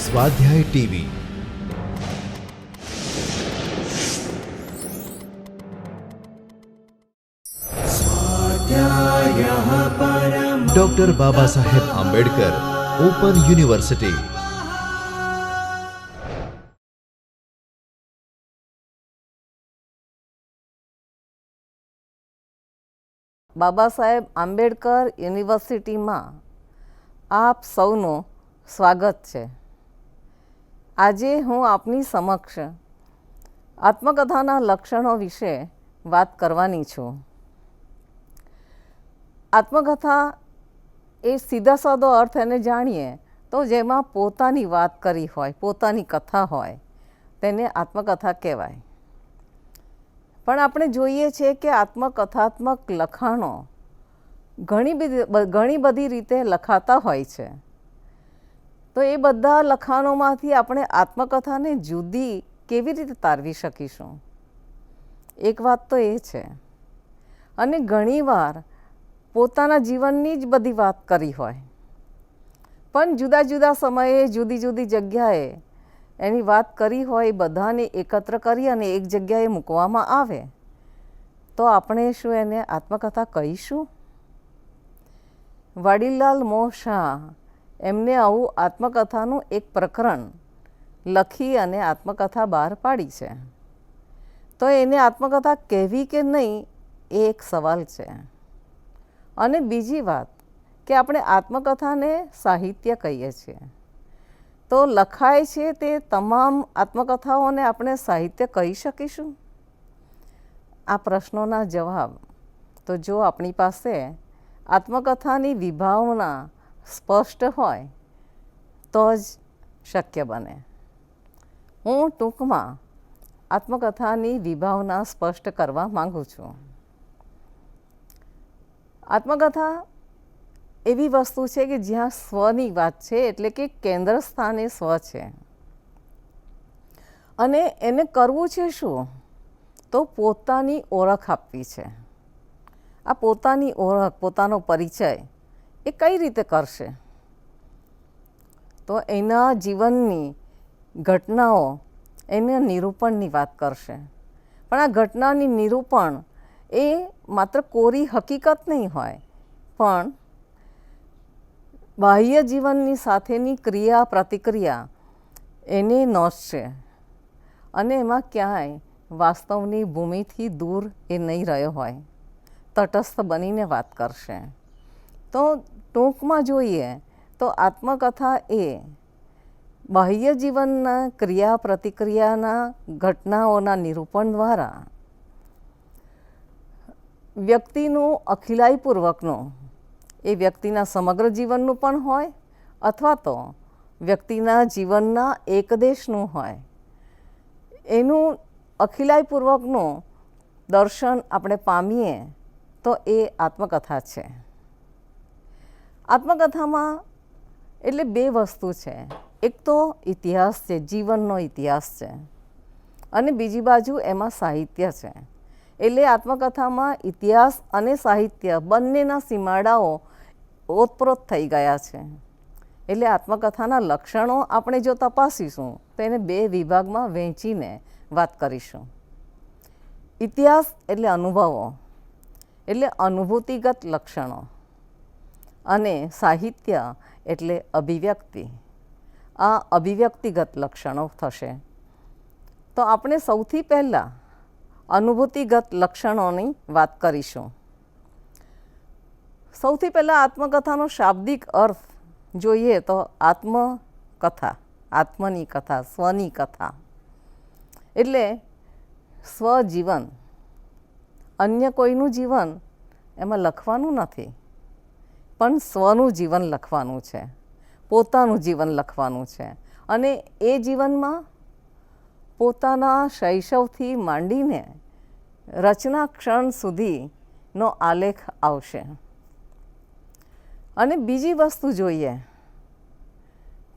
स्वाध्याय TV. Doctor Baba Saheb Ambedkar open university. Baba Saheb Ambedkar યુનિવર્સિટીમાં આપ સૌનું સ્વાગત છે। આજે હું આપની સમક્ષ આત્મકથાના લક્ષણો વિશે વાત કરવાની છું। આત્મકથા એ સીધા સાદો અર્થ એને જાણીએ તો જેમાં પોતાની વાત કરી હોય, પોતાની કથા હોય, તેને આત્મકથા કહેવાય। પણ આપણે જોઈએ છીએ કે આત્મકથાત્મક લખાણો ઘણી બધી રીતે લખાતા હોય છે। તો એ બધા લખાણોમાંથી આપણે આત્મકથાને જુદી કેવી રીતે તારવી શકીશું? એક વાત તો એ છે। અને ઘણીવાર પોતાના જીવનની જ બધી વાત કરી હોય, પણ જુદા જુદા સમયે જુદી જુદી જગ્યાએ એની વાત કરી હોય, બધાને એકત્ર કરી અને એક જગ્યાએ મૂકવામાં આવે તો આપણે શું એને આત્મકથા કહીશું? વાડીલાલ મોહ શાહ એમને આવું આત્મકથાનું એક પ્રકરણ લખી અને આત્મકથા બહાર પાડી છે। તો એને આત્મકથા કહેવી કે નહીં એ એક સવાલ છે। અને બીજી વાત કે આપણે આત્મકથાને સાહિત્ય કહીએ છીએ, તો લખાય છે તે તમામ આત્મકથાઓને આપણે સાહિત્ય કહી શકીશું? આ પ્રશ્નોના જવાબ તો જો આપણી પાસે આત્મકથાની વિભાવના સ્પષ્ટ હોય તો જ શક્ય બને। હું ટૂંકમાં આત્મકથાની વિભાવના સ્પષ્ટ કરવા માગું છું। આત્મકથા એવી વસ્તુ છે કે જ્યાં સ્વની વાત છે, એટલે કે કેન્દ્ર સ્થાને સ્વ છે। અને એને કરવું છે શું? તો પોતાની ઓળખ આપવી છે। આ પોતાની ઓળખ, પોતાનો પરિચય એ કઈ રીતે કરશે? તો એના જીવનની ઘટનાઓ એના નિરૂપણની વાત કરશે। પણ આ ઘટનાની નિરૂપણ એ માત્ર કોરી હકીકત નહીં હોય, પણ બાહ્ય જીવનની સાથેની ક્રિયા પ્રતિક્રિયા એને નોંધશે અને એમાં ક્યાંય વાસ્તવની ભૂમિથી દૂર એ નહીં રહ્યો હોય, તટસ્થ બનીને વાત કરશે। તો ટૂંકમાં જોઈએ તો આત્મકથા એ બાહ્ય જીવનના ક્રિયા પ્રતિક્રિયાના ઘટનાઓના નિરૂપણ દ્વારા વ્યક્તિનું અખિલાઈપૂર્વકનું, એ વ્યક્તિના સમગ્ર જીવનનું પણ હોય અથવા તો વ્યક્તિના જીવનના એકદેશનું હોય, એનું અખિલાઈપૂર્વકનું દર્શન આપણે પામીએ તો એ આત્મકથા છે। આત્મકથામાં એટલે બે વસ્તુ છે। એક તો ઇતિહાસ છે, જીવનનો ઇતિહાસ છે, અને બીજી બાજુ એમાં સાહિત્ય છે। એટલે આત્મકથામાં ઇતિહાસ અને સાહિત્ય બંનેના સીમાડાઓ ઓતપ્રોત થઈ ગયા છે। એટલે આત્મકથાના લક્ષણો આપણે જો તપાસીશું તો એને બે વિભાગમાં વહેંચીને વાત કરીશું। ઇતિહાસ એટલે અનુભવો, એટલે અનુભૂતિગત લક્ષણો, અને સાહિત્ય એટલે અભિવ્યક્તિ, આ અભિવ્યક્તિગત લક્ષણો થશે। તો આપણે સૌથી પહેલાં અનુભૂતિગત લક્ષણોની વાત કરીશું। સૌથી પહેલાં આત્મકથાનો શાબ્દિક અર્થ જોઈએ તો આત્મકથા, આત્મની કથા, સ્વની કથા, એટલે સ્વજીવન, અન્ય કોઈનું જીવન એમાં લખવાનું નથી, પણ સ્વનું જીવન લખવાનું છે, પોતાનું જીવન લખવાનું છે। અને એ જીવનમાં પોતાના શૈશવથી માંડીને રચના ક્ષણ સુધીનો આલેખ આવશે। અને બીજી વસ્તુ જોઈએ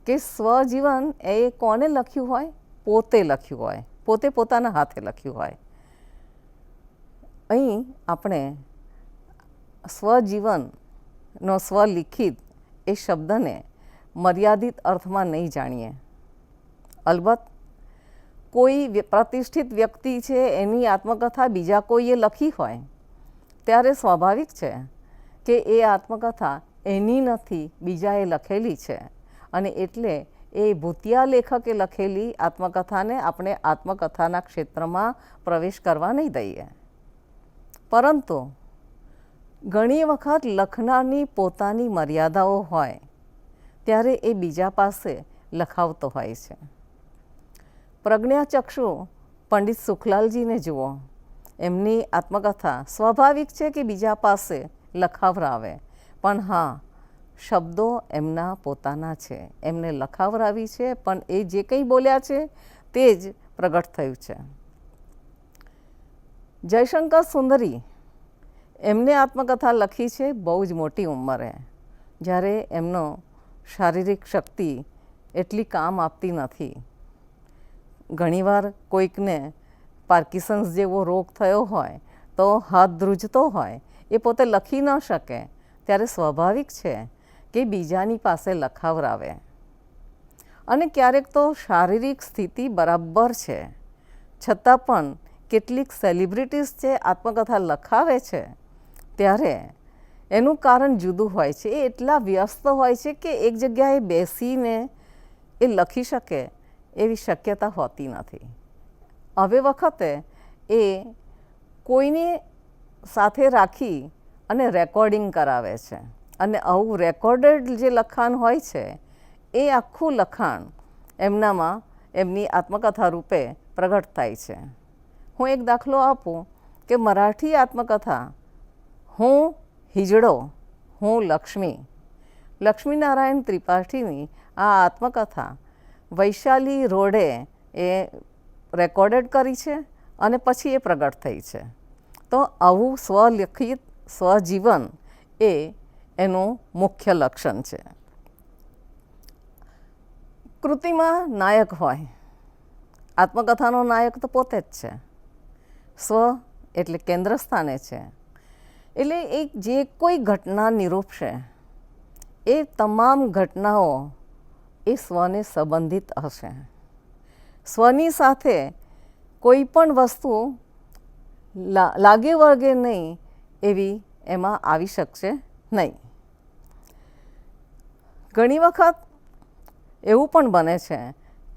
કે સ્વજીવન એ કોને લખ્યું હોય? પોતે લખ્યું હોય, પોતે પોતાના હાથે લખ્યું હોય। અહીં આપણે સ્વજીવનનો સ્વલિખિત એ શબ્દને મર્યાદિત અર્થમાં નહીં જાણીએ, અલબત્ત કોઈ પ્રતિષ્ઠિત વ્યક્તિ છે એની આત્મકથા બીજા કોઈએ લખી હોય ત્યારે સ્વાભાવિક છે કે એ આત્મકથા એની નથી, બીજાએ લખેલી છે, અને એટલે એ ભૂતિયા લેખકે લખેલી આત્મકથાને આપણે આત્મકથાના ક્ષેત્રમાં પ્રવેશ કરવા નહીં દઈએ. પરંતુ ઘણી વખત લખનારની પોતાની મર્યાદાઓ હોય ત્યારે એ બીજા પાસે લખાવતો હોય છે. પ્રજ્ઞાચક્ષુ પંડિત સુખલાલજીને જુઓ, એમની આત્મકથા સ્વાભાવિક છે કે બીજા પાસે લખાવરાવે, પણ હા, શબ્દો એમના પોતાના છે, એમને લખાવરાવી છે, પણ એ જે કંઈ બોલ્યા છે તે જ પ્રગટ થયું છે. જયશંકર સુંદરી એમને આત્મકથા લખી છે બહુ જ મોટી ઉંમરે, જ્યારે એમનો શારીરિક શક્તિ એટલી કામ આપતી નથી. ઘણીવાર કોઈકને પાર્કિન્સન્સ જેવો રોગ થયો હોય તો હાથ ધ્રુજતો હોય, એ પોતે લખી ન શકે, ત્યારે સ્વાભાવિક છે કે બીજાની પાસે લખાવરાવે. અને ક્યારેક તો શારીરિક સ્થિતિ બરાબર છે છતાં પણ કેટલીક સેલિબ્રિટીઝ છે આત્મકથા લખાવે છે, ત્યારે એનું કારણ જુદું હોય છે. એ એટલા વ્યસ્ત હોય છે કે એક જગ્યાએ બેસીને એ લખી શકે એવી શક્યતા હોતી નથી. હવે વખતે એ કોઈને સાથે રાખી અને રેકોર્ડિંગ કરાવે છે, અને આવું રેકોર્ડેડ જે લખાણ હોય છે એ આખું લખાણ એમનામાં એમની આત્મકથા રૂપે પ્રગટ થાય છે. હું એક દાખલો આપું કે મરાઠી આત્મકથા હું હિજડો હું લક્ષ્મી, લક્ષ્મીનારાયણ ત્રિપાઠીની આ આત્મકથા વૈશાલી રોડે એ રેકોર્ડેડ કરી છે અને પછી એ પ્રગટ થઈ છે. તો આવું સ્વલિખિત સ્વજીવન એ એનું મુખ્ય લક્ષણ છે. કૃતિમાં નાયક હોય, આત્મકથાનો નાયક તો પોતે જ છે. સ્વ એટલે કેન્દ્ર સ્થાને છે, એટલે એ જે કોઈ ઘટના નિરૂપશે એ તમામ ઘટનાઓ એ સ્વને સંબંધિત હશે. સ્વની સાથે કોઈ પણ વસ્તુ લાગે વળગે નહીં એવી એમાં આવી શકશે નહીં. ઘણી વખત એવું પણ બને છે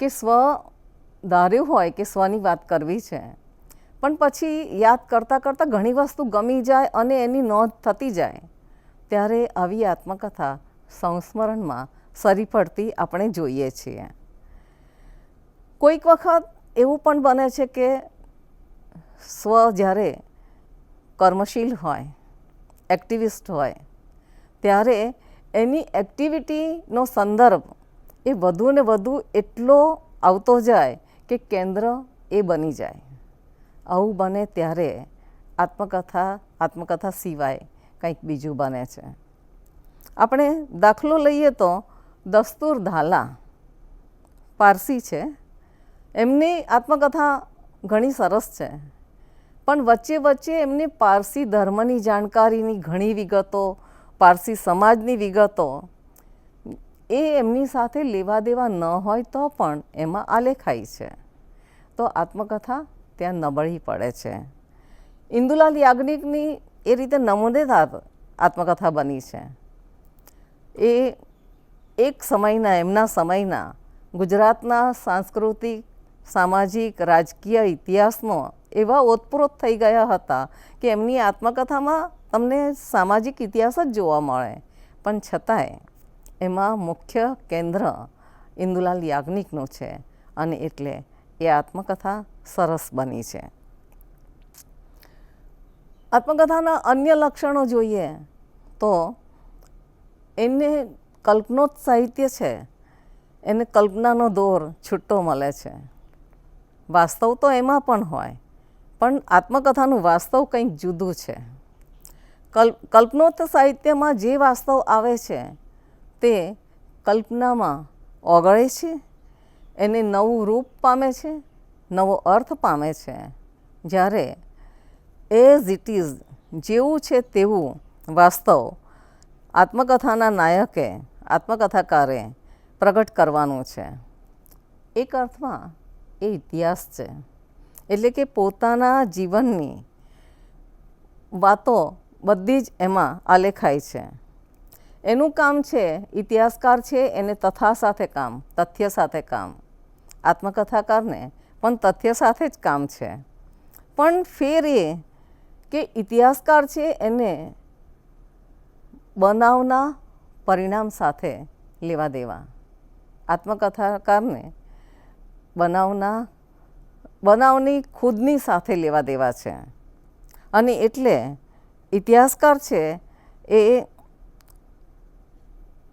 કે સ્વ ધાર્યું હોય કે સ્વની વાત કરવી છે, પણ પછી યાદ કરતાં કરતાં ઘણી વસ્તુ ગમી જાય અને એની નોંધ થતી જાય, ત્યારે આવી આત્મકથા સંસ્મરણમાં સરી પડતી આપણે જોઈએ છીએ. કોઈક વખત એવું પણ બને છે કે સ્વ જ્યારે કર્મશીલ હોય, એક્ટિવિસ્ટ હોય, ત્યારે એની એક્ટિવિટીનો સંદર્ભ એ વધુ ને વધુ એટલો આવતો જાય કે કેન્દ્ર એ બની જાય. આવું બને ત્યારે આત્મકથા સિવાય કંઈક બીજું બને છે. આપણે દાખલો લઈએ તો દસ્તુર ધાલા પારસી છે, એમની આત્મકથા ઘણી સરસ છે, પણ વચ્ચે વચ્ચે એમને પારસી ધર્મની જાણકારીની ઘણી વિગતો, પારસી સમાજની વિગતો એ એમની સાથે લેવા દેવા ન હોય તો પણ એમાં આલેખાઈ છે. તો આત્મકથા ત્યાં નબળી પડે છે. ઇન્દુલાલ યાજ્ઞિકની એ રીતે નમૂનેદાર આત્મકથા બની છે. એ એક સમયના એમના સમયના ગુજરાતના સાંસ્કૃતિક, સામાજિક, રાજકીય ઇતિહાસમાં એવા ઓતપ્રોત થઈ ગયા હતા કે એમની આત્મકથામાં તમને સામાજિક ઇતિહાસ જ જોવા મળે, પણ છતાંય એમાં મુખ્ય કેન્દ્ર ઇન્દુલાલ યાજ્ઞિકનું છે, અને એટલે એ આત્મકથા સરસ બની છે. આત્મકથાના અન્ય લક્ષણો જોઈએ તો એને કલ્પનોત સાહિત્ય છે, એને કલ્પનાનો દોર છૂટો મળે છે. વાસ્તવ તો એમાં પણ હોય, પણ આત્મકથાનું વાસ્તવ કંઈક જુદું છે. કલ્પનોત સાહિત્યમાં જે વાસ્તવ આવે છે તે કલ્પનામાં ઓગળે છે, એને નવું રૂપ પામે છે, નવો અર્થ પામે છે. જ્યારે એઝ ઇટ ઇઝ જેવું છે તેવું વાસ્તવ આત્મકથાના નાયકે, આત્મકથાકારે પ્રગટ કરવાનું છે. એક અર્થમાં એ ઇતિહાસ છે, એટલે કે પોતાના જીવનની વાતો બધી જ એમાં આલેખાય છે. એનું કામ છે, ઇતિહાસકાર છે એને તથા સાથે કામ, તથ્ય સાથે કામ. આત્મકથાકારને પણ તથ્ય સાથે જ કામ છે. પણ ફેર એ કે ઇતિહાસકાર છે એને બનાવના પરિણામ સાથે લેવા દેવા, આત્મકથાકારને બનાવની ખુદની સાથે લેવા દેવા છે. અને એટલે ઇતિહાસકાર છે એ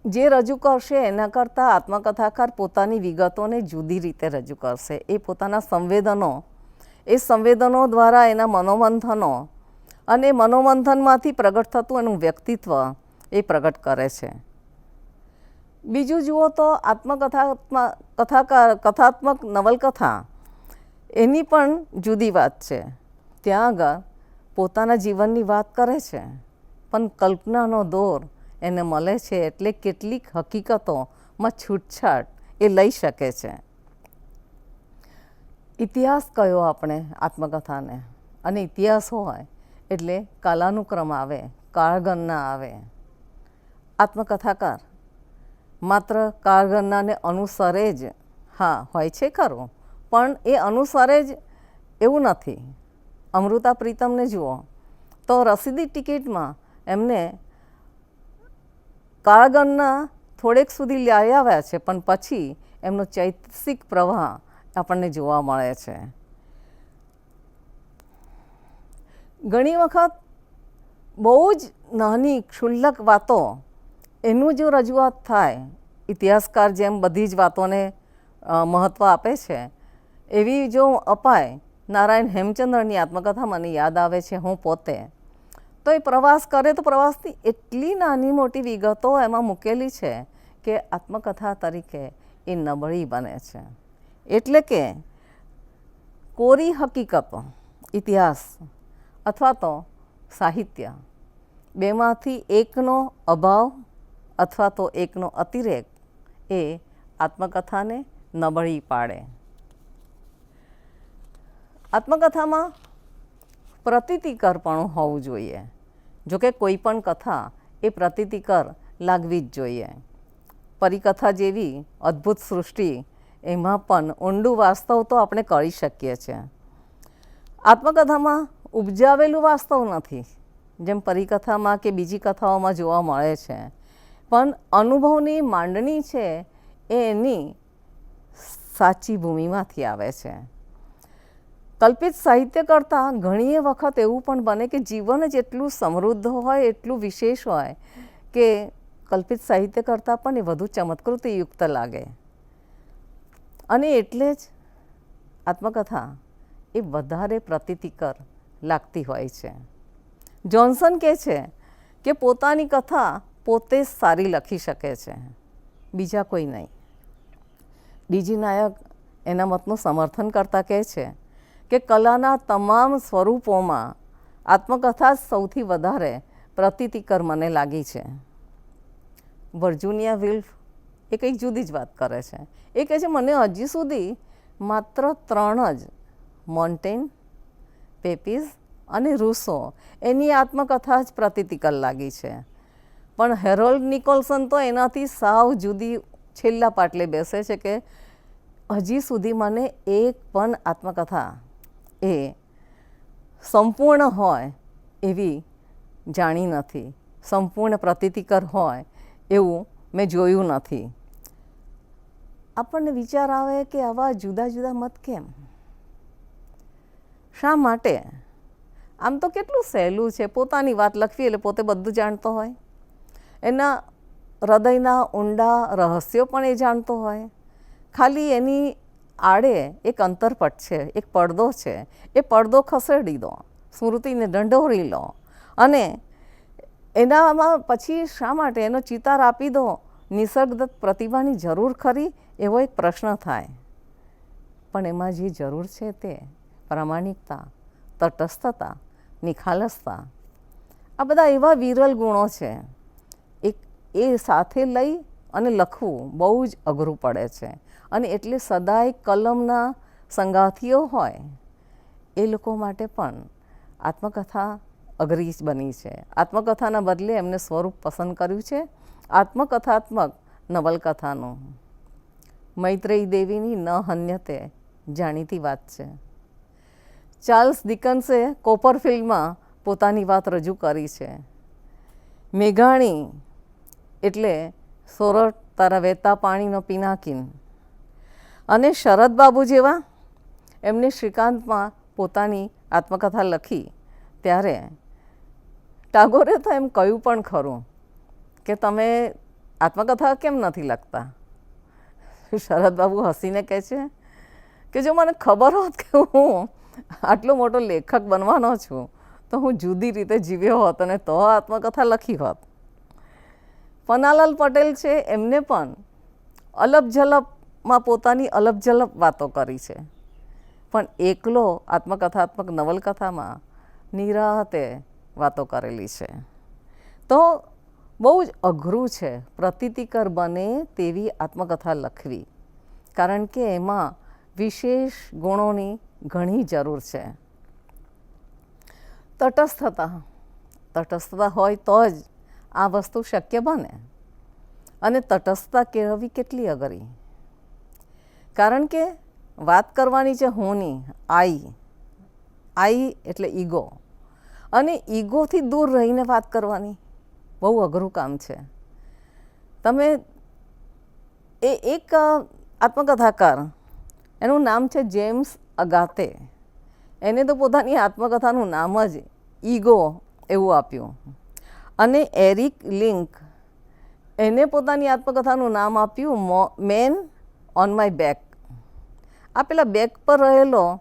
જે રજૂ કરશે એના કરતાં આત્મકથાકાર પોતાની વિગતોને જુદી રીતે રજૂ કરશે. એ પોતાના સંવેદનો દ્વારા એના મનોમંથનો અને મનોમંથનમાંથી પ્રગટ થતું એનું વ્યક્તિત્વ એ પ્રગટ કરે છે. બીજું જુઓ તો કથાત્મક નવલકથા એની પણ જુદી વાત છે. ત્યાં આગળ પોતાના જીવનની વાત કરે છે, પણ કલ્પનાનો દોર એને મળે છે, એટલે કેટલીક હકીકતોમાં છૂટછાટ એ લઈ શકે છે. ઇતિહાસ કયો આપણે આત્મકથાને, અને ઇતિહાસ હોય એટલે કાલાનુક્રમ આવે, કાળગણના આવે. આત્મકથાકાર માત્ર કાળગણનાને અનુસરે જ, હા હોય છે ખરું, પણ એ અનુસરે જ એવું નથી. અમૃતા પ્રીતમને જુઓ તો રસીદી ટિકિટમાં એમને કાળગણના થોડેક સુધી લઈ આવ્યા છે, પણ પછી એમનો ચૈતસિક પ્રવાહ આપણને જોવા મળે છે. ઘણી વખત બહુ જ નાની ક્ષુલ્લક વાતો એનું જો રજૂઆત થાય, ઇતિહાસકાર જેમ બધી જ વાતોને મહત્ત્વ આપે છે એવી જો અપાય. નારાયણ હેમચંદ્રની આત્મકથા મને યાદ આવે છે, હું પોતે તો એ પ્રવાસ કરે તો પ્રવાસની એટલી નાની મોટી વિગતો એમાં મૂકેલી છે કે આત્મકથા તરીકે એ નબળી બને છે. એટલે કે કોરી હકીકતો, ઇતિહાસ અથવા તો સાહિત્ય, બેમાંથી એકનો અભાવ અથવા તો એકનો અતિરેક એ આત્મકથાને નબળી પાડે. આત્મકથામાં પ્રતીતિકરપણું હોવું જોઈએ. જોકે કોઈ પણ કથા એ પ્રતીતિકર લાગવી જ જોઈએ. પરિકથા જેવી અદ્ભુત સૃષ્ટિ એમાં પણ ઊંડું વાસ્તવ તો આપણે કરી શકીએ છીએ. આત્મકથામાં ઉપજાવેલું વાસ્તવ નથી, જેમ પરિકથામાં કે બીજી કથાઓમાં જોવા મળે છે, પણ અનુભવની માંડણી છે એ એની સાચી ભૂમિમાંથી આવે છે. કલ્પિત સાહિત્ય કરતાં ઘણી વખત એવું પણ બને કે જીવન જ એટલું સમૃદ્ધ હોય, એટલું વિશેષ હોય કે કલ્પિત સાહિત્ય કરતાં પણ એ વધુ ચમત્કૃતિયુક્ત લાગે. અને એટલે જ આત્મકથા એ વધારે પ્રતીતિકર લાગતી હોય છે. જોન્સન કહે છે કે પોતાની કથા પોતે જ સારી લખી શકે છે, બીજા કોઈ નહીં. ડીજી નાયક એના મતનું સમર્થન કરતા કહે છે કે કલાના તમામ સ્વરૂપોમાં આત્મકથા જ સૌથી વધારે પ્રતીતિકર મને લાગી છે. વર્જિનિયા વિલ્ફ એ કંઈક જુદી જ વાત કરે છે. એ કહે છે મને હજી સુધી માત્ર 3 જ, મોન્ટેન, પેપીઝ અને રૂસો, એની આત્મકથા જ પ્રતીતિકર લાગી છે. પણ હેરોલ્ડ નિકોલ્સન તો એનાથી સાવ જુદી છેલ્લા પાટલે બેસે છે કે હજી સુધી મને એક પણ આત્મકથા એ સંપૂર્ણ હોય એવી જાણી નથી, સંપૂર્ણ પ્રતીતિકર હોય એવું મેં જોયું નથી. આપણને વિચાર આવે કે આવા જુદા જુદા મત કેમ, શા માટે? આમ તો કેટલું સહેલું છે, પોતાની વાત લખવી એટલે પોતે બધું જાણતો હોય, એના હૃદયના ઊંડા રહસ્યો પણ એ જાણતો હોય. ખાલી એની આડે એક અંતરપટ છે, એક પડદો છે, એ પડદો ખસેડી દો, સ્મૃતિને ઢંઢોરી લો અને એનામાં પછી શા માટે એનો ચિતાર આપી દો. નિસર્ગદત્ત પ્રતિભાની જરૂર ખરી એવો એક પ્રશ્ન થાય. પણ એમાં જે જરૂર છે તે પ્રામાણિકતા, તટસ્થતા, નિખાલસતા, આ બધા એવા વિરલ ગુણો છે. એ સાથે લઈ અને લખવું બહુ જ અઘરું પડે છે. અને એટલે સદાય કલમના સંગાથીઓ હોય એ લોકો માટે પણ આત્મકથા અઘરી જ બની છે. આત્મકથાના બદલે એમને સ્વરૂપ પસંદ કર્યું છે આત્મકથાત્મક નવલકથાનું. મૈત્રેયી દેવીની ન હન્યતે જાણીતી વાત છે. ચાર્લ્સ ડિકન્સે કોપરફિલ્ડમાં પોતાની વાત રજૂ કરી છે. મેઘાણી એટલે સોરઠ તારા વહેતા પાણીનો પિનાકીન. અને શરદ બાબુ જેવા એમને શ્રીકાંતમાં પોતાની આત્મકથા લખી ત્યારે ટાગોરે તો એમ કહ્યું પણ ખરું કે તમે આત્મકથા કેમ નથી લખતા. શરદ બાબુ હસીને કહે છે કે જો મને ખબર હોત કે હું આટલો મોટો લેખક બનવાનો છું તો હું જુદી રીતે જીવ્યો હોત અને તો આત્મકથા લખી હોત. પન્નાલાલ પટેલ છે એમને પણ અલપ ઝલપમાં પોતાની અલપ ઝલપ વાતો કરી છે, પણ એકલો આત્મકથાત્મક નવલકથામાં નિરાતે વાતો કરેલી છે. તો બહુ જ અઘરું છે પ્રતીતિકર બને તેવી આત્મકથા લખવી, કારણ કે એમાં વિશેષ ગુણોની ઘણી જરૂર છે. તટસ્થતા હોય તો જ આ વસ્તુ શક્ય બને. અને તટસ્થતા કેળવવી કેટલી અઘરી, કારણ કે વાત કરવાની છે હુંની આઈ એટલે ઈગો, અને ઈગોથી દૂર રહીને વાત કરવાની બહુ અઘરું કામ છે. તમે એક આત્મકથાકાર એનું નામ છે જેમ્સ અગાતે. એને તો પોતાની આત્મકથાનું નામ જ ઈગો એવું આપ્યું. અને એરિક લિંક એને પોતાની આત્મકથાનું નામ આપ્યું મેન ઓન માય બેક. આ પેલા બેક પર રહેલો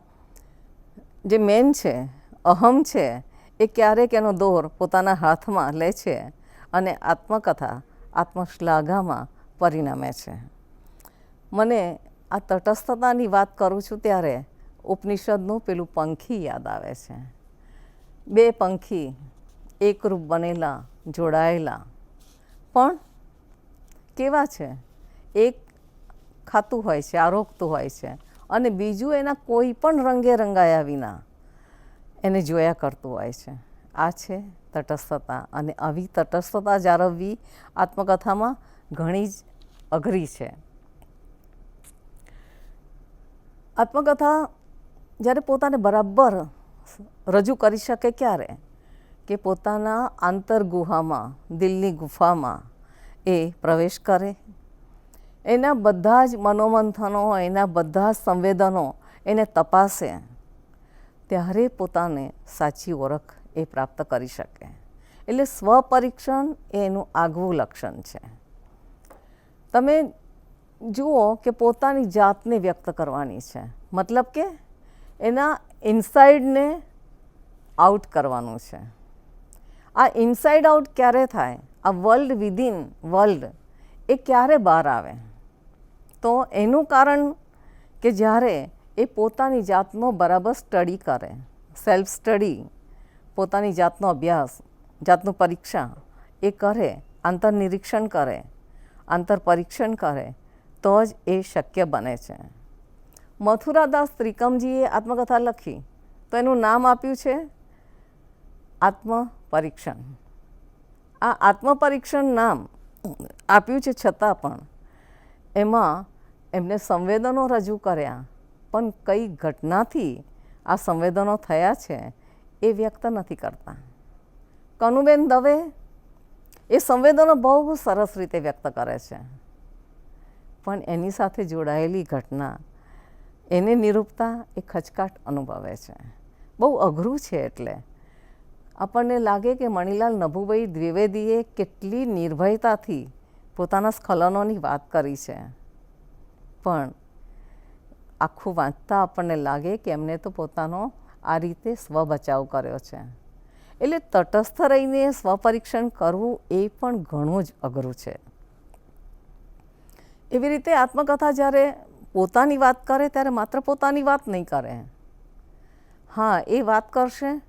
જે મેન છે, અહમ છે, એ ક્યારેક એનો દોર પોતાના હાથમાં લે છે અને આત્મકથા આત્મશ્લાઘામાં પરિણમે છે. મને આ તટસ્થતાની વાત કરું છું ત્યારે ઉપનિષદનું પેલું પંખી યાદ આવે છે. બે પંખી એકરૂપ બનેલા, જોડાયેલા, પણ કેવા છે? એક ખાતું હોય છે, આરોગતું હોય છે, અને બીજું એના કોઈ પણ રંગે રંગાયા વિના એને જોયા કરતું હોય છે. આ છે તટસ્થતા. અને આવી તટસ્થતા જાળવવી આત્મકથામાં ઘણી જ અઘરી છે. આત્મકથા જ્યારે પોતાને બરાબર રજૂ કરી શકે ક્યારે? કે પોતાના આંતરગુહામાં, દિલની ગુફામાં એ પ્રવેશ કરે, એના બધા જ મનોમંથનો, એના બધા જ સંવેદનો એને તપાસે, ત્યારે પોતાને સાચી ઓળખ એ પ્રાપ્ત કરી શકે. એટલે સ્વપરીક્ષણ એ એનું આગવું લક્ષણ છે. તમે જુઓ કે પોતાની જાતને વ્યક્ત કરવાની છે, મતલબ કે એના ઇનસાઇડને આઉટ કરવાનું છે. આ ઇનસાઇડ આઉટ ક્યારે થાય? આ વર્લ્ડ વિધિન વર્લ્ડ એ ક્યારે બહાર આવે? તો એનું કારણ કે જ્યારે એ પોતાની જાતનો બરાબર સ્ટડી કરે, સેલ્ફ સ્ટડી, પોતાની જાતનો અભ્યાસ, જાતનું પરીક્ષા એ કરે, આંતરનિરીક્ષણ કરે, આંતરપરીક્ષણ કરે, તો જ એ શક્ય બને છે. મથુરાદાસ ત્રિકમજીએ આત્મકથા લખી તો એનું નામ આપ્યું છે આત્મપરીક્ષણ. આ આત્મપરીક્ષણ નામ આપ્યું છે છતાં પણ એમાં એમને સંવેદનો રજૂ કર્યા, પણ કઈ ઘટનાથી આ સંવેદનો થયા છે એ વ્યક્ત નથી કરતા. કનુબેન દવે એ સંવેદનો બહુ સરસ રીતે વ્યક્ત કરે છે, પણ એની સાથે જોડાયેલી ઘટના એને નિરૂપતા એ ખચકાટ અનુભવે છે. બહુ અઘરું છે. એટલે આપણને લાગે કે મણિલાલ નભુભાઈ દ્વિવેદીએ કેટલી નિર્ભયતાથી પોતાના સ્ખલનોની વાત કરી છે, પણ આખું વાંચતા આપણને લાગે કે એમને તો પોતાનો આ રીતે સ્વબચાવ કર્યો છે. એટલે તટસ્થ રહીને સ્વપરીક્ષણ કરવું એ પણ ઘણું જ અઘરું છે. એવી રીતે આત્મકથા જ્યારે પોતાની વાત કરે ત્યારે માત્ર પોતાની વાત નહીં કરે. હા, એ વાત કરશે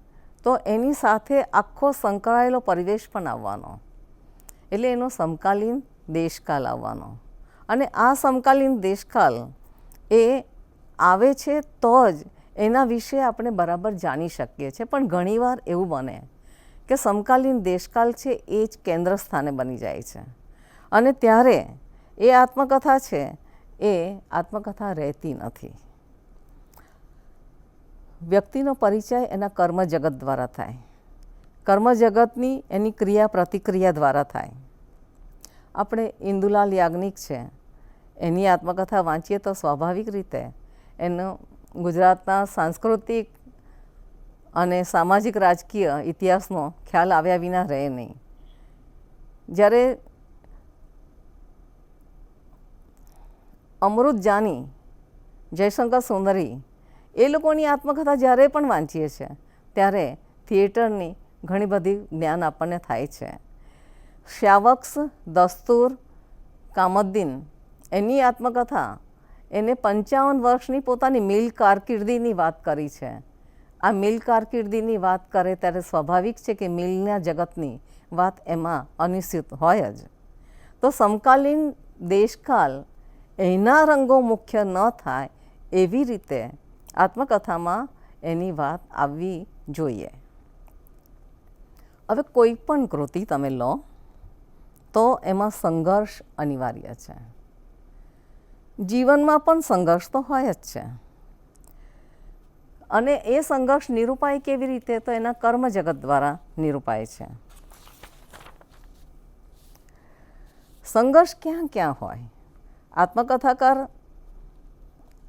તો એની સાથે આખો સંકળાયેલો પરિવેશ પણ આવવાનો. એટલે એનો સમકાલીન દેશકાલ આવવાનો, અને આ સમકાલીન દેશકાલ એ આવે છે તો જ એના વિશે આપણે બરાબર જાણી શકીએ છીએ. પણ ઘણીવાર એવું બને કે સમકાલીન દેશકાલ છે એ જ કેન્દ્ર સ્થાને બની જાય છે, અને ત્યારે એ આત્મકથા છે એ આત્મકથા રહેતી નથી. વ્યક્તિનો પરિચય એના કર્મ જગત દ્વારા થાય, કર્મ જગતની એની ક્રિયા પ્રતિક્રિયા દ્વારા થાય. આપણે ઇન્દુલાલ યાજ્ઞિક છે એની આત્મકથા વાંચીએ તો સ્વાભાવિક રીતે એનો ગુજરાતના સાંસ્કૃતિક અને સામાજિક રાજકીય ઇતિહાસનો ખ્યાલ આવ્યા વિના રહે નહીં. જ્યારે અમૃત જાની, જયશંકર સુંદરી એ લોકોની આત્મકથા જ્યારે પણ વાંચીએ છીએ ત્યારે થિયેટરની ઘણી બધી જ્ઞાન આપણને થાય છે. શ્યાવક્સ, દસ્તુર, કામુદ્દીન એની આત્મકથા એને 55 વર્ષની પોતાની મિલ કારકિર્દીની વાત કરી છે. આ મિલ કારકિર્દીની વાત કરે ત્યારે સ્વાભાવિક છે કે મિલના જગતની વાત એમાં અનિશ્ચિત હોય જ. તો સમકાલીન દેશકાલ એના રંગો મુખ્ય ન થાય એવી રીતે આત્મકથામાં એની વાત આવવી જોઈએ. હવે કોઈ પણ કૃતિ તમે લો તો એમાં સંઘર્ષ અનિવાર્ય છે. જીવનમાં પણ સંઘર્ષ તો હોય જ છે, અને એ સંઘર્ષ નિરૂપાય કેવી રીતે? તો એના કર્મ જગત દ્વારા નિરૂપાય છે. સંઘર્ષ ક્યાં ક્યાં હોય? આત્મકથાકાર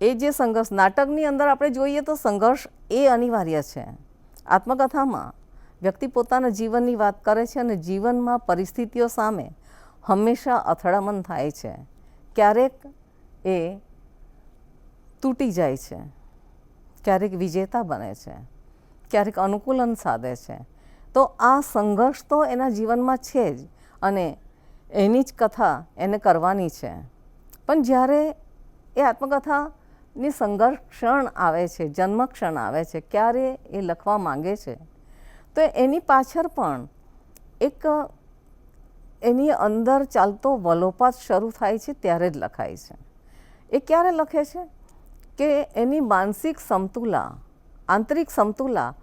એ જે સંઘર્ષ નાટકની અંદર આપણે જોઈએ તો સંઘર્ષ એ અનિવાર્ય છે. આત્મકથામાં વ્યક્તિ પોતાના જીવનની વાત કરે છે અને જીવનમાં પરિસ્થિતિઓ સામે હંમેશા અથડામણ થાય છે. ક્યારેક એ તૂટી જાય છે, ક્યારેક વિજેતા બને છે, ક્યારેક અનુકૂલન સાધે છે. તો આ સંઘર્ષ તો એના જીવનમાં છે જ, અને એની જ કથા એને કરવાની છે. પણ જ્યારે એ આત્મકથાની સંઘર્ષ ક્ષણ આવે છે, જન્મ ક્ષણ આવે છે, ક્યારે એ લખવા માંગે છે, તો એની પાછળ પણ એક એની અંદર ચાલતો વલોપાત શરૂ થાય છે ત્યારે જ લખાય છે. એ ક્યારે લખે છે કે એની માનસિક સમતુલા, આંતરિક સમતુલા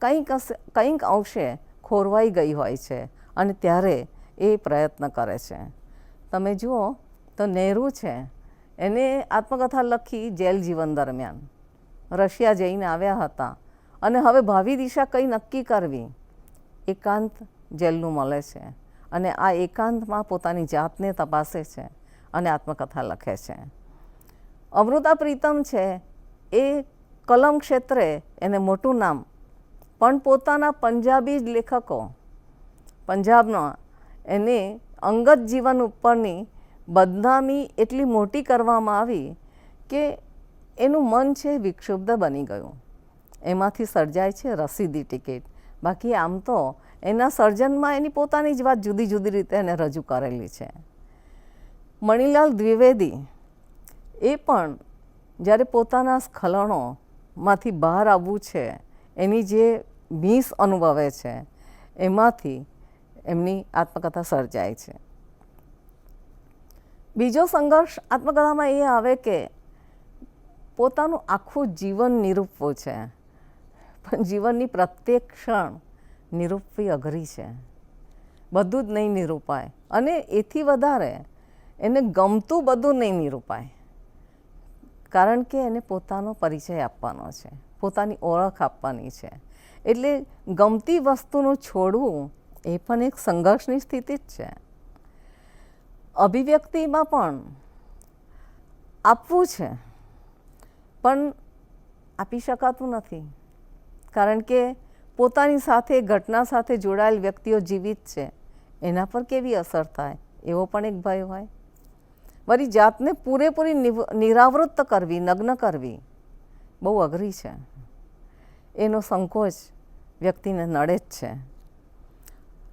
કંઈક અંશે ખોરવાઈ ગઈ હોય છે, અને ત્યારે એ પ્રયત્ન કરે છે. તમે જુઓ તો નહેરુ છે, એને આત્મકથા લખી જેલ જીવન દરમિયાન. રશિયા જઈને આવ્યા હતા અને હવે ભાવિ દિશા કઈ નક્કી કરવી, એકાંત જેલનું મળે છે, અને આ એકાંતમાં પોતાની જાતને તપાસે છે અને આત્મકથા લખે છે. અમૃતા પ્રીતમ છે, એ કલમ ક્ષેત્રે એને મોટું નામ, પણ પોતાના પંજાબી જ લેખકો, પંજાબનો એને અંગત જીવન ઉપરની બદનામી એટલી મોટી કરવામાં આવી કે એનું મન છે વિક્ષુબ્ધ બની ગયું. એમાંથી સર્જાય છે રસીદી ટિકિટ. બાકી આમ તો એના સર્જનમાં એની પોતાની જ વાત જુદી જુદી રીતે એને રજૂ કરેલી છે. મણિલાલ દ્વિવેદી એ પણ જ્યારે પોતાના સ્ખલનોમાંથી બહાર આવવું છે, એની જે ભીંસ અનુભવે છે, એમાંથી એમની આત્મકથા સર્જાય છે. બીજો સંઘર્ષ આત્મકથામાં એ આવે કે પોતાનું આખું જીવન નિરૂપવું છે, પણ જીવનની પ્રત્યેક ક્ષણ નિરૂપવી અઘરી છે. બધું જ નહીં નિરૂપાય, અને એથી વધારે એને ગમતું બધું નહીં નિરૂપાય, કારણ કે એને પોતાનો પરિચય આપવાનો છે, પોતાની ઓળખ આપવાની છે. એટલે ગમતી વસ્તુનું છોડવું એ પણ એક સંઘર્ષની સ્થિતિ જ છે. અભિવ્યક્તિમાં પણ આપવું છે, પણ આપી શકાતું નથી, કારણ કે પોતાની સાથે, ઘટના સાથે જોડાયેલ વ્યક્તિઓ જીવિત છે, એના પર કેવી અસર થાય એવો પણ એક ભય હોય. વળી જાતને પૂરેપૂરી નિરાવૃત્ત કરવી, નગ્ન કરવી બહુ અઘરી છે. એનો સંકોચ વ્યક્તિને નડે જ છે.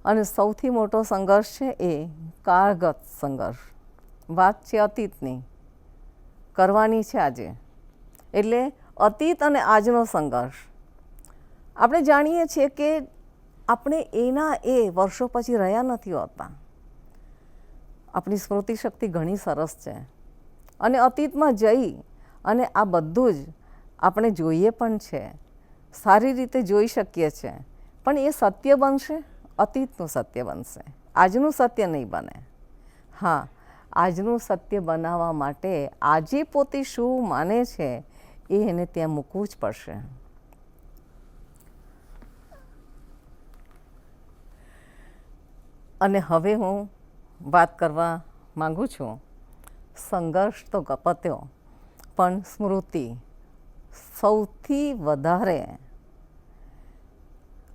અને સૌથી મોટો સંઘર્ષ છે એ કાળગત સંઘર્ષ. વાત છે અતીતની, કરવાની છે આજે. એટલે અતીત અને આજનો સંઘર્ષ. આપણે જાણીએ છીએ કે આપણે એના એ વર્ષો પછી રહ્યા નથી હોતા. આપણી સ્મૃતિ શક્તિ ઘણી સરસ છે અને અતીતમાં જઈ અને આ બધું જ આપણે જોઈએ પણ છે, સારી રીતે જોઈ શકીએ છીએ, પણ એ સત્ય બનશે? અતીતનું સત્ય બનશે, આજનું સત્ય નહીં બને. હા, આજનું સત્ય બનાવવા માટે આજે પોતે શું માને છે એ એને ત્યાં મૂકવું જ પડશે. અને હવે હું વાત કરવા માગું છું, સંઘર્ષ તો પત્યો, પણ સ્મૃતિ સૌથી વધારે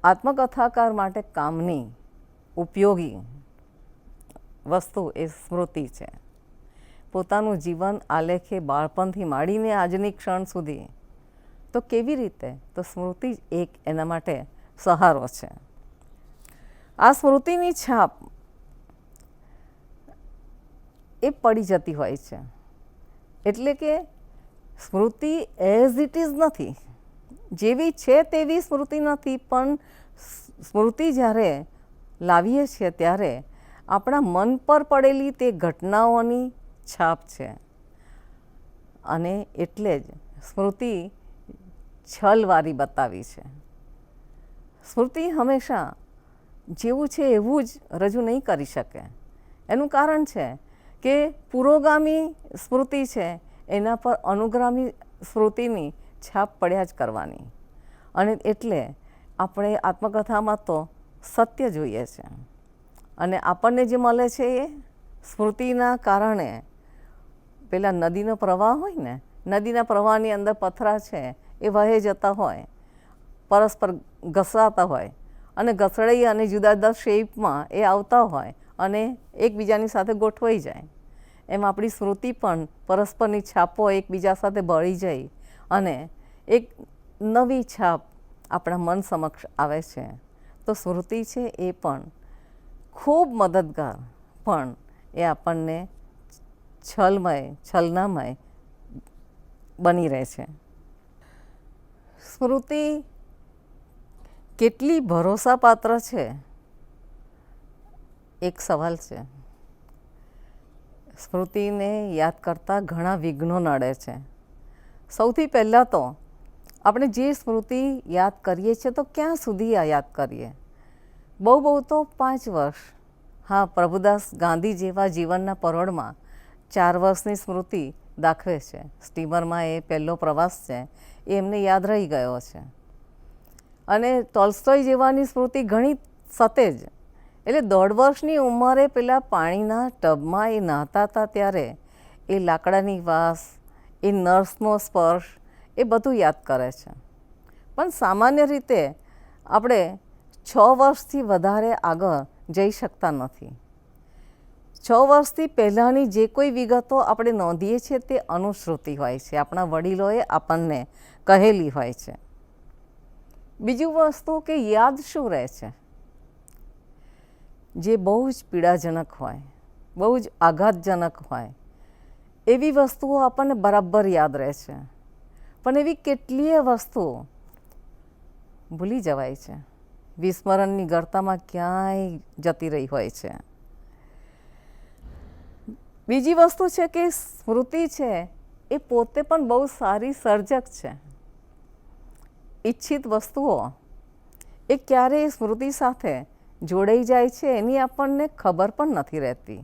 આત્મકથાકાર માટે કામની ઉપયોગી વસ્તુ એ સ્મૃતિ છે. પોતાનું જીવન આલેખે બાળપણથી માંડીને આજની ક્ષણ સુધી, તો કેવી રીતે? તો સ્મૃતિ જ એક એના માટે સહારો છે. આ સ્મૃતિની છાપ એ પડી જતી હોય છે, એટલે કે સ્મૃતિ એઝ ઇટ ઇઝ નથી, જેવી છે તેવી સ્મૃતિ નથી, પણ સ્મૃતિ જ્યારે લાવીએ છીએ ત્યારે આપણા મન પર પડેલી તે ઘટનાઓની છાપ છે. અને એટલે જ સ્મૃતિ છલવારી બતાવી છે. સ્મૃતિ હંમેશા જેવું છે એવું જ રજૂ નહીં કરી શકે. એનું કારણ છે કે પુરોગામી સ્મૃતિ છે એના પર અનુગામી સ્મૃતિની છાપ પડ્યા જ કરવાની. અને એટલે આપણે આત્મકથામાં તો સત્ય જોઈએ છે, અને આપણને જે મળે છે એ સ્મૃતિના કારણે. પેલા નદીનો પ્રવાહ હોય ને, નદીના પ્રવાહની અંદર પથરા છે એ વહે જતા હોય, પરસ્પર ઘસરાતા હોય, અને ઘસડાઈ અને જુદા જુદા શેપમાં એ આવતા હોય અને એકબીજાની સાથે ગોઠવાઈ જાય. એમ આપણી સ્મૃતિ પણ પરસ્પરની છાપો એકબીજા સાથે ભળી જાય અને એક નવી છાપ આપણા મન સમક્ષ આવે છે. તો સ્મૃતિ છે એ પણ ખૂબ મદદગાર, પણ એ આપણને છલનામય બની રહે છે. સ્મૃતિ કેટલી ભરોસાપાત્ર છે એક સવાલ છે. સ્મૃતિને યાદ કરતાં ઘણા વિઘ્નો નડે છે. સૌથી પહેલાં તો આપણે જે સ્મૃતિ યાદ કરીએ છીએ તો ક્યાં સુધી આ યાદ કરીએ? બહુ તો 5 વર્ષ. હા, પ્રભુદાસ ગાંધી જેવા જીવનના પરોળમાં 4 વર્ષની સ્મૃતિ દાખવે છે. સ્ટીમરમાં એ પહેલો પ્રવાસ છે એ એમને યાદ રહી ગયો છે. અને ટોલ્સ્ટોય જેવાની સ્મૃતિ ઘણી સતેજ, એટલે 1.5 વર્ષની ઉંમરે પેલા પાણીના ટબમાં એ નહાતા હતા ત્યારે એ લાકડાની વાસ, એ નર્સનો સ્પર્શ, એ બધું યાદ કરે છે. પણ સામાન્ય રીતે આપણે 6 વર્ષથી વધારે આગળ જઈ શકતા નથી. 6 વર્ષથી પહેલાંની જે કોઈ વિગતો આપણે નોંધીએ છીએ તે અનુશ્રુતિ હોય છે, આપણા વડીલોએ આપણને કહેલી હોય છે. બીજું વસ્તુ કે યાદ શું રહે છે? જે બહુ જ પીડાજનક હોય, બહુ જ આઘાતજનક હોય એવી વસ્તુઓ આપણને બરાબર યાદ રહે છે. પણ એવી કેટલીય વસ્તુઓ ભૂલી જવાય છે, વિસ્મરણની ગર્તામાં ક્યાંય જતી રહી હોય છે. બીજી વસ્તુ છે કે સ્મૃતિ છે એ પોતે પણ બહુ સારી સર્જક છે. ઈચ્છિત વસ્તુઓ એ ક્યારેય સ્મૃતિ સાથે જોડાઈ જાય છે એની આપણને ખબર પણ નથી રહેતી,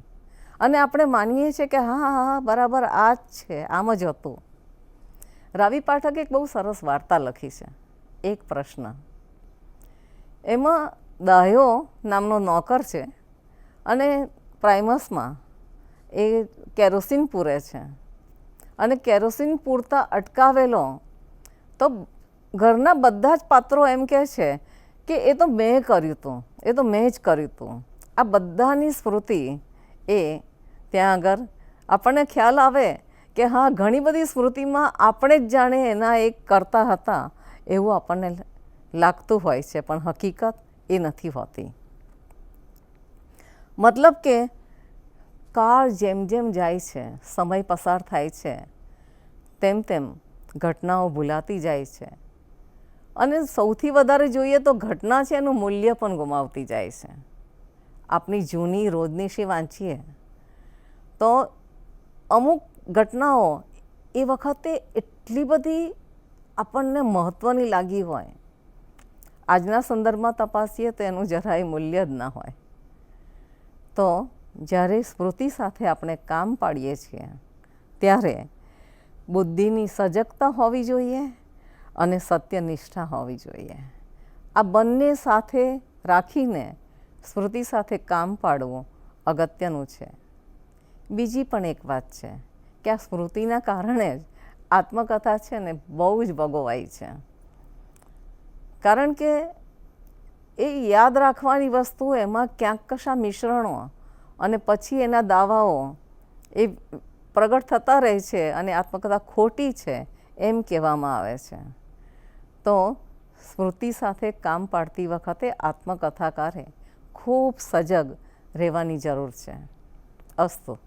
અને આપણે માનીએ છીએ કે હા બરાબર આ જ છે, આમ જ હતું. રાવી પાઠકે એક બહુ સરસ વાર્તા લખી છે, એક પ્રશ્ન. એમાં દાહ્યો નામનો નોકર છે અને પ્રાઇમસમાં એ કેરોસીન પૂરે છે, અને કેરોસીન પૂરતા અટકાવેલો તો ઘરના બધા જ પાત્રો એમ કહે છે કે એ તો મેં કર્યું હતું, એ તો મેં જ કર્યું હતું. આ બધાની સ્મૃતિ એ ત્યાં આગળ આપણને ખ્યાલ આવે કે હા, ઘણી બધી સ્મૃતિમાં આપણે જ જાણે એના એક કરતા હતા એવું આપણને લાગતું હોય છે, પણ હકીકત એ નથી હોતી. મતલબ કે કાળ જેમ જેમ જાય છે, સમય પસાર થાય છે, તેમ તેમ ઘટનાઓ ભૂલાતી જાય છે. અને સૌથી વધારે જોઈએ તો ઘટના છે એનું મૂલ્ય પણ ગુમાવતી જાય છે. આપણી જૂની રોજનીશી વાંચીએ તો અમુક ઘટનાઓ એ વખતે એટલી બધી આપણને મહત્ત્વની લાગી હોય, આજના સંદર્ભમાં તપાસીએ તો એનું જરાય મૂલ્ય જ ના હોય. તો જ્યારે સ્મૃતિ સાથે આપણે કામ પાડીએ છીએ ત્યારે બુદ્ધિની સજગતા હોવી જોઈએ અને સત્યનિષ્ઠા હોવી જોઈએ. આ બંને સાથે રાખીને સ્મૃતિ સાથે કામ પાડવું અગત્યનું છે. બીજી પણ એક વાત છે કે આ સ્મૃતિના કારણે જ આત્મકથા છે ને બહુ જ ભગોવાઈ છે. કારણ કે એ યાદ રાખવાની વસ્તુ એમાં ક્યાંક કશા મિશ્રણો અને પછી એના દાવાઓ એ પ્રગટ થતા રહે છે અને આત્મકથા ખોટી છે એમ કહેવામાં આવે છે. તો સ્મૃતિ સાથે કામ પાડતી વખતે આત્મકથાકારે ખૂબ સજગ રહેવાની જરૂર છે. અસ્તુ.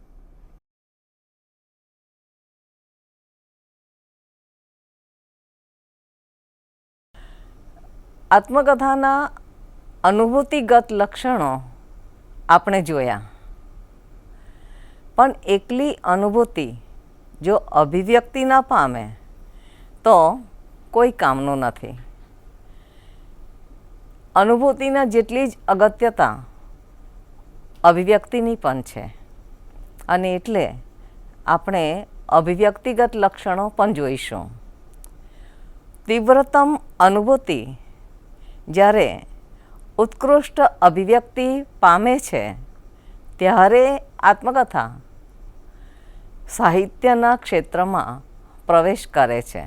આત્મકથાના અનુભૂતિગત લક્ષણો આપણે જોયા, પણ એકલી અનુભૂતિ જો અભિવ્યક્તિ ન પામે તો કોઈ કામનું નથી. અનુભૂતિના જેટલી જ અગત્યતા અભિવ્યક્તિની પણ છે, અને એટલે આપણે અભિવ્યક્તિગત લક્ષણો પણ જોઈશું. તીવ્રતમ અનુભૂતિ જ્યારે ઉત્કૃષ્ટ અભિવ્યક્તિ પામે છે ત્યારે આત્મકથા સાહિત્યના ક્ષેત્રમાં પ્રવેશ કરે છે.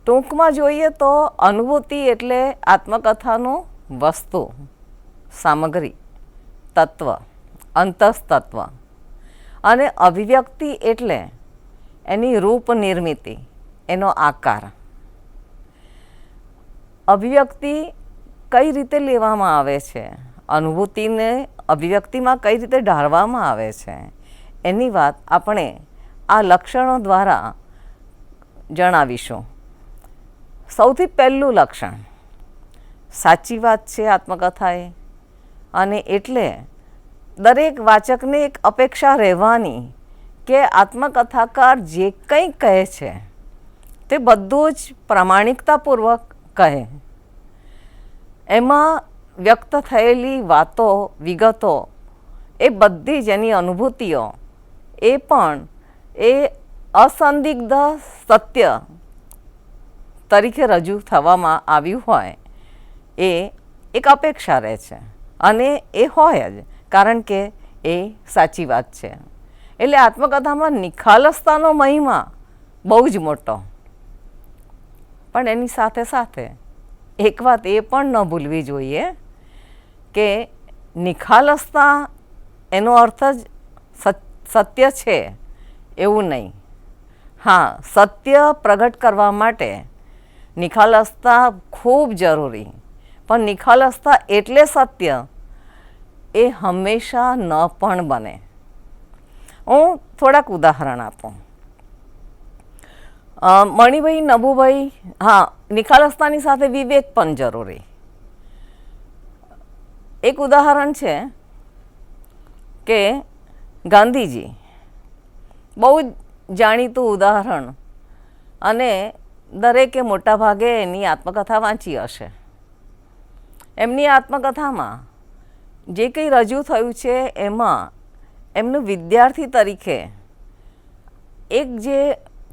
ટૂંકમાં જોઈએ તો અનુભૂતિ એટલે આત્મકથાનું વસ્તુ, સામગ્રી, તત્વ, અંતઃતત્વ, અને અભિવ્યક્તિ એટલે એની રૂપ નિર્મિતિ, એનો આકાર. અભિવ્યક્તિ કઈ રીતે લેવામાં આવે છે, અનુભૂતિને અભિવ્યક્તિમાં કઈ રીતે ઢાળવામાં આવે છે, એની વાત આપણે આ લક્ષણો દ્વારા જણાવીશું. સૌથી પહેલું લક્ષણ, સાચી વાત છે આત્મકથા એ, અને એટલે દરેક વાચકને એક અપેક્ષા રહેવાની કે આત્મકથાકાર જે કંઈ કહે છે તે બધું જ પ્રામાણિકતાપૂર્વક કહે. એમાં વ્યક્ત થયેલી વાતો, વિગતો, એ બધી જ એની અનુભૂતિઓ એ પણ એ અસંદિગ્ધ સત્ય તરીકે રજૂ થવામાં આવ્યું હોય એ એક અપેક્ષા રહે છે, અને એ હોય જ, કારણ કે એ સાચી વાત છે. એટલે આત્મકથામાં નિખાલસતાનો મહિમા બહુ જ મોટો. પણ એની સાથે સાથે એક વાત એ પણ ન ભૂલવી જોઈએ કે નિખાલસતા એનો અર્થ જ સત્ય છે એવું નહીં. હા, સત્ય પ્રગટ કરવા માટે નિખાલસતા ખૂબ જરૂરી, પણ નિખાલસતા એટલે સત્ય એ હંમેશા ન પણ બને. હું થોડાક ઉદાહરણ આપું. મણિભાઈ, નભુભાઈ, હા, નિખાલસતાની સાથે વિવેક પણ જરૂરી. એક ઉદાહરણ છે કે ગાંધીજી, બહુ જ જાણીતું ઉદાહરણ, અને દરેકે મોટાભાગે એની આત્મકથા વાંચી હશે. એમની આત્મકથામાં જે કંઈ રજૂ થયું છે એમાં એમનું વિદ્યાર્થી તરીકે એક જે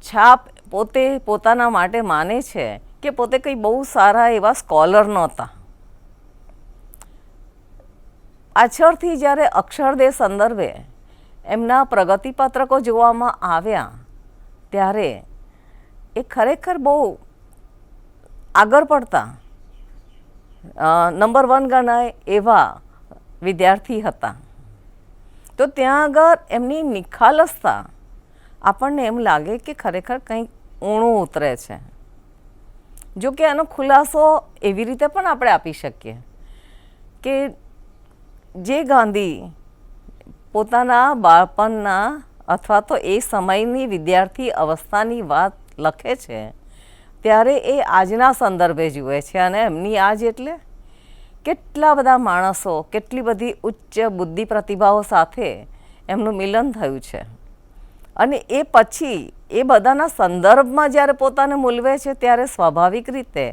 છાપ પોતે પોતાના માટે માને છે કે પોતે કંઈ બહુ સારા એવા સ્કોલર નહોતા. પાછળથી જ્યારે અક્ષરદેહ સંદર્ભે એમના પ્રગતિપત્રકો જોવામાં આવ્યા ત્યારે એ ખરેખર બહુ આગળ પડતા નંબર 1 ગણાય એવા વિદ્યાર્થી હતા. તો ત્યાં આગળ એમની નિખાલસતા આપણને એમ લાગે કે ખરેખર કંઈક ઊણું ઉતરે છે. જો કે એનો ખુલાસો એવી રીતે પણ આપણે આપી શકીએ કે જે ગાંધી પોતાના બાળપણના અથવા તો એ સમયની વિદ્યાર્થી અવસ્થાની વાત લખે છે ત્યારે એ આજના સંદર્ભે જુએ છે, અને એમની આજ એટલે કેટલા બધા માણસો, કેટલી બધી ઉચ્ચ બુદ્ધિ પ્રતિભાઓ સાથે એમનું મિલન થયું છે. અને એ પછી એ બધાના સંદર્ભમાં જ્યારે પોતાને મૂલવે છે ત્યારે સ્વાભાવિક રીતે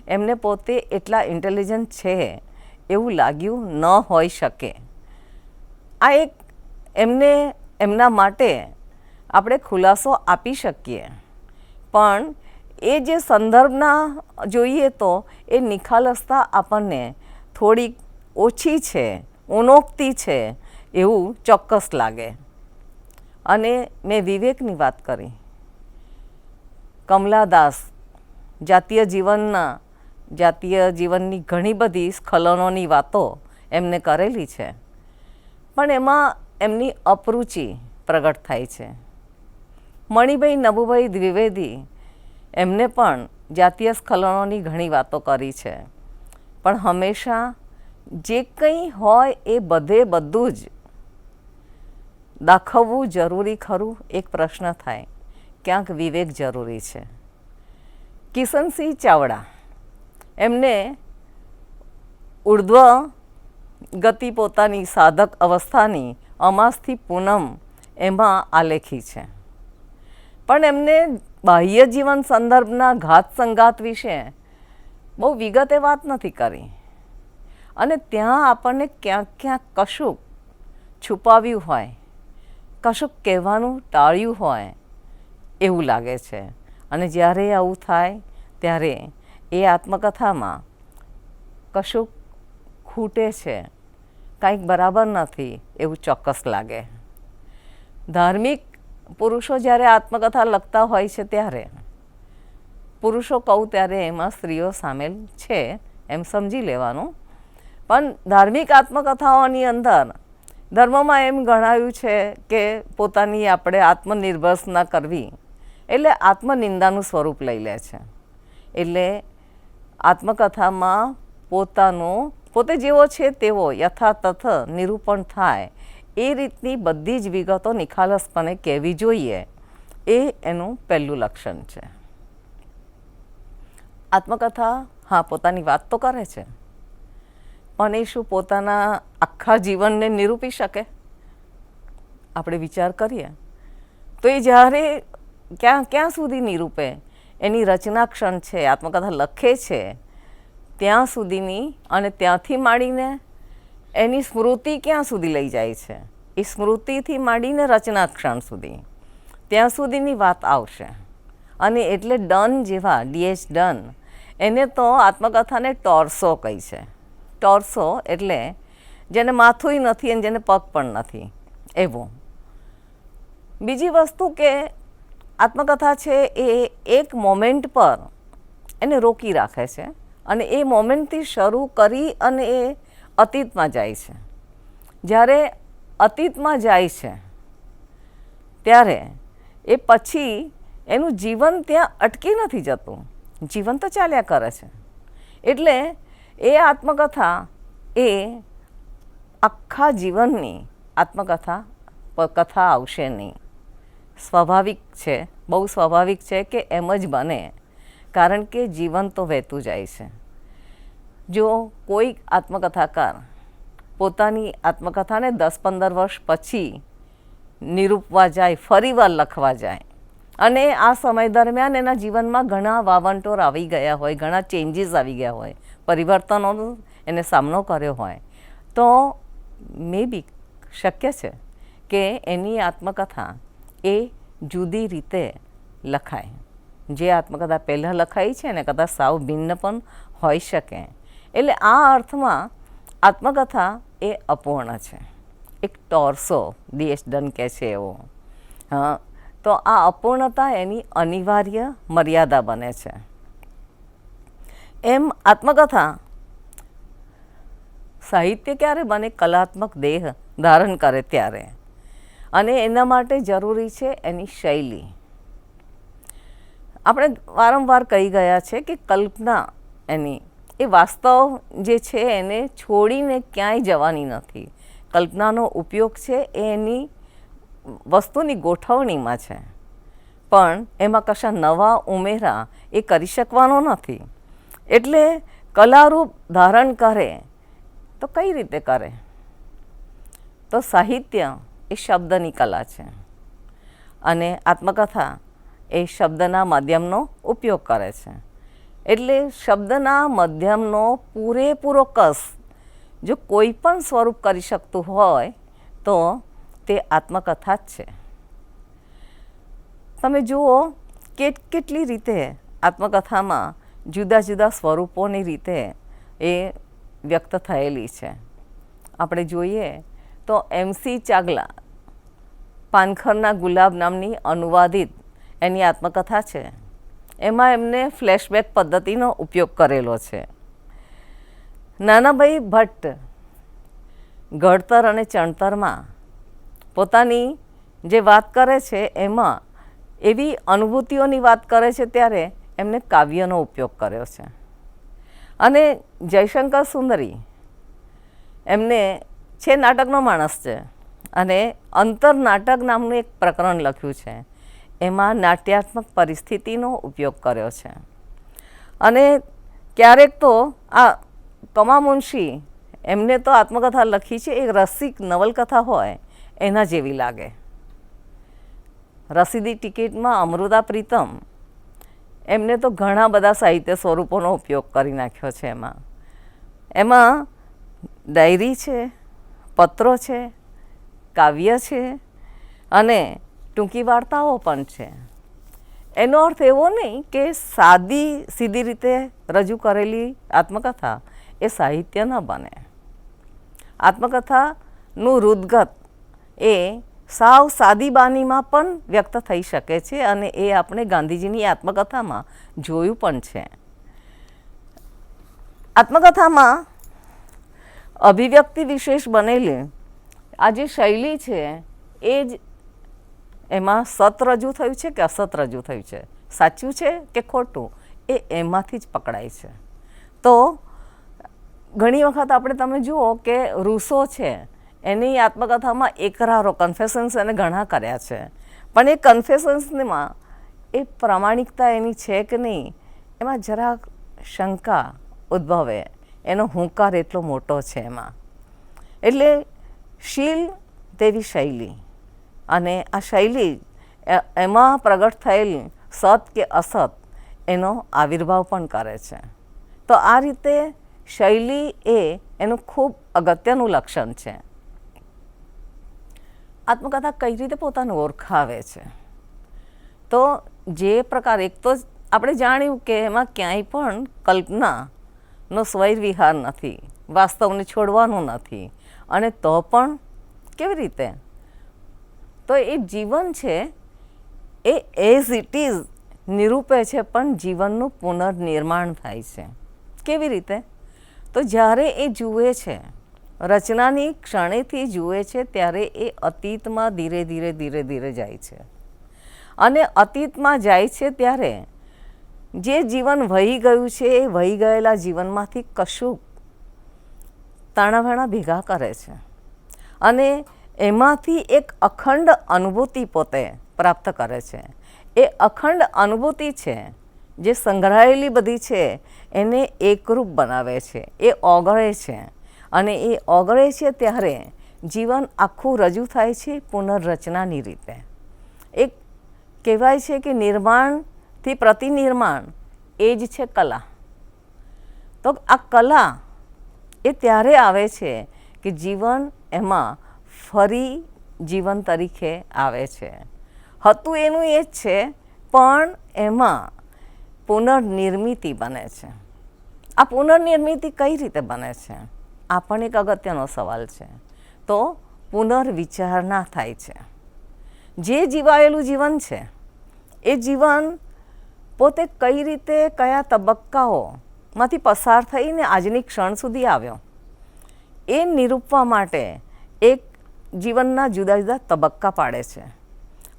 એમને પોતે એટલા ઇન્ટેલિજન્ટ છે એવું લાગ્યું ન હોઈ શકે. આ એક એમના માટે આપણે ખુલાસો આપી શકીએ. પણ એ જે સંદર્ભના જોઈએ તો એ નિખાલસતા આપણને થોડીક ઓછી છે, ઉણોક્તી છે એવું ચોક્કસ લાગે. અને મેં વિવેકની વાત કરી. કમલાદાસ જાતીય જીવનની ઘણી બધી સ્ખલનોની વાતો એમને કરેલી છે, પણ એમાં એમની અપરુચિ પ્રગટ થાય છે. મણિભાઈ નભુભાઈ દ્વિવેદી એમને પણ જાતીય સ્ખલનોની ઘણી વાતો કરી છે, પણ હંમેશા જે કંઈ હોય એ બધું જ દાખવવું જરૂરી ખરું? એક પ્રશ્ન થાય. ક્યાંક વિવેક જરૂરી છે. કિશનસિંહ ચાવડા એમને ઉર્ધ્વ ગતિ પોતાની સાધક અવસ્થાની અમાસથી પૂનમ એમાં આલેખી છે, પણ એમને બાહ્ય જીવન સંદર્ભના ઘાત સંઘાત વિશે બહુ વિગતે વાત નથી કરી. અને ત્યાં આપણને ક્યાંક કશુંક છુપાવ્યું હોય, કશુંક કહેવાનું ટાળ્યું હોય એવું લાગે છે. અને જ્યારે આવું થાય ત્યારે એ આત્મકથામાં કશુંક ખૂટે છે, કાંઈક બરાબર નથી એવું ચોક્કસ લાગે. ધાર્મિક પુરુષો જ્યારે આત્મકથા લખતા હોય છે ત્યારે પુરુષો કહું ત્યારે એમાં સ્ત્રીઓ સામેલ છે એમ સમજી લેવાનું. પણ ધાર્મિક આત્મકથાઓની અંદર ધર્મમાં એમ ગણાયું છે કે પોતાની આપણે આત્મનિર્ભર કરવી એટલે આત્મનિંદાનું સ્વરૂપ લઈ લે છે. એટલે આત્મકથામાં પોતે જેવો છે તેવો યથાતથ નિરૂપણ થાય એ રીતની બધી જ વિગતો નિખાલસપણે કહેવી જોઈએ, એ એનું પહેલું લક્ષણ છે. આત્મકથા હા પોતાની વાત તો કરે છે, પણ એ શું પોતાના આખા જીવનને નિરૂપી શકે? આપણે વિચાર કરીએ તો એ જ્યારે ક્યાં સુધી નિરૂપે? એની રચના ક્ષણ છે, આત્મકથા લખે છે ત્યાં સુધીની, અને ત્યાંથી માંડીને એની સ્મૃતિ ક્યાં સુધી લઈ જાય છે, એ સ્મૃતિથી માંડીને રચના ક્ષણ સુધી ત્યાં સુધીની વાત આવશે. અને એટલે ડન જેવા ડીએચ ડન એને તો આત્મકથાને ટોર્સો કહી છે. ટોર્સો એટલે જેને માથુંય નથી અને જેને પગ પણ નથી એવું. બીજી વસ્તુ કે આત્મકથા છે એ એક મોમેન્ટ પર એને રોકી રાખે છે, અને એ મોમેન્ટથી શરૂ કરી અને એ અતીતમાં જાય છે. જ્યારે અતીતમાં જાય છે ત્યારે એ પછી એનું જીવન ત્યાં અટકી નથી જતું, જીવન તો ચાલ્યા કરે છે. એટલે એ આત્મકથા એ આખા જીવનની આત્મકથા આવશે નહીં. સ્વાભાવિક છે, બહુ સ્વાભાવિક છે કે એમ જ બને, કારણ કે જીવન તો વહેતું જાય છે. જો કોઈ આત્મકથાકાર પોતાની આત્મકથાને 10-15 વર્ષ પછી નિરૂપવા જાય, ફરીવાર લખવા જાય, અને આ સમય દરમિયાન એના જીવનમાં ઘણા વાવંટોર આવી ગયા હોય, ઘણા ચેન્જીસ આવી ગયા હોય, પરિવર્તનોનો એને સામનો કર્યો હોય, તો મે બી શક્ય છે કે એની આત્મકથા એ જુદી રીતે લખાય. જે આત્મકથા પહેલાં લખાઈ છે ને કદાચ સાવ ભિન્ન પણ હોઈ શકે. એટલે આ અર્થમાં આત્મકથા એ અપૂર્ણ છે, એક ટોર્સો ડીએચ ડન કહે છે એવો. હા, તો આ અપૂર્ણતા એની અનિવાર્ય મર્યાદા બને છે. એમ આત્મકથા સાહિત્ય ક્યારે બને? કલાત્મક દેહ ધારણ કરે ત્યારે. અને એના માટે જરૂરી છે એની શૈલી. આપણે વારંવાર કહી ગયા છે કે કલ્પના એની એ વાસ્તવ જે છે એને છોડીને ક્યાંય જવાની નથી. કલ્પનાનો ઉપયોગ છે એ એની વસ્તુની ગોઠવણીમાં છે, પણ એમાં કશા નવા ઉમેરા એ કરી શકવાનો નથી. એટલે કલારૂપ ધારણ કરે તો કઈ રીતે કરે? તો સાહિત્ય એ શબ્દની કલા છે અને આત્મકથા એ શબ્દના માધ્યમનો ઉપયોગ કરે છે. એટલે શબ્દના માધ્યમનો પૂરેપૂરો કસ જો કોઈ પણ સ્વરૂપ કરી શકતું હોય તો તે આત્મકથા જ છે. તમે જુઓ કેટલી રીતે આત્મકથામાં જુદા જુદા સ્વરૂપોની રીતે એ વ્યક્ત થયેલી છે. આપણે જોઈએ તો MC ચાગલા પાનખરના ગુલાબ નામની અનુવાદિત એની આત્મકથા છે. એમાં એમને ફ્લેશબેક પદ્ધતિનો ઉપયોગ કરેલો છે. નાનાભાઈ ભટ્ટ ઘડતર અને ચણતરમાં પોતાની જે વાત કરે છે એમાં એવી અનુભૂતિઓની વાત કરે છે ત્યારે એમને કાવ્યનો ઉપયોગ કર્યો છે. અને જયશંકર સુંદરી એમને છે નાટકનો માણસ છે અને અંતર નાટક નામનું એક પ્રકરણ લખ્યું છે. એમાં નાટ્યાત્મક પરિસ્થિતિનો ઉપયોગ કર્યો છે. અને ક્યારેક તો આ કમા મુનશી એમને તો આત્મકથા લખી છે એક રસિક નવલકથા હોય એના જેવી લાગે. રસીદી ટિકિટમાં અમૃતા પ્રીતમ એમને તો ઘણા બધા સાહિત્ય સ્વરૂપોનો ઉપયોગ કરી નાખ્યો છે. એમાં ડાયરી છે, પત્રો છે, કાવ્ય છે અને ટૂંકી વાર્તાઓ પણ છે. એનો અર્થ એવો નહીં કે સીધી રીતે રજૂ કરેલી આત્મકથા એ સાહિત્ય ન બને. આત્મકથાનું રુદગત એ સાવ સાદી બાનીમાં પણ વ્યક્ત થઈ શકે છે અને એ આપણે ગાંધીજીની આત્મકથામાં જોયું પણ છે. આત્મકથામાં અભિવ્યક્તિ વિશેષ બનેલી આ જે શૈલી છે એ જ એમાં સત રજૂ થયું છે કે અસત રજૂ થયું છે, સાચું છે કે ખોટું, એ એમાંથી જ પકડાય છે. તો ઘણી વખત આપણે તમે જુઓ કે રૂસો છે એની આત્મકથામાં એકરારો કન્ફેશન્સ એને ઘણા કર્યા છે, પણ એ કન્ફેશન્સમાં એ પ્રામાણિકતા એની છે કે નહીં એમાં જરાક શંકા ઉદ્ભવે. એનો હુંકાર એટલો મોટો છે એમાં. એટલે શીલ તેવી શૈલી અને આ શૈલી એમાં પ્રગટ થયેલ સત કે અસત એનો આવિર્ભાવ પણ કરે છે. તો આ રીતે શૈલી એ એનું ખૂબ અગત્યનું લક્ષણ છે. આત્મકથા કઈ રીતે પોતાને ઓળખાવે છે? તો જે પ્રકાર એક તો આપણે જાણ્યું કે એમાં ક્યાંય પણ કલ્પનાનો સ્વૈરવિહાર નથી, વાસ્તવને છોડવાનું નથી. અને તો પણ કેવી રીતે? તો એ જીવન છે એ એઝ ઇટ ઇઝ નિરૂપે છે પણ જીવનનું પુનર્નિર્માણ થાય છે. કેવી રીતે? તો જ્યારે એ જુએ છે, રચનાની ક્ષણેથી જુએ છે ત્યારે એ અતીતમાં ધીરે ધીરે ધીરે ધીરે જાય છે. અને અતીતમાં જાય છે ત્યારે જે જીવન વહી ગયું છે એ વહી ગયેલા જીવનમાંથી કશું તાણાવાણા ભેગા કરે છે અને એમાંથી એક અખંડ અનુભૂતિ પોતે પ્રાપ્ત કરે છે. એ અખંડ અનુભૂતિ છે જે સંગ્રહાયેલી બધી છે એને એકરૂપ બનાવે છે, એ ઓગળે છે અને એ ઓગળે છે ત્યારે જીવન આખું રજૂ થાય છે પુનર્રચનાની રીતે. એક કહેવાય છે કે નિર્માણથી પ્રતિનિર્માણ એ જ છે કલા. તો આ કલા એ ત્યારે આવે છે કે જીવન એમાં ફરી જીવન તરીકે આવે છે. હતું એનું એ જ છે પણ એમાં પુનર્નિર્મિતિ બને છે. આ પુનર્નિર્મિતિ કઈ રીતે બને છે? આ પણ એક અગત્યનો સવાલ છે. તો પુનર્વિચારણા થાય છે. જે જીવાયેલું જીવન છે એ જીવન પોતે કઈ રીતે કયા તબક્કાઓમાંથી પસાર થઈને આજની ક્ષણ સુધી આવ્યો એ નિરૂપવા માટે એક જીવનના જુદા જુદા તબક્કા પાડે છે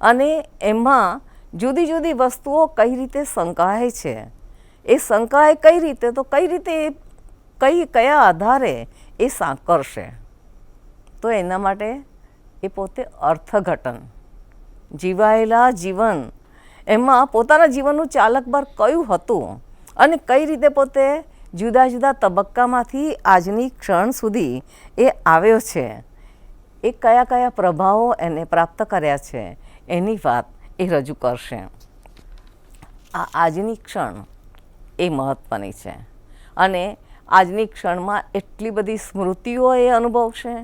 અને એમાં જુદી જુદી વસ્તુઓ કઈ રીતે સંકળાય છે. એ સંકળાય કઈ રીતે? તો કઈ રીતે કયા આધારે એ સાંકળશે? તો એના માટે એ પોતે અર્થઘટન, જીવાયેલા જીવન એમાં પોતાના જીવનનું ચાલકબળ કયું હતું અને કઈ રીતે પોતે જુદા જુદા તબક્કામાંથી આજની ક્ષણ સુધી એ આવ્યો છે, એ કયા કયા પ્રભાવો એને પ્રાપ્ત કર્યા છે એની વાત એ રજૂ કરશે. આ આજની ક્ષણ એ મહત્ત્વની છે અને આજની ક્ષણમાં એટલી બધી સ્મૃતિઓ એ અનુભવશે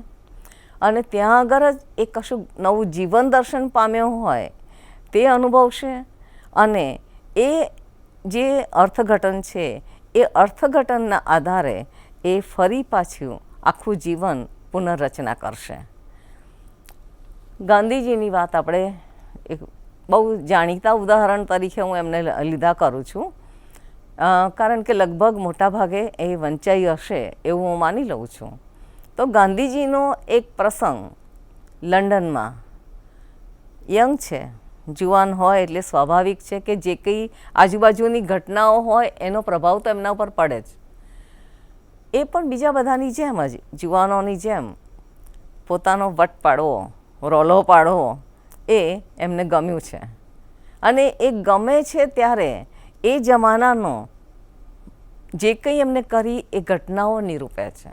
અને ત્યાં આગળ જ એ કશું નવું જીવન દર્શન પામ્યો હોય તે અનુભવશે અને એ જે અર્થઘટન છે એ અર્થઘટનના આધારે એ ફરી પાછું આખું જીવન પુનર્રચના કરશે. ગાંધીજીની વાત આપણે એક બહુ જાણીતા ઉદાહરણ તરીકે હું એમને લીધા કરું છું, કારણ કે લગભગ મોટાભાગે એ વંચાઈ હશે એવું હું માની લઉં છું. તો ગાંધીજીનો એક પ્રસંગ લંડનમાં, યંગ છે, જુવાન હોય એટલે સ્વાભાવિક છે કે જે કંઈ આજુબાજુની ઘટનાઓ હોય એનો પ્રભાવ તો એમના ઉપર પડે જ. એ પણ બીજા બધાની જેમ જ જુવાનોની જેમ પોતાનો વટ પાડવો, રોલો પાડવો એ એમને ગમ્યું છે અને એ ગમે છે ત્યારે એ જમાનાનો જે કંઈ એમને કરી એ ઘટનાઓ નિરૂપે છે.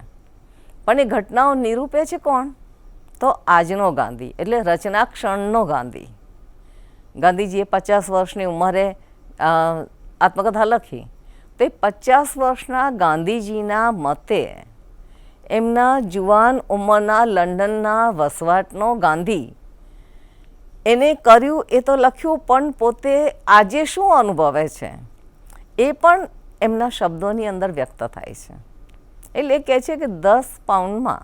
પણ એ ઘટનાઓ નિરૂપે છે કોણ? તો આજનો ગાંધી, એટલે રચના ક્ષણનો ગાંધી. ગાંધીજીએ 50 વર્ષની ઉંમરે આત્મકથા લખી. તો એ 50 વર્ષના ગાંધીજીના મતે એમના જુવાન ઉંમરના લંડનના વસવાટનો ગાંધી એને કર્યું એ તો લખ્યું, પણ પોતે આજે શું અનુભવે છે એ પણ એમના શબ્દોની અંદર વ્યક્ત થાય છે. એટલે એ કહે છે કે 10 પાઉન્ડમાં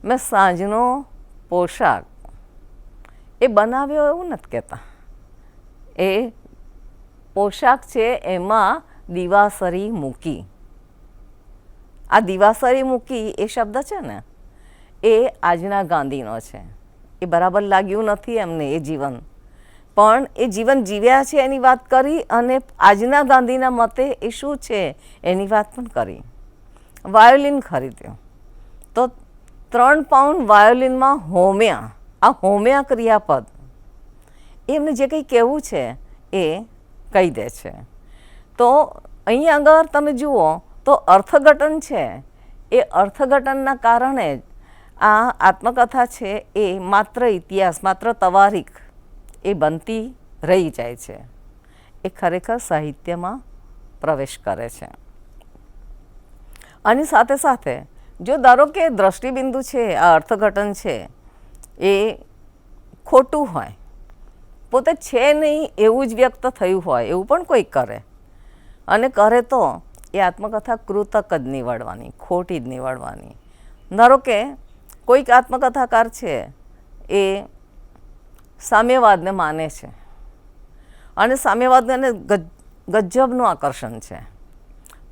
મેં સાંજનો પોશાક એ બનાવ્યો એવું નથી કહેતા. એ પોશાક છે એમાં દિવાસરી મૂકી. આ દિવાસરી મૂકી એ શબ્દ છે ને એ આજના ગાંધીનો છે. એ બરાબર લાગ્યું નથી એમને એ જીવન, પણ એ જીવન જીવ્યા છે એની વાત કરી અને આજના ગાંધીના મતે એ શું છે એની વાત પણ કરી. વાયોલિન ખરીદ્યો તો 3 પાઉન્ડ વાયોલિનમાં હોમ્યા. આ હોમ્યા ક્રિયાપદ એમને જે કંઈ કહેવું છે એ કહી દે છે. તો અહીં આગળ તમે જુઓ તો અર્થઘટન છે, એ અર્થઘટનના કારણે જ આ આત્મકથા છે એ માત્ર ઇતિહાસ, માત્ર તવારીખ એ બનતી રહી જાય છે. એ ખરેખર સાહિત્યમાં પ્રવેશ કરે છે. આની સાથે સાથે જો ધારો કે દ્રષ્ટિબિંદુ છે, આ અર્થઘટન છે એ ખોટું હોય, પોતે છે નહીં એવું જ વ્યક્ત થયું હોય એવું પણ કોઈ કરે અને કરે તો એ આત્મકથા કૃતક જ નીવડવાની, ખોટી જ નીવડવાની. ધારો કે કોઈક આત્મકથાકાર છે એ સામ્યવાદને માને છે અને સામ્યવાદને ગજબનું આકર્ષણ છે,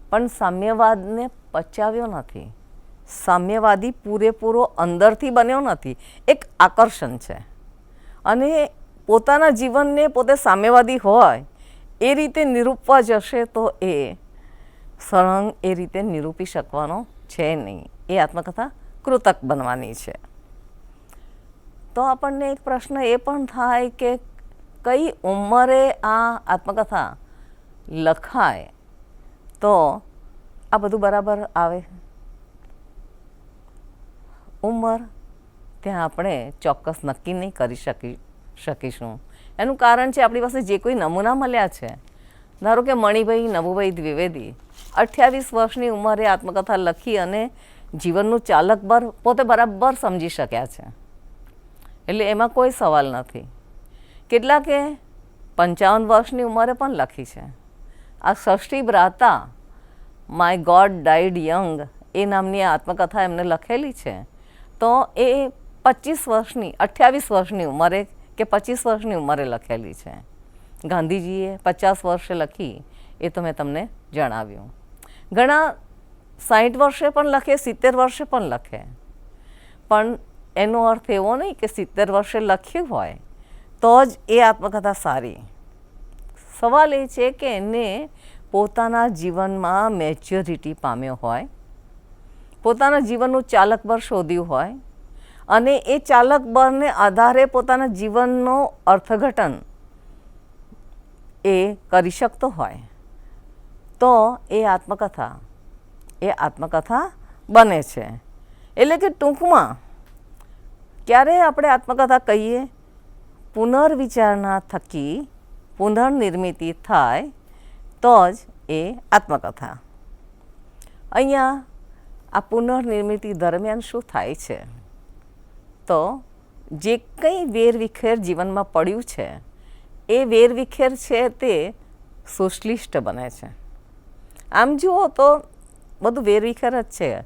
પણ સામ્યવાદને પચાવ્યો નથી. સામ્યવાદી પૂરેપૂરો અંદરથી બન્યો નથી, એક આકર્ષણ છે અને પોતાના જીવનને પોતે સામ્યવાદી હોય એ રીતે નિરૂપવા જશે તો એ સળંગ એ રીતે નિરૂપી શકવાનો છે નહીં. એ આત્મકથા કૃતક બનવાની છે. તો આપણને એક પ્રશ્ન એ પણ થાય કે કઈ ઉંમરે આ આત્મકથા લખાય તો આ બધું બરાબર આવે? ઉંમર ત્યાં આપણે ચોક્કસ નક્કી નહીં કરી શકીશું. એનું કારણ છે આપણી પાસે જે કોઈ નમૂના મળ્યા છે. ધારો કે મણિભાઈ નભુભાઈ દ્વિવેદી 28 વર્ષની ઉંમરે આત્મકથા લખી અને જીવનનું ચાલક પોતે બરાબર સમજી શક્યા છે, એટલે એમાં કોઈ સવાલ નથી. કેટલાકે 55 વર્ષની ઉંમરે પણ લખી છે. આ ષષ્ઠી ભ્રાતા માય ગોડ ડાઈડ યંગ એ નામની આત્મકથા એમને લખેલી છે. તો એ 28 વર્ષની ઉંમરે કે 25 વર્ષની ઉંમરે લખેલી છે. ગાંધીજીએ 50 વર્ષે લખી એ તો મેં તમને જણાવ્યું. ઘણા 60 વર્ષે પણ લખે, 70 વર્ષે પણ લખે, પણ એનો અર્થ એવો નહીં કે 70 વર્ષે લખ્યું હોય તો જ એ આત્મકથા સારી. સવાલ એ છે કે એને પોતાના જીવનમાં મેચ્યોરિટી પામ્યો હોય, પોતાના જીવનનું ચાલક બળ શોધ્યું હોય અને એ ચાલક બળને આધારે પોતાના જીવનનો અર્થઘટન એ કરી શકતો હોય તો એ આત્મકથા બને છે. એટલે કે ટૂંકમાં ક્યારે આપણે આત્મકથા કહીએ? પુનર્વિચારણા થકી પુનર્નિર્મિતિ થાય તો જ એ આત્મકથા. અહીંયા આ પુનર્નિર્મિતિ દરમિયાન શું થાય છે? તો જે કંઈ વેરવિખેર જીવનમાં પડ્યું છે એ વેરવિખેર છે તે સુશ્લિષ્ટ બને છે. આમ જુઓ તો બધું વેરવિખેર જ છે.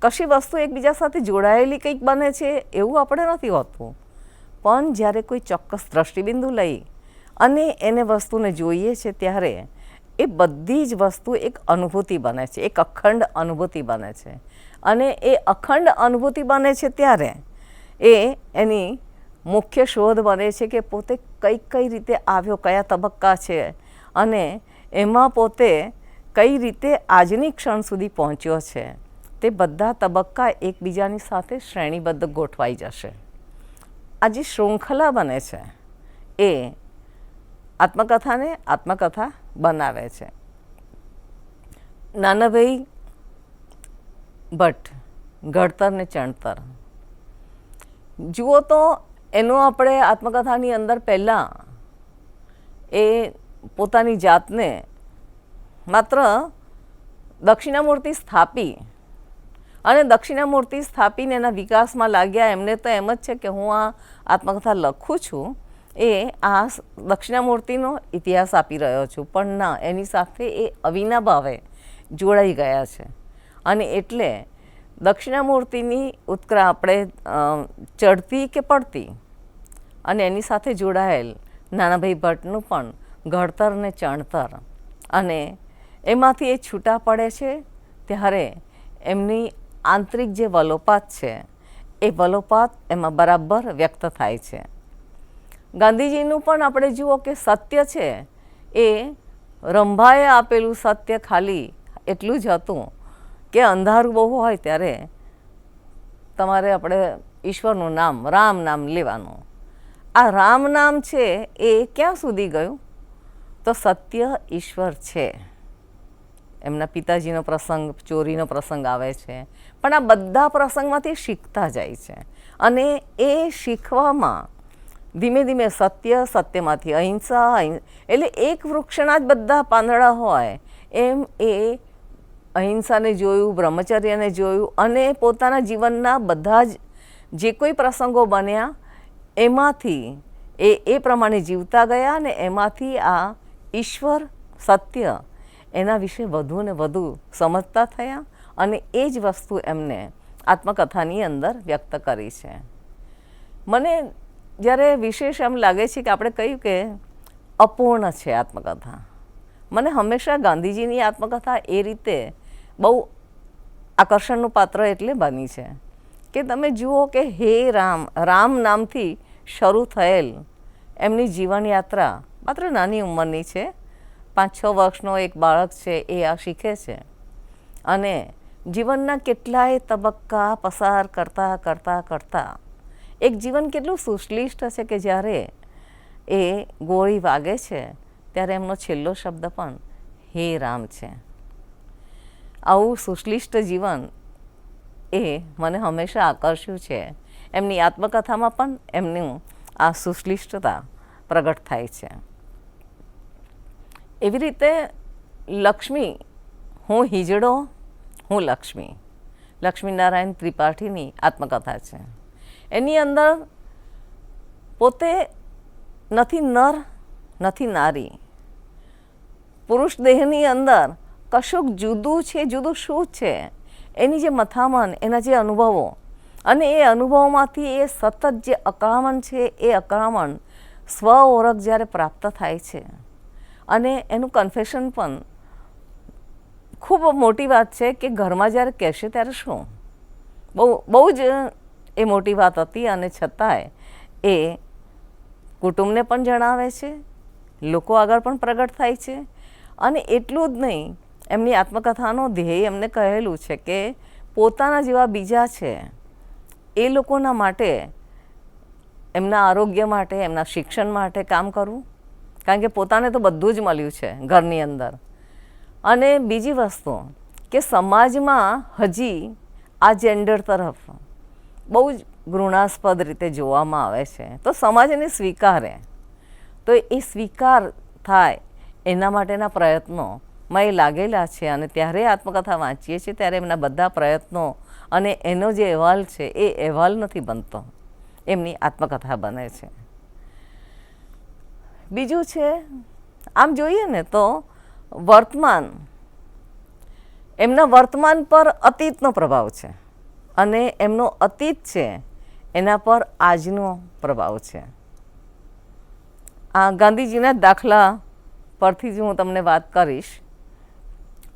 કશી વસ્તુ એકબીજા સાથે જોડાયેલી કંઈક બને છે એવું આપણે નથી હોતું. પણ જ્યારે કોઈ ચોક્કસ દ્રષ્ટિબિંદુ લઈ અને એને વસ્તુને જોઈએ છે ત્યારે એ બધી જ વસ્તુ એક અનુભૂતિ બને છે, એક અખંડ અનુભૂતિ બને છે. અને એ અખંડ અનુભૂતિ બને છે ત્યારે એની મુખ્ય શોધ બને છે કે પોતે કઈ રીતે આવ્યો, કયા તબક્કા છે અને એમાં પોતે કઈ રીતે આજની ક્ષણ સુધી પહોંચ્યો છે. તે બધા તબક્કા એકબીજાની સાથે શ્રેણીબદ્ધ ગોઠવાઈ જશે. આ જે શૃંખલા બને છે એ આત્મકથાને આત્મકથા બનાવે છે. નાનાભાઈ ભટ્ટ, ઘડતર ને ચણતર, જુઓ તો એનો આપણે આત્મકથાની અંદર પહેલાં એ પોતાની જાતને માત્ર દક્ષિણામૂર્તિ સ્થાપી અને દક્ષિણામૂર્તિ સ્થાપીને એના વિકાસમાં લાગ્યા. એમને તો એમ જ છે કે હું આ આત્મકથા લખું છું એ આ દક્ષિણામૂર્તિનો ઇતિહાસ આપી રહ્યો છું, પણ ના, એની સાથે એ અવિના ભાવે જોડાઈ ગયા છે. અને એટલે દક્ષિણામૂર્તિની ઉત્ક્રા આપણે ચડતી કે પડતી અને એની સાથે જોડાયેલ નાનાભાઈ ભટ્ટનું પણ ઘડતર ને ચણતર, અને એમાંથી એ છૂટા પડે છે ત્યારે એમની આંતરિક જે વલોપાત છે એ વલોપાત એમાં બરાબર વ્યક્ત થાય છે. ગાંધીજીનું પણ આપણે જુઓ કે સત્ય છે એ રંભાએ આપેલું સત્ય ખાલી એટલું જ હતું કે અંધારું બહુ હોય ત્યારે તમારે આપણે ઈશ્વરનું નામ, રામ નામ લેવાનું. આ રામ નામ છે એ ક્યાં સુધી ગયું? તો સત્ય ઈશ્વર છે. એમના પિતાજીનો પ્રસંગ, ચોરીનો પ્રસંગ આવે છે, પણ આ બધા પ્રસંગમાંથી શીખતા જાય છે. અને એ શીખવામાં ધીમે ધીમે સત્ય, સત્યમાંથી અહિંસા, એટલે એક વૃક્ષના જ બધા પાંદડા હોય એમ એ અહિંસાને જોયું, બ્રહ્મચર્યને જોયું અને પોતાના જીવનના બધા જ જે કોઈ પ્રસંગો બન્યા એમાંથી એ પ્રમાણે જીવતા ગયા અને એમાંથી આ ઈશ્વર, સત્ય એના વિશે વધુ ને વધુ સમજતા થયા અને એ જ વસ્તુ એમને આત્મકથાની અંદર વ્યક્ત કરી છે. મને જ્યારે વિશેષ એમ લાગે છે કે આપણે કહ્યું કે અપૂર્ણ છે આત્મકથા, મને હંમેશા ગાંધીજીની આત્મકથા એ રીતે બહુ આકર્ષણનું પાત્ર એટલે બની છે કે તમે જુઓ કે હે રામ, રામ નામથી શરૂ થયેલ એમની જીવનયાત્રા માત્ર નાની ઉંમરની છે. 5-6 વર્ષનો એક બાળક છે એ આ શીખે છે અને જીવનના કેટલાય તબક્કા પસાર કરતાં કરતાં કરતાં એક જીવન કેટલું સુશ્લિષ્ટ છે કે જ્યારે એ ગોળી વાગે છે ત્યારે એમનો છેલ્લો શબ્દ પણ હે રામ છે. આવું સુશ્લિષ્ટ જીવન એ મને હંમેશા આકર્ષ્યું છે. એમની આત્મકથામાં પણ એમનું આ સુશ્લિષ્ટતા પ્રગટ થાય છે. એવી રીતે લક્ષ્મી, હું હિજડો હું લક્ષ્મી, લક્ષ્મીનારાયણ ત્રિપાઠીની આત્મકથા છે. એની અંદર પોતે નથી નર નથી નારી, પુરુષ દેહની અંદર કશુંક જુદું છે. જુદું શું છે? એની જે મથામણ, એના જે અનુભવો અને એ અનુભવોમાંથી એ સતત જે અકળામણ છે એ અકળામણ સ્વ ઓળખ જ્યારે પ્રાપ્ત થાય છે અને એનું કન્ફેશન પણ ખૂબ મોટી વાત છે કે ઘરમાં જ્યારે કહેશે ત્યારે શું, બહુ જ એ મોટી વાત હતી. અને છતાંય એ કુટુંબને પણ જણાવે છે, લોકો આગળ પણ પ્રગટ થાય છે. અને એટલું જ નહીં, એમની આત્મકથાનો ધ્યેય એમને કહેલું છે કે પોતાના જેવા બીજા છે એ લોકોના માટે, એમના આરોગ્ય માટે, એમના શિક્ષણ માટે કામ કરવું, કારણ કે પોતાને તો બધું જ મળ્યું છે ઘરની અંદર. અને બીજી વસ્તુ કે સમાજમાં હજી આ જેન્ડર તરફ બહુ જ ઘૃણાસ્પદ રીતે જોવામાં આવે છે. તો સમાજ એને સ્વીકારે, તો એ સ્વીકાર થાય એના માટેના પ્રયત્નોમાં એ લાગેલા છે. અને ત્યારે આત્મકથા વાંચીએ છીએ ત્યારે એમના બધા પ્રયત્નો અને એનો જે અહેવાલ છે એ અહેવાલ નથી બનતો, એમની આત્મકથા બને છે. બીજું છે, આમ જોઈએ ને તો વર્તમાન, એમના વર્તમાન પર અતીતનો પ્રભાવ છે અને એમનો અતીત છે એના પર આજનો પ્રભાવ છે. આ ગાંધીજીના દાખલા પરથી જ હું તમને વાત કરીશ.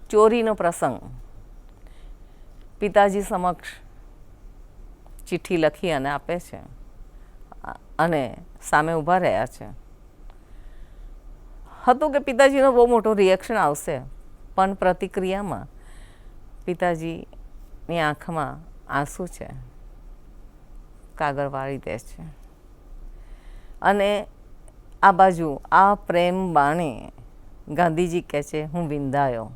ચોરીનો પ્રસંગ, પિતાજી સમક્ષ ચિઠ્ઠી લખી અને આપે છે અને સામે ઊભા રહ્યા છે. હતું કે પિતાજીનો બહુ મોટો રિએક્શન આવશે, પણ પ્રતિક્રિયામાં પિતાજીની આંખમાં આંસુ છે, કાગળ વાળી દે છે અને આ બાજુ આ પ્રેમ બાણે ગાંધીજી કહે છે હું વિંધાયો.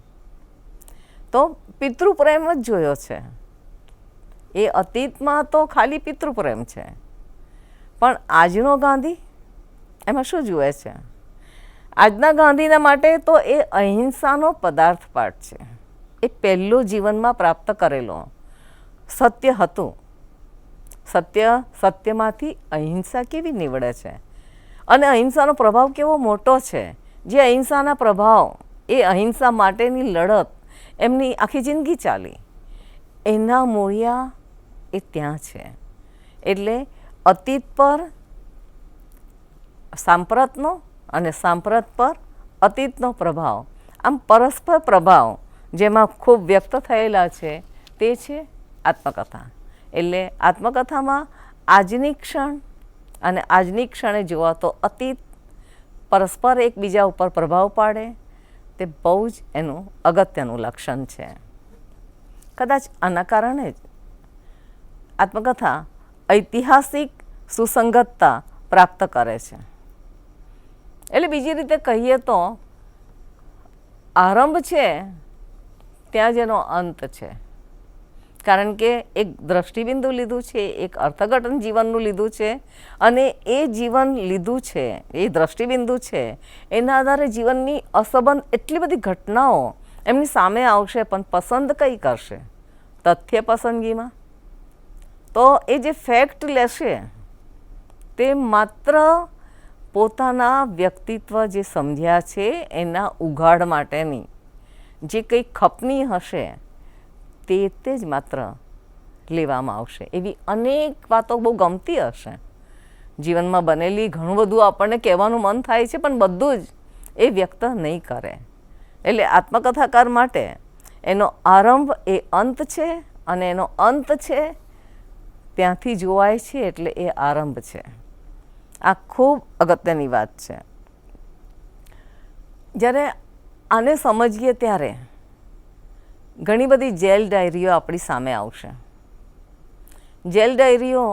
તો પિતૃપ્રેમ જ જોયો છે. એ અતીતમાં તો ખાલી પિતૃપ્રેમ છે, પણ આજનો ગાંધી એમાં શું જુએ છે? આજના ગાંધીના માટે તો એ અહિંસાનો પદાર્થ પાઠ છે. એ પહેલું જીવનમાં પ્રાપ્ત કરેલો સત્ય હતું. સત્યમાંથી અહિંસા કેવી નીવડે છે અને અહિંસાનો પ્રભાવ કેવો મોટો છે. જે અહિંસાના પ્રભાવ, એ અહિંસા માટેની લડત એમની આખી જિંદગી ચાલી, એના મૂળિયા એ ત્યાં છે. એટલે અતીત પર સાંપ્રતનો અને સાંપ્રત પર અતીતનો પ્રભાવ, આમ પરસ્પર પ્રભાવ જેમાં ખૂબ વ્યક્ત થયેલા છે તે છે આત્મકથા. એટલે આત્મકથામાં આજની ક્ષણ અને આજની ક્ષણે જોવાતો અતીત પરસ્પર એકબીજા ઉપર પ્રભાવ પાડે, તે બહુ જ એનું અગત્યનું લક્ષણ છે. કદાચ આના કારણે જ આત્મકથા ઐતિહાસિક સુસંગતતા પ્રાપ્ત કરે છે. એટલે બીજી રીતે કહીએ તો આરંભ છે ત્યાં જ એનો અંત છે. કારણ કે એક દ્રષ્ટિબિંદુ લીધું છે, એક અર્થઘટન જીવનનું લીધું છે અને એ જીવન લીધું છે, એ દ્રષ્ટિબિંદુ છે, એના આધારે જીવનની અસંબંધ એટલી બધી ઘટનાઓ એમની સામે આવશે, પણ પસંદ કઈ કરશે? તથ્ય પસંદગીમાં તો એ જે ફેક્ટ લેશે તે માત્ર પોતાના વ્યક્તિત્વ જે સમજ્યા છે એના ઉઘાડ માટેની જે કંઈ ખપની હશે તે જ માત્ર લેવામાં આવશે. એવી અનેક વાતો બહુ ગમતી હશે જીવનમાં બનેલી, ઘણું બધું આપણને કહેવાનું મન થાય છે, પણ બધું જ એ વ્યક્ત નહીં કરે. એટલે આત્મકથાકાર માટે એનો આરંભ એ અંત છે અને એનો અંત છે ત્યાંથી જોવાય છે, એટલે એ આરંભ છે. આ ખૂબ અગત્યની વાત છે. જ્યારે આને સમજીએ ત્યારે ઘણી બધી જેલ ડાયરીઓ આપણી સામે આવશે. જેલ ડાયરીઓ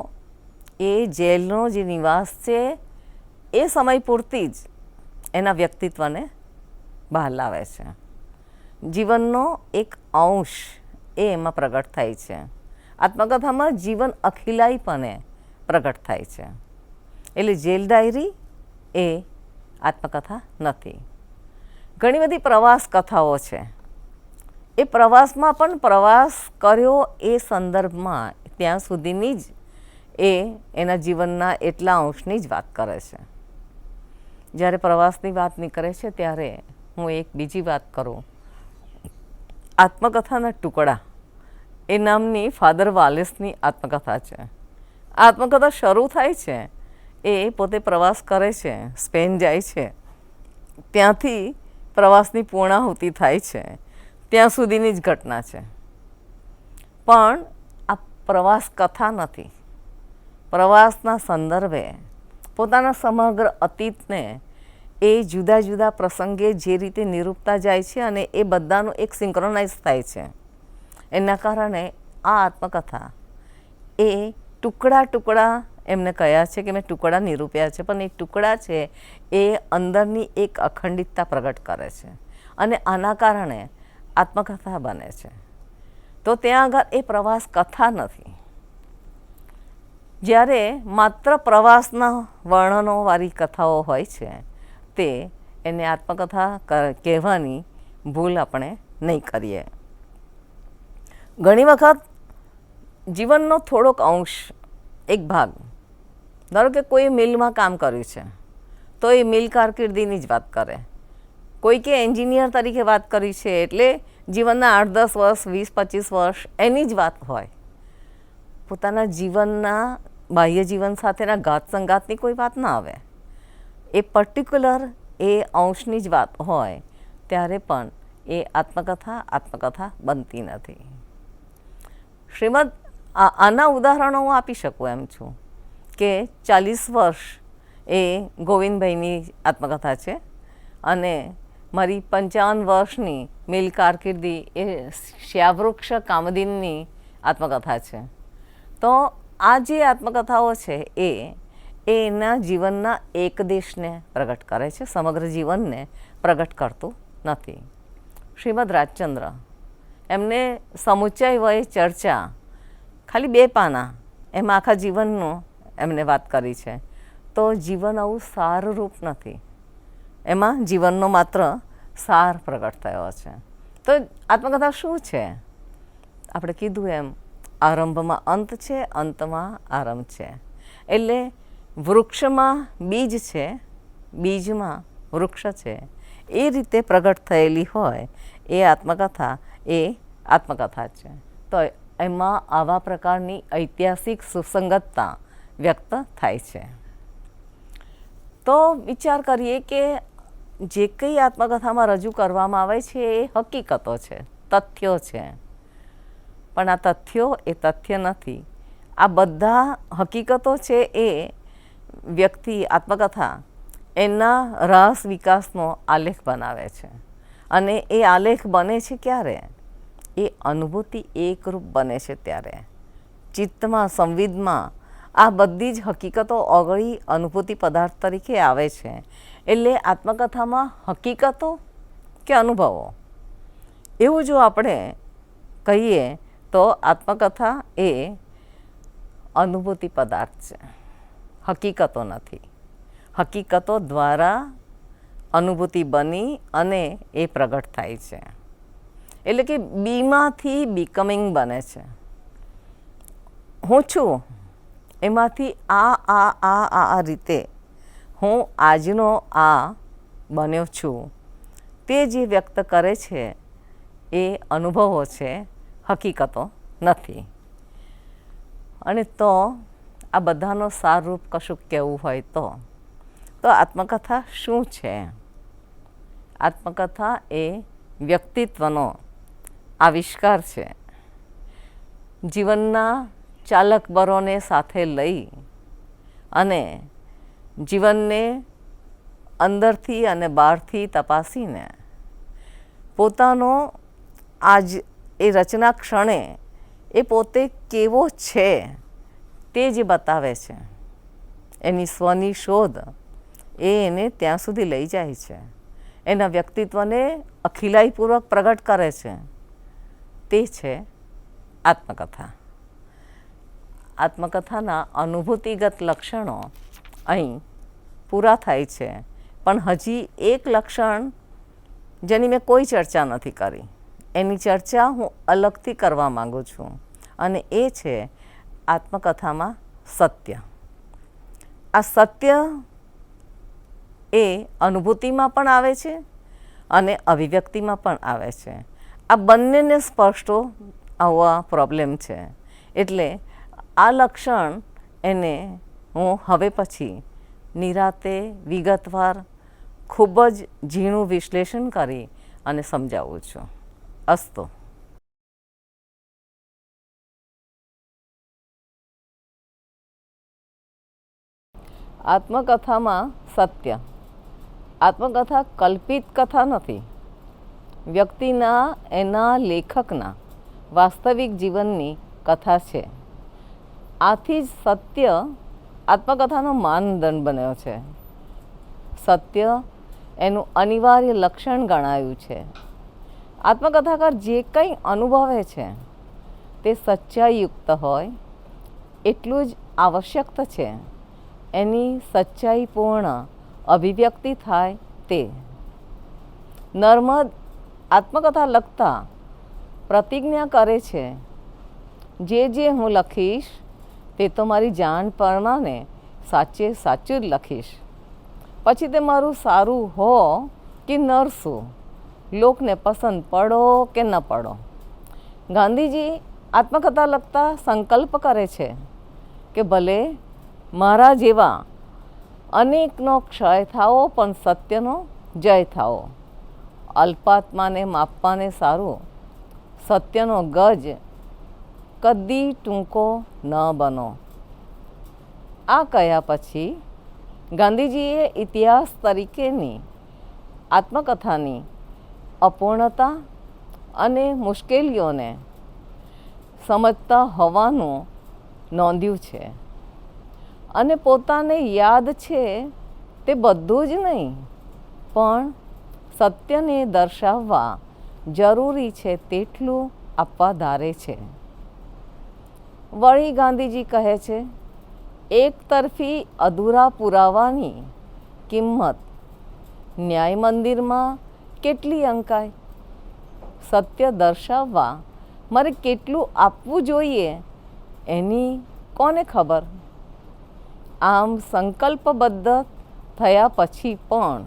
એ જેલનો જે નિવાસ છે એ સમય પૂરતી જ એના વ્યક્તિત્વને બહાર લાવે છે. જીવનનો એક અંશ એ એમાં પ્રગટ થાય છે. આત્મકથામાં જીવન અખિલાઈપણે પ્રગટ થાય છે. એટલે જેલ ડાયરી એ આત્મકથા નથી. ઘણી બધી પ્રવાસ કથાઓ છે. એ પ્રવાસમાં પણ પ્રવાસ કર્યો એ સંદર્ભમાં ત્યાં સુધીની જ એ એના જીવનના એટલા અંશની જ વાત કરે છે. જ્યારે પ્રવાસની વાત નીકળે છે ત્યારે હું એક બીજી વાત કરું. આત્મકથાના ટુકડા એ નામની ફાધર વાલેસની આત્મકથા છે. આ આત્મકથા શરૂ થાય છે, એ પોતે પ્રવાસ કરે છે, સ્પેન જાય છે, ત્યાંથી પ્રવાસની પૂર્ણાહુતિ થાય છે, ત્યાં સુધીની જ ઘટના છે. પણ આ પ્રવાસ કથા નથી. પ્રવાસના સંદર્ભે પોતાના સમગ્ર અતીતને એ જુદા જુદા પ્રસંગે જે રીતે નિરૂપતા જાય છે અને એ બધાનું એક સિંક્રોનાઇઝ થાય છે. એના કારણે આ આત્મકથા એ ટુકડા ટુકડા એમને કહ્યા છે કે મેં ટુકડા નિરૂપ્યા છે, પણ એ ટુકડા છે એ અંદરની એક અખંડિતતા પ્રગટ કરે છે અને આના કારણે આત્મકથા બને છે. તો ત્યાં આગળ એ પ્રવાસ કથા નથી. જ્યારે માત્ર પ્રવાસના વર્ણનોવાળી કથાઓ હોય છે તે એને આત્મકથા કહેવાની ભૂલ આપણે નહીં કરીએ. ઘણી વખત જીવનનો થોડોક અંશ, એક ભાગ, ધારો કે કોઈ મિલમાં કામ કર્યું છે તો એ મિલ કારકિર્દીની જ વાત કરે, કોઈકે એન્જિનિયર તરીકે વાત કરી છે એટલે જીવનના 8-10 વર્ષ, 20-25 વર્ષ એની જ વાત હોય. પોતાના જીવનના બાહ્ય જીવન સાથેના ઘાત સંઘાતની કોઈ વાત ના આવે. એ પર્ટિક્યુલર એ અંશની જ વાત હોય ત્યારે પણ એ આત્મકથા બનતી નથી. શ્રીમદ આના ઉદાહરણો હું આપી શકું એમ છું કે 40 વર્ષ એ ગોવિંદભાઈની આત્મકથા છે અને મારી 55 વર્ષની મિલ કારકિર્દી એ શ્યાવૃક્ષ કામદીનની આત્મકથા છે. તો આ જે આત્મકથાઓ છે એ એના જીવનના એક દેશને પ્રગટ કરે છે, સમગ્ર જીવનને પ્રગટ કરતું નથી. શ્રીમદ રાજચંદ્ર એમને સમુચ્ચય વયે ચર્ચા ખાલી 2 પાના એમાં આખા જીવનનું એમને વાત કરી છે. તો જીવન આવું સારરૂપ નથી, એમાં જીવનનો માત્ર સાર પ્રગટ થયો છે. તો આત્મકથા શું છે? આપણે કીધું એમ આરંભમાં અંત છે, અંતમાં આરંભ છે. એટલે વૃક્ષમાં બીજ છે, બીજમાં વૃક્ષ છે, એ રીતે પ્રગટ થયેલી હોય એ આત્મકથા છે. તો એમાં આવા પ્રકારની ઐતિહાસિક સુસંગતતા વ્યક્ત થાય છે. તો વિચાર કરીએ કે જે કંઈ આત્મકથામાં રજૂ કરવામાં આવે છે એ હકીકતો છે, તથ્યો છે. પણ આ તથ્યો એ તથ્ય નથી. આ બધા હકીકતો છે એ વ્યક્તિ આત્મકથા એના રસ વિકાસનો આલેખ બનાવે છે. અને એ આલેખ બને છે ક્યારે? એ અનુભૂતિ એકરૂપ બને છે ત્યારે. ચિત્તમાં, સંવિદમાં આ બધી જ હકીકતો ઓગળી અનુભૂતિ પદાર્થ તરીકે આવે છે. એટલે આત્મકથામાં હકીકતો કે અનુભવો એવું જો આપણે કહીએ તો આત્મકથા એ અનુભૂતિ પદાર્થ છે, હકીકતો નથી. હકીકતો દ્વારા અનુભૂતિ બની અને એ પ્રગટ થાય છે. એટલે કે બીમાંથી બીકમિંગ બને છે. હું છું એમાંથી આ રીતે હું આજનો આ બન્યો છું તે જે વ્યક્ત કરે છે એ અનુભવો છે, હકીકતો નથી. અને તો આ બધાનો સારરૂપ કશુંક કહેવું હોય તો આત્મકથા શું છે? આત્મકથા એ વ્યક્તિત્વનો આવિષ્કાર છે. જીવનના ચાલક બરોને સાથે લઈ અને જીવનને અંદરથી અને બહારથી તપાસીને પોતાનો આજ એ રચના ક્ષણે એ પોતે કેવો છે તે જે બતાવે છે. એની સ્વની શોધ એને ત્યાં સુધી લઈ જાય છે. એના વ્યક્તિત્વને અખિલાઈપૂર્વક પ્રગટ કરે છે. તે છે આત્મકથા. આત્મકથાના અનુભૂતિગત લક્ષણો અહીં પૂરા થાય છે. પણ હજી એક લક્ષણ જેની મેં કોઈ ચર્ચા નથી કરી, એની ચર્ચા હું અલગથી કરવા માગું છું. અને એ છે આત્મકથામાં સત્ય. આ સત્ય એ અનુભૂતિમાં પણ આવે છે અને અભિવ્યક્તિમાં પણ આવે છે. આ બંનેને સ્પર્શતો આવા પ્રોબ્લેમ છે. એટલે આ લક્ષણ એને હું હવે પછી નિરાતે વિગતવાર ખૂબ જ ઝીણું વિશ્લેષણ કરી અને સમજાવું છું. અસ્તુ. આત્મકથામાં સત્ય. આત્મકથા કલ્પિત કથા નથી. વ્યક્તિના એના લેખકના વાસ્તવિક જીવનની કથા છે. આથી જ સત્ય આત્મકથાનો માનદંડ બન્યો છે. સત્ય એનું અનિવાર્ય લક્ષણ ગણાયું છે. આત્મકથાકાર જે કંઈ અનુભવે છે તે સચ્ચાઈયુક્ત હોય એટલું જ આવશ્યક છે. એની સચ્ચાઈપૂર્ણ અભિવ્યક્તિ થાય તે. નર્મદ આત્મકથા લખતા પ્રતિજ્ઞા કરે છે, જે હું લખીશ તે તો મારી જાણ પ્રમાણે સાચે સાચું જ લખીશ. પછી તે મારું સારું હો કે નરસું, લોકને પસંદ પડો કે ન પડો. ગાંધીજી આત્મકથા લખતા સંકલ્પ કરે છે કે ભલે મારા જેવા અનેકનો ક્ષય થાઓ પણ સત્યનો જય થાઓ. અલ્પાત્માને માપવાને સારું સત્યનો ગજ કદી ટૂંકો ન બનો. આ કહ્યા પછી ગાંધીજીએ ઇતિહાસ તરીકેની આત્મકથાની અપૂર્ણતા અને મુશ્કેલીઓને સમજતા હોવાનું નોંધ્યું છે. અને પોતાને યાદ છે તે બધું જ નહીં, પણ સત્યને દર્શાવવા જરૂરી છે તેટલું આપવા ધારે છે. વળી ગાંધીજી કહે છે, એક તરફી અધૂરા પુરાવાની કિંમત ન્યાય મંદિરમાં કેટલી અંકાય? સત્ય દર્શાવવા મારે કેટલું આપવું જોઈએ એની કોને ખબર? આમ સંકલ્પબદ્ધ થયા પછી પણ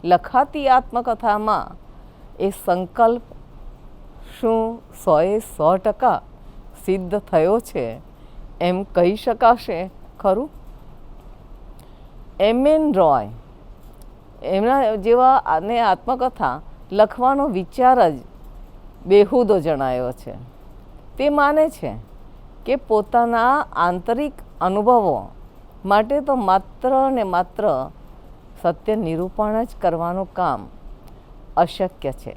લખાતી આત્મકથામાં એ સંકલ્પ શું 100% સિદ્ધ થયો છે એમ કહી શકાશે ખરું? એમ.એન. રોય એમના જેવા આને આત્મકથા લખવાનો વિચાર જ બેહુદો જણાયો છે. તે માને છે કે પોતાના આંતરિક અનુભવો માટે તો માત્ર ને માત્ર સત્ય નિરૂપણ જ કરવાનું કામ અશક્ય છે.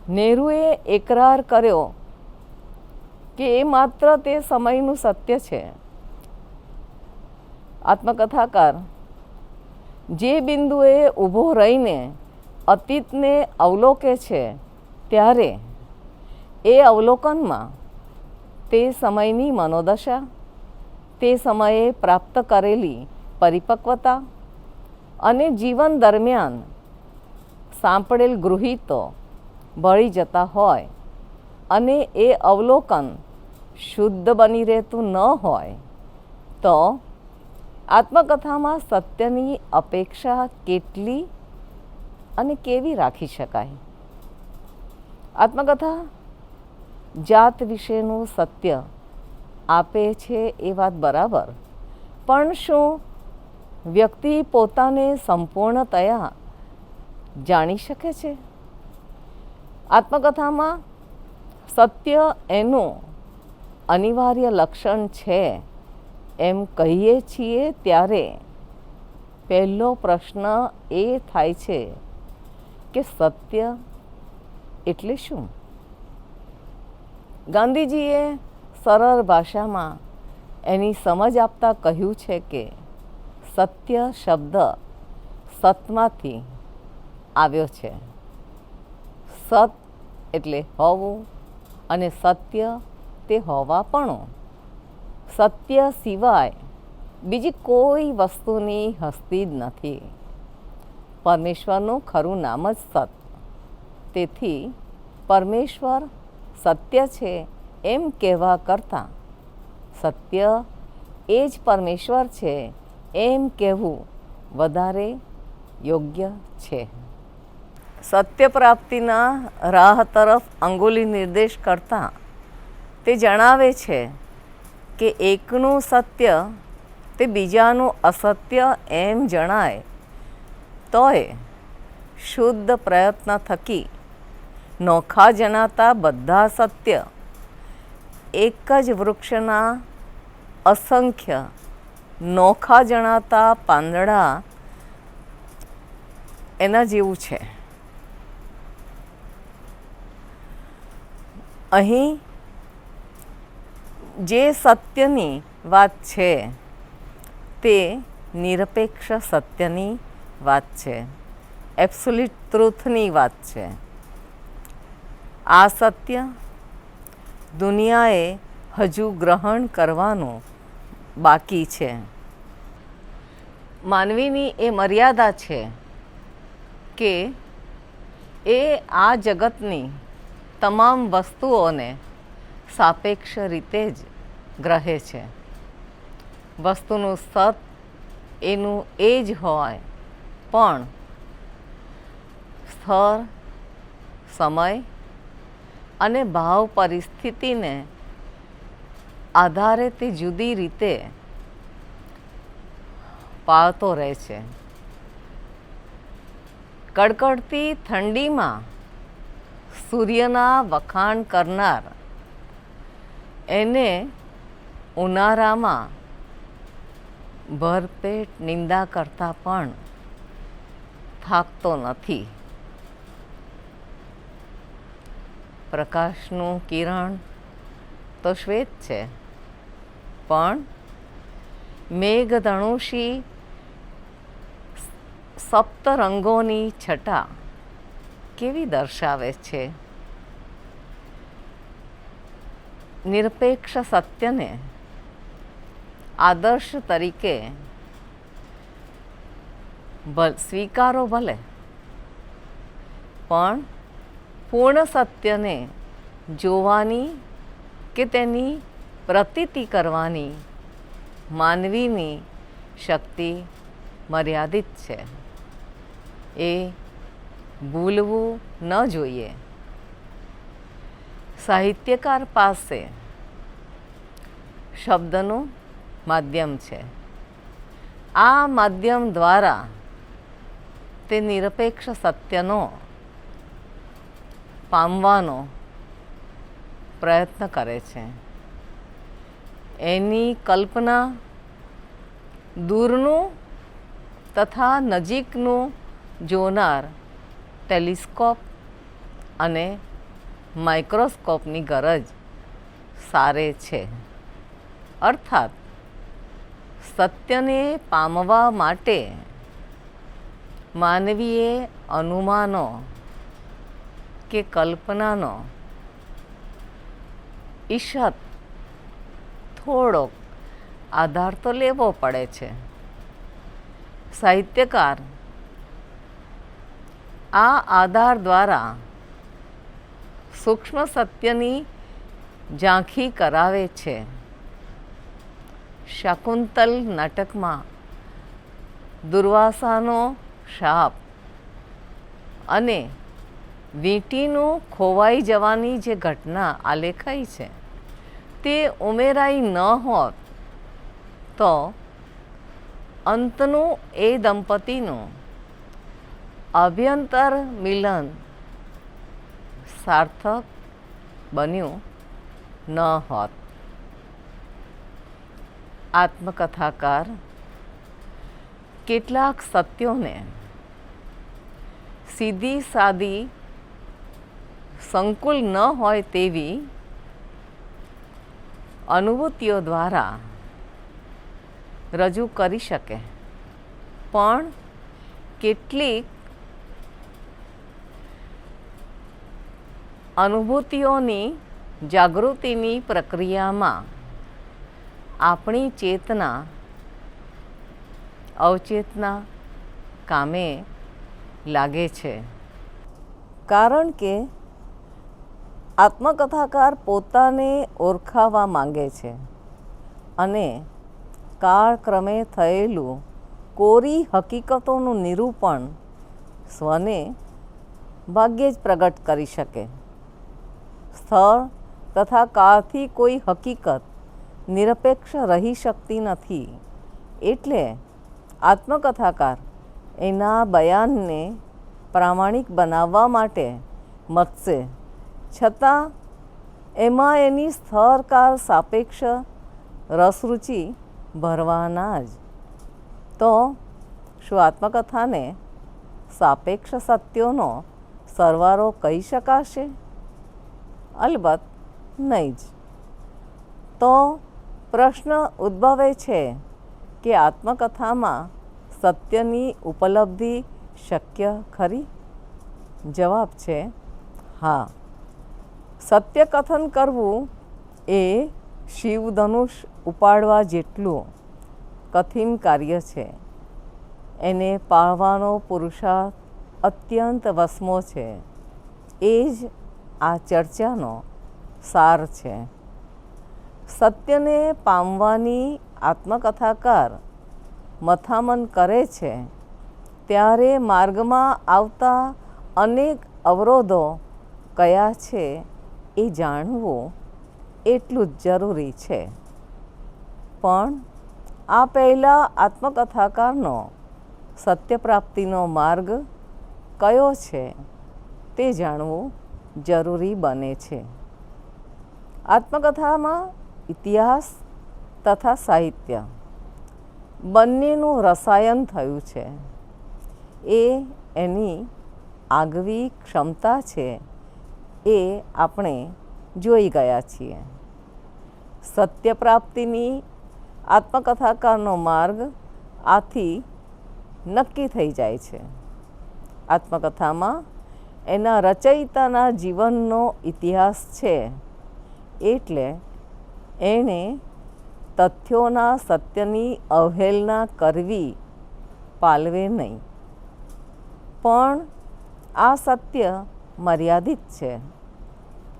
નહેરુએ એકરાર કર્યો કે એ માત્ર તે સમયનું સત્ય છે. આત્મકથાકાર જે બિંદુએ ઊભો રહીને અતીતને અવલોકે છે ત્યારે એ અવલોકનમાં તે સમયની મનોદશા, તે સમયે પ્રાપ્ત કરેલી પરિપક્વતા અને જીવન દરમિયાન સાંપડેલ ગૃહિતો ભળી જતા હોય અને એ અવલોકન શુદ્ધ બની રહેતું ન હોય તો આત્મકથામાં સત્યની અપેક્ષા કેટલી અને કેવી રાખી શકાય? આત્મકથા જાત વિશેનું સત્ય આપે છે એ વાત બરાબર, પણ શું વ્યક્તિ પોતાને સંપૂર્ણતયા જાણી શકે છે? આત્મકથામાં સત્ય એનું અનિવાર્ય લક્ષણ છે એમ કહીએ છીએ ત્યારે પહેલો પ્રશ્ન એ થાય છે કે સત્ય એટલે શું? ગાંધીજીએ સરળ ભાષામાં એની સમજ આપતા કહ્યું છે કે સત્ય શબ્દ સતમાંથી આવ્યો છે. સત એટલે હોવું અને સત્ય તે હોવાપણું. સત્ય સિવાય બીજી કોઈ વસ્તુની હસ્તી જ નથી. પરમેશ્વરનું ખરું નામ જ સત. તેથી પરમેશ્વર સત્ય છે એમ કહેવા કરતાં સત્ય એ જ પરમેશ્વર છે એમ કહેવું વધારે યોગ્ય છે. સત્ય પ્રાપ્તિના રાહ તરફ અંગુલી નિર્દેશ કરતા તે જણાવે છે કે એકનું સત્ય તે બીજાનું અસત્ય એમ જણાય તોય શુદ્ધ પ્રયત્ન થકી નોખા જણાતા બધા સત્ય એક જ વૃક્ષના અસંખ્ય નોખા જણાતા પાંદડા એના જેવું છે. અહીં જે સત્યની વાત છે તે નિરપેક્ષ સત્યની વાત છે, એબ્સોલ્યુટ ટ્રુથની વાત છે. આ સત્ય દુનિયાએ હજુ ગ્રહણ કરવાનું બાકી છે. માનવીની એ મર્યાદા છે કે એ આ જગતની તમામ વસ્તુઓને સાપેક્ષ રીતે જ ગ્રહે છે. વસ્તુનું સત એનું એ જ હોય, પણ સ્થળ, સમય અને ભાવ પરિસ્થિતિને આધારે તે જુદી રીતે પાળતો રહે છે. કડકડતી ઠંડીમાં સૂર્યના વખાણ કરનાર એને ઉનાળામાં ભરપેટ નિંદા કરતાં પણ થાકતો નથી. પ્રકાશનું કિરણ તો શ્વેત છે, પણ મેઘધનુષી સપ્તરંગોની છટા કેવી દર્શાવે છે. નિરપેક્ષ સત્યને આદર્શ તરીકે સ્વીકારો ભલે, પણ પૂર્ણ સત્યને જોવાની કે તેની પ્રતીતિ કરવાની માનવીની શક્તિ મર્યાદિત છે. એ ભૂલવું ન જોઈએ. સાહિત્યકાર પાસે શબ્દનું માધ્યમ છે. આ માધ્યમ દ્વારા તે નિરપેક્ષ સત્યનો પામવાનો પ્રયત્ન કરે છે. એની કલ્પના દૂરનું તથા નજીકનું જોનાર ટેલિસ્કોપ અને માઇક્રોસ્કોપની ગરજ સારે છે. અર્થાત સત્યને પામવા માટે માનવીએ અનુમાનો કે કલ્પનાનો ઈશત થોડોક આધાર તો લેવો પડે છે. સાહિત્યકાર આ આધાર દ્વારા સૂક્ષ્મ સત્યની ઝાંખી કરાવે છે. શાકુંતલ નાટકમાં દુર્વાસાનો શાપ અને વીંટીનું ખોવાઈ જવાની જે ઘટના આલેખાઈ છે તે ઉમેરાઈ ન હોત તો અંતનું એ દંપતીનું અભ્યંતર મિલન સાર્થક બન્યું ન હોત. આત્મકથાકાર કેટલાક સત્યોને સીધી સાદી સંકુલ ન હોય તેવી અનુભૂતિઓ દ્વારા રજૂ કરી શકે, પણ કેટલીક અનુભૂતિઓની જાગૃતિની પ્રક્રિયામાં આપણી ચેતના અવચેતના કામે લાગે છે. કારણ કે આત્મકથાકાર પોતાને ઓળખાવા માંગે છે અને કાળક્રમે થયેલું કોરી હકીકતોનું નિરૂપણ સ્વને ભાગ્યે જ પ્રગટ કરી શકે. સ્થળ તથા કાળથી કોઈ હકીકત નિરપેક્ષ રહી શકતી નથી. એટલે આત્મકથાકાર એના બયાનને પ્રામાણિક બનાવવા માટે મથશે, છતાં એમાં એની સ્થળકાળ સાપેક્ષ રસરૂચિ ભરવાના જ. તો શું આત્મકથાને સાપેક્ષ સત્યોનો સરવારો કહી શકાશે? અલબત્ત નહીં જ. તો પ્રશ્ન ઉદ્ભવે છે કે આત્મકથામાં સત્યની ઉપલબ્ધિ શક્ય ખરી? જવાબ છે હા. સત્ય કથન કરવું એ શિવધનુષ ઉપાડવા જેટલું કઠિન કાર્ય છે. એને પાળવાનો પુરુષાર્થ અત્યંત વસમો છે. એ જ આ ચર્ચાનો સાર છે. સત્યને પામવાની આત્મકથાકાર મથામણ કરે છે ત્યારે માર્ગમાં આવતા અનેક અવરોધો કયા છે એ જાણવું એટલું જ જરૂરી છે. પણ આ પહેલાં આત્મકથાકારનો સત્ય પ્રાપ્તિનો માર્ગ કયો છે તે જાણવું જરૂરી બને છે. આત્મકથામાં ઇતિહાસ તથા સાહિત્ય બંનેનું રસાયન થયું છે. એ એની આગવી ક્ષમતા છે એ આપણે જોઈ ગયા છીએ. સત્ય પ્રાપ્તિની આત્મકથાકારનો માર્ગ આથી નક્કી થઈ જાય છે. આત્મકથામાં એના રચયિતાના જીવનનો ઇતિહાસ છે એટલે એણે તથ્યોના સત્યની અવહેલના કરવી પાલવે નહીં. પણ આ સત્ય મર્યાદિત છે.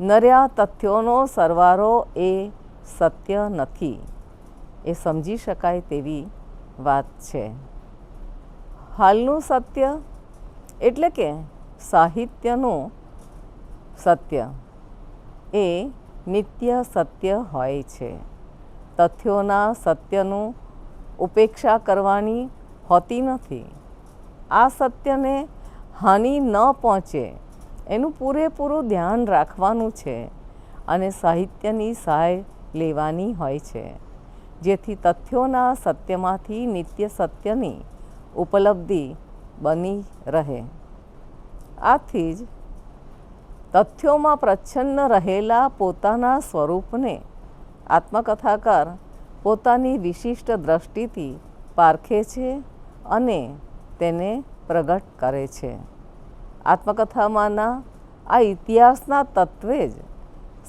નર્યા તથ્યોનો સરવારો એ સત્ય નથી. એ સમજી શકાય તેવી વાત છે. હાલનું સત્ય એટલે કે સાહિત્યનું સત્ય એ નિત્ય સત્ય હોય છે. તથ્યોના સત્યનું ઉપેક્ષા કરવાની હોતી નથી. આ સત્યને હાનિ ન પહોંચે એનું પૂરેપૂરું ધ્યાન રાખવાનું છે અને સાહિત્યની સહાય લેવાની હોય છે જેથી તથ્યોના સત્યમાંથી નિત્ય સત્યની ઉપલબ્ધિ બની રહે. આથી જ તથ્યોમાં પ્રચ્છન્ન રહેલા પોતાના સ્વરૂપને આત્મકથાકાર પોતાની વિશિષ્ટ દ્રષ્ટિથી પારખે છે અને તેને પ્રગટ કરે છે. આત્મકથામાંના આ ઇતિહાસના તત્વે જ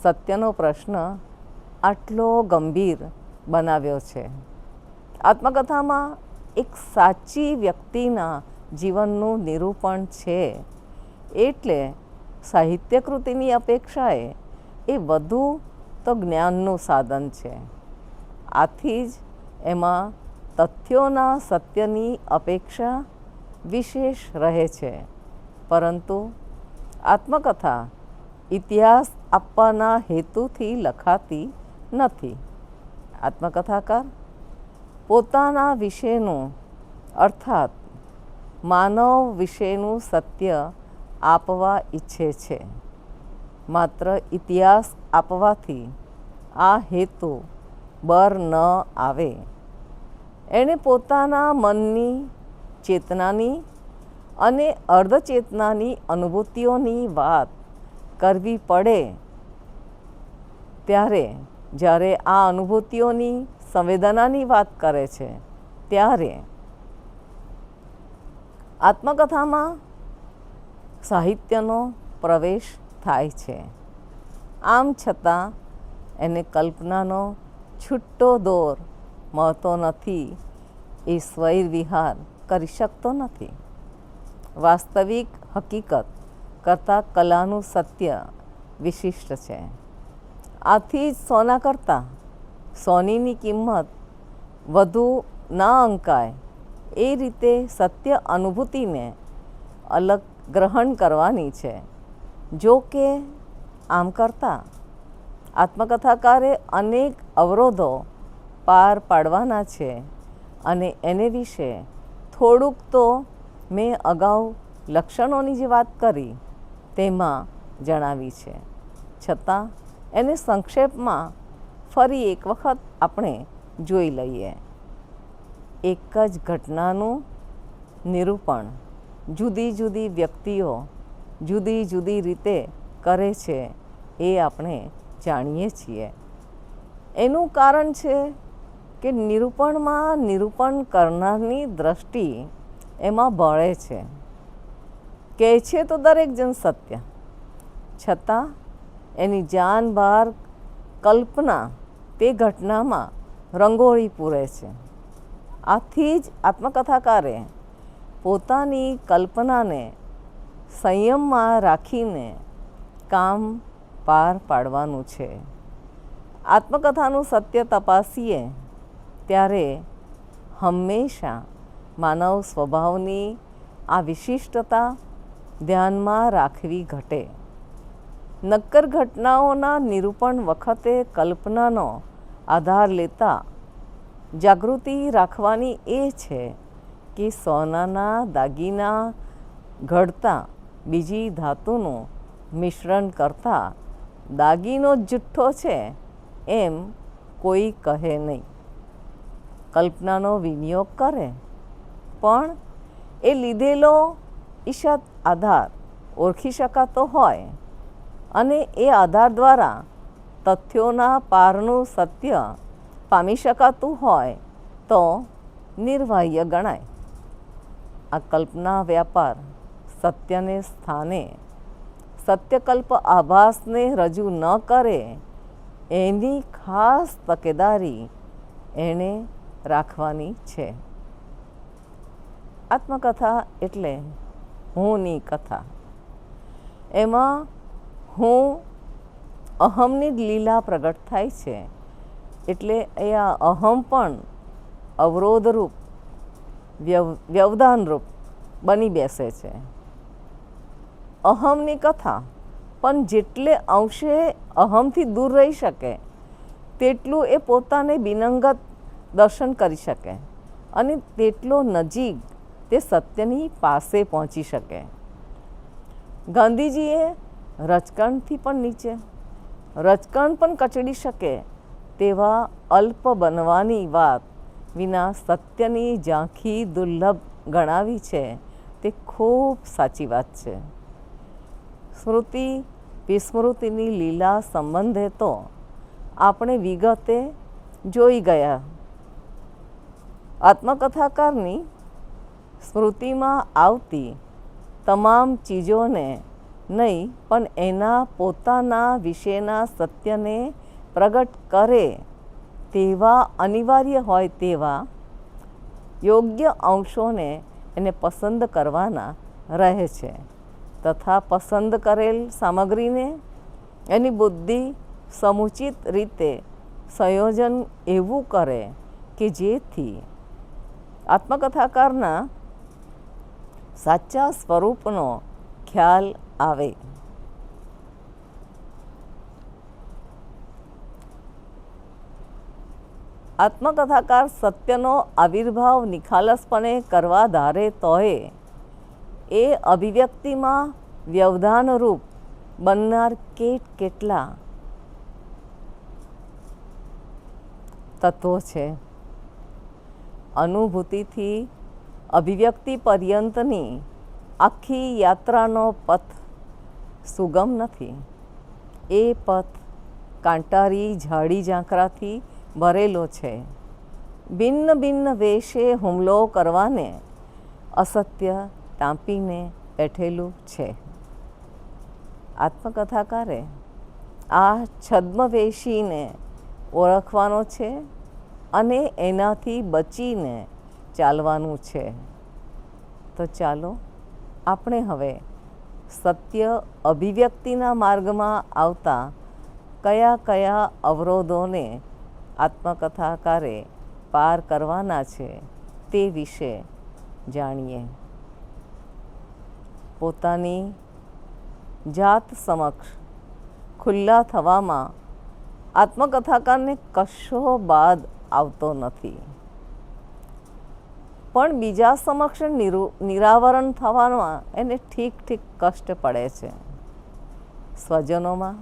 સત્યનો પ્રશ્ન આટલો ગંભીર બનાવ્યો છે. આત્મકથામાં એક સાચી વ્યક્તિના જીવનનું નિરૂપણ છે એટલે સાહિત્યકૃતિની અપેક્ષાએ એ વધુ તો જ્ઞાનનું સાધન છે. આથી જ એમાં તથ્યોના સત્યની અપેક્ષા વિશેષ રહે છે. પરંતુ આત્મકથા ઇતિહાસ આપવાના હેતુથી લખાતી નથી. આત્મકથાકાર પોતાના વિશેનું અર્થાત માનવ વિશેનું સત્ય આપવા ઈચ્છે છે. માત્ર ઇતિહાસ આપવાથી આ હેતુ બર ન આવે. એણે પોતાના મનની, ચેતનાની અને અર્ધચેતનાની અનુભૂતિઓની વાત કરવી પડે ત્યારે જ્યારે આ અનુભૂતિઓની સંવેદનાની વાત કરે છે ત્યારે આત્મકથામાં સાહિત્યનો પ્રવેશ થાય છે. આમ છતાં એને કલ્પનાનો છૂટો દોર મળતો નથી. એ સ્વૈર વિહાર કરી શકતો નથી. વાસ્તવિક હકીકત કરતાં કલાનું સત્ય વિશિષ્ટ છે. આથી જ સોના કરતાં સોનીની કિંમત વધુ ના અંકાય એ રીતે સત્ય અનુભૂતિને અલગ ગ્રહણ કરવાની છે. જો કે આમ કરતાં આત્મકથાકારે અનેક અવરોધો પાર પાડવાના છે અને એને વિશે થોડુંક તો મેં અગાઉ લક્ષણોની જે વાત કરી તેમાં જણાવી છે. છતાં એને સંક્ષેપમાં ફરી એક વખત આપણે જોઈ લઈએ. એક જ ઘટનાનું નિરૂપણ જુદી જુદી વ્યક્તિઓ જુદી જુદી રીતે કરે છે એ આપણે જાણીએ છીએ. એનું કારણ છે કે નિરૂપણમાં નિરૂપણ કરનારની દ્રષ્ટિ એમાં બળે છે. કહે છે તો દરેક જણ સત્ય, છતાં એની જાન બહાર કલ્પના તે ઘટનામાં રંગોળી પૂરે છે. આથી જ આત્મકથાકારે પોતાની કલ્પનાને સંયમમાં રાખીને કામ પાર પાડવાનું છે. આત્મકથાનું સત્ય તપાસીએ ત્યારે હંમેશા માનવ સ્વભાવની આ વિશિષ્ટતા ધ્યાનમાં રાખવી ઘટે. નક્કર ઘટનાઓના નિરૂપણ વખતે કલ્પનાનો આધાર લેતા જાગૃતિ રાખવાની એ છે કે સોનાના દાગીના ઘડતા બીજી ધાતુનું મિશ્રણ કરતાં દાગીનો જુઠ્ઠો છે એમ કોઈ કહે નહીં. કલ્પનાનો વિનિયોગ કરે પણ એ લીધેલો ઈશત આધાર ઓળખી શકાતો હોય અને એ આધાર દ્વારા તથ્યોના પારનું સત્ય પામી શકાતું હોય તો નિર્વાહ્ય ગણાય. આ કલ્પના વ્યાપાર સત્યને સ્થાને સત્યકલ્પ આભાસને રજૂ ન કરે એની ખાસ તકેદારી એણે રાખવાની છે. આત્મકથા એટલે હુંની કથા. એમાં હું અહમની જ લીલા પ્રગટ થાય છે. એટલે એ આ અહમ પણ અવરોધરૂપ વ્યવધાનરૂપ બની બેસે છે. અહમની કથા પણ જેટલે અંશે અહમથી દૂર રહી શકે તેટલું એ પોતાને બિનંગત દર્શન કરી શકે અને તેટલો નજીક તે સત્યની પાસે પહોંચી શકે. ગાંધીજીએ રજકણથી પણ નીચે, રજકણ પણ કચડી શકે તેવા અલ્પ બનવાની વાત વિના સત્યની ઝાંખી દુર્લભ ગણાવી છે તે ખૂબ સાચી વાત છે. સ્મૃતિ વિસ્મૃતિની લીલા સંબંધે તો આપણે વિગતે જોઈ ગયા. આત્મકથાકારની સ્મૃતિમાં આવતી તમામ ચીજોને નહીં પણ એના પોતાના વિશેના સત્યને પ્રગટ કરે તેવા અનિવાર્ય હોય તેવા યોગ્ય અંશોને એને પસંદ કરવાના રહે છે તથા પસંદ કરેલ સામગ્રીને એની બુદ્ધિ સમુચિત રીતે સંયોજન એવું કરે કે જેથી આત્મકથાકારના સાચા સ્વરૂપનો ખ્યાલ આવે. આત્મકથાકાર સત્યનો આવિર્ભાવ નિખાલસપણે કરવા ધારે તોય એ અભિવ્યક્તિમાં વ્યવધાનરૂપ બનનાર કેટલા તત્વો છે. અનુભૂતિથી અભિવ્યક્તિ પર્યંતની આખી યાત્રાનો પથ સુગમ નથી. એ પથ કાંટારી ઝાડી ઝાંખરાથી ભરેલો છે. ભિન્ન ભિન્ન વેશે હુમલો કરવાને અસત્ય ટાંપીને બેઠેલું છે. આત્મકથાકારે આ છદ્મવેશીને ઓળખવાનો છે અને એનાથી બચીને ચાલવાનું છે. તો ચાલો આપણે હવે સત્ય અભિવ્યક્તિના માર્ગમાં આવતા કયા કયા અવરોધોને આત્મકથાકારે પાર કરવાના છે તે વિશે જાણીએ. પોતાની જાત સમક્ષ ખુલ્લા થવામાં આત્મકથાકારને કશો બાદ આવતો નથી, પણ બીજા સમક્ષ નિરાવરણ થવામાં એને ઠીક ઠીક કષ્ટ પડે છે. સ્વજનોમાં,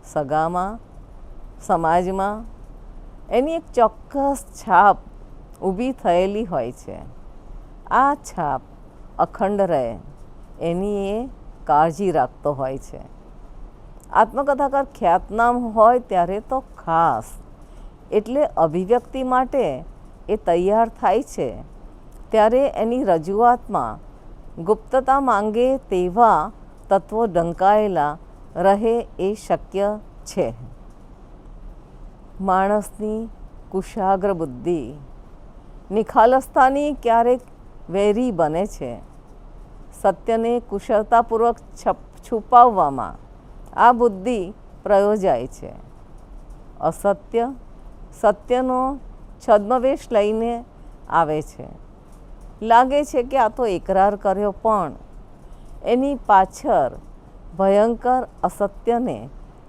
સગામાં, સમાજમાં એની એક ચોક્કસ છાપ ઊભી થયેલી હોય છે. આ છાપ અખંડ રહે એની એ કાળજી રાખતો હોય છે. આત્મકથાકાર ખ્યાતનામ હોય ત્યારે તો ખાસ એટલે અભિવ્યક્તિ માટે એ તૈયાર થાય છે ત્યારે એની રજૂઆતમાં ગુપ્તતા માંગે તેવા તત્વો ઢંકાયેલા રહે એ શક્ય છે. માણસની કુશાગ્ર બુદ્ધિ નિખાલસતાની ક્યારેક વેરી બને છે. સત્યને કુશળતાપૂર્વક છુપાવવામાં આ બુદ્ધિ પ્રયોજાય છે. અસત્ય સત્યનો છદ્મવેશ લઈને આવે છે. લાગે છે કે આ તો એકરાર કર્યો, પણ એની પાછળ ભયંકર અસત્યને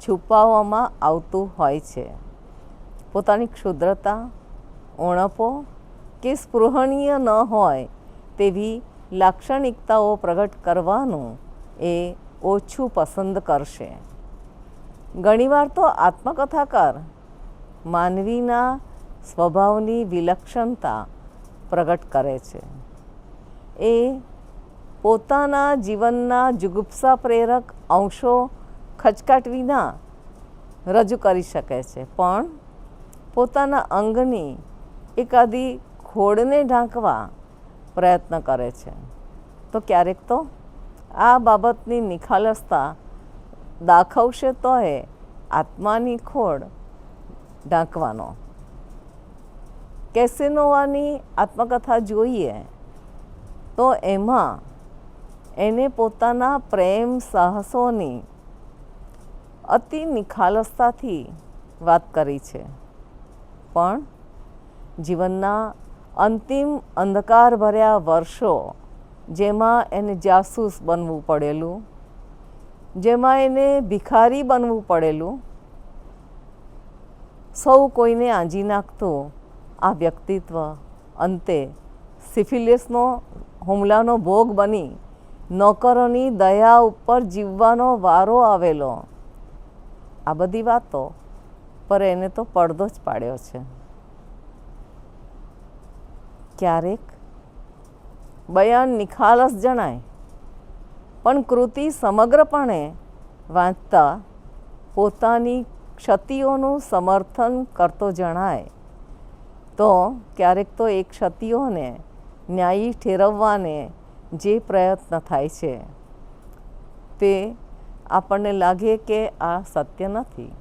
છુપાવવામાં આવતું હોય છે. પોતાની ક્ષુદ્રતા, ઉણપો કે સ્પૃહણીય ન હોય તેવી લાક્ષણિકતાઓ પ્રગટ કરવાનું એ ઓછું પસંદ કરશે. ઘણીવાર તો આત્મકથાકાર માનવીના સ્વભાવની વિલક્ષણતા પ્રગટ કરે છે. એ પોતાના જીવનના જુગુપ્સા પ્રેરક અંશો ખચકાટ વિના રજૂ કરી શકે છે, પણ પોતાના અંગની એકાદી ખોડને ઢાંકવા પ્રયત્ન કરે છે. તો ક્યારેક તો આ બાબતની નિખાલસતા દાખવશે તો એ આત્માની ખોડ ઢાંકવાનો. કેસેનોવાની આત્મકથા જોઈએ તો એમાં એને પોતાના પ્રેમ સાહસોની અતિ નિખાલસતાથી વાત કરી છે, પણ જીવનના અંતિમ અંધકારભર્યા વર્ષો, જેમાં એને જાસૂસ બનવું પડેલું, જેમાં એને ભિખારી બનવું પડેલું, સૌ કોઈને આંજી નાખતું આ વ્યક્તિત્વ અંતે સિફિલિસનો હુમલાનો ભોગ બની નોકરોની દયા ઉપર જીવવાનો વારો આવેલો. આ બધી વાતો પર એને તો પડદો જ પાડ્યો છે. ક્યારેક બયાન નિખાલસ જણાય, પણ કૃતિ સમગ્રપણે વાંચતા પોતાની ક્ષતિઓનું સમર્થન કરતો જણાય તો ક્યારેક તો એ ક્ષતિઓને ન્યાયી ઠેરવવાને જે પ્રયત્ન થાય છે તે આપણને લાગે કે આ સત્ય નથી.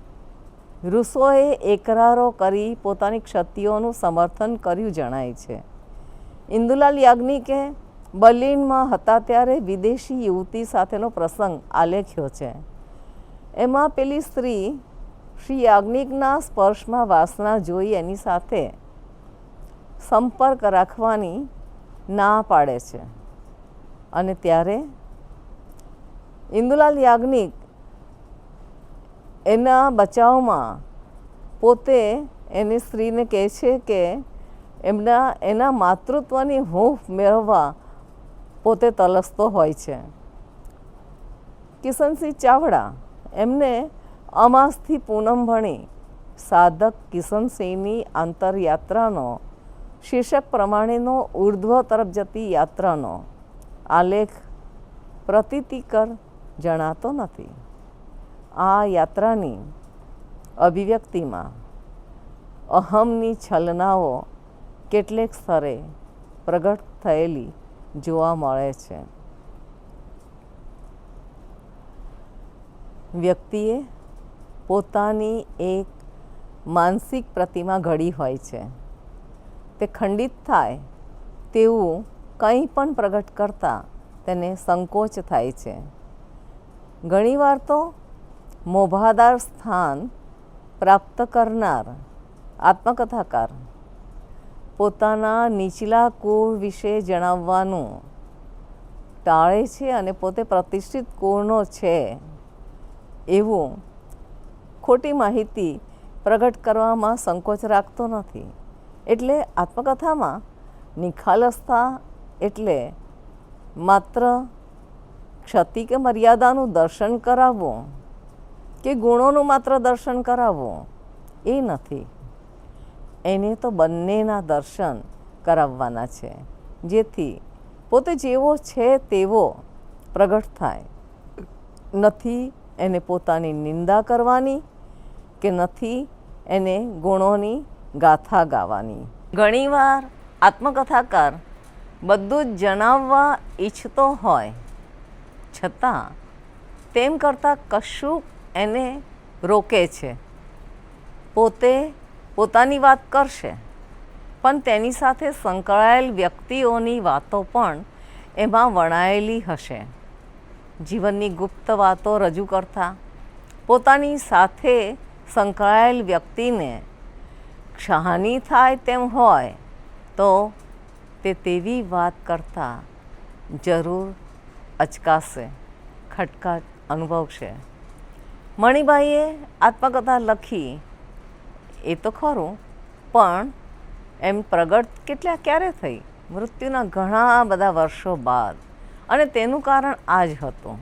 રૂસોએ એકરારો કરી પોતાની ક્ષતિઓનું સમર્થન કર્યું જણાય છે. ઇન્દુલાલ યાજ્ઞિકે બર્લિનમાં હતા ત્યારે વિદેશી યુવતી સાથેનો પ્રસંગ આલેખ્યો છે. એમાં પેલી સ્ત્રી શ્રી યાજ્ઞિકના સ્પર્શમાં વાસના જોઈ એની સાથે સંપર્ક રાખવાની ના પાડે છે, અને ત્યારે ઇન્દુલાલ યાજ્ઞિક એના બચાવમાં પોતે એની સ્ત્રીને કહે છે કે એના માતૃત્વની હૂંફ મેળવવા પોતે તલસતો હોય છે. કિશનસિંહ ચાવડા એમને અમાસથી પૂનમ ભણી સાધક કિશનસિંહની આંતરયાત્રાનો શીર્ષક પ્રમાણેનો ઉર્ધ્વ તરફ જતી યાત્રાનો આલેખ પ્રતીતિકર જણાતો નથી. આ યાત્રાની અભિવ્યક્તિમાં અહમની છલનાઓ કેટલેક સ્તરે પ્રગટ થયેલી જોવા મળે છે. વ્યક્તિએ પોતાની એક માનસિક પ્રતિમા ઘડી હોય છે. તે ખંડિત થાય તેવું કંઈ પણ પ્રગટ કરતાં તેને સંકોચ થાય છે. ઘણીવાર તો મોભાદાર સ્થાન પ્રાપ્ત કરનાર આત્મકથાકાર પોતાના નીચલા કુળ વિશે જણાવવાનું ટાળે છે અને પોતે પ્રતિષ્ઠિત કુળનો છે એવું ખોટી માહિતી પ્રગટ કરવામાં સંકોચ રાખતો નથી. એટલે આત્મકથામાં નિખાલસતા એટલે માત્ર ક્ષતિ કે મર્યાદાનું દર્શન કરાવવું કે ગુણોનું માત્ર દર્શન કરાવવું એ નથી. એને તો બંનેના દર્શન કરાવવાના છે, જેથી પોતે જેવો છે તેવો પ્રગટ થાય. નથી એને પોતાની નિંદા કરવાની કે નથી એને ગુણોની ગાથા ગાવાની. ઘણીવાર આત્મકથાકાર બધું જ જણાવવા ઈચ્છતો હોય છતાં તેમ કરતાં કશું એને રોકે છે. પોતે પોતાની વાત કરશે પણ તેની સાથે સંકળાયેલ વ્યક્તિઓની વાતો પણ એમાં વણાયેલી હશે. જીવનની ગુપ્ત વાતો રજૂ કરતા પોતાની સાથે સંકળાયેલ વ્યક્તિને ક્ષહાનિ થાય તેમ હોય તો તે તેવી વાત કરતાં જરૂર અચકાશે, ખટકાટ અનુભવશે. મણિબાઈએ આત્મકથા લખી એ તો ખરું, પણ એમ પ્રગટ ક્યારે થઈ? મૃત્યુના ઘણા બધા વર્ષો બાદ. અને તેનું કારણ આ જ હતું.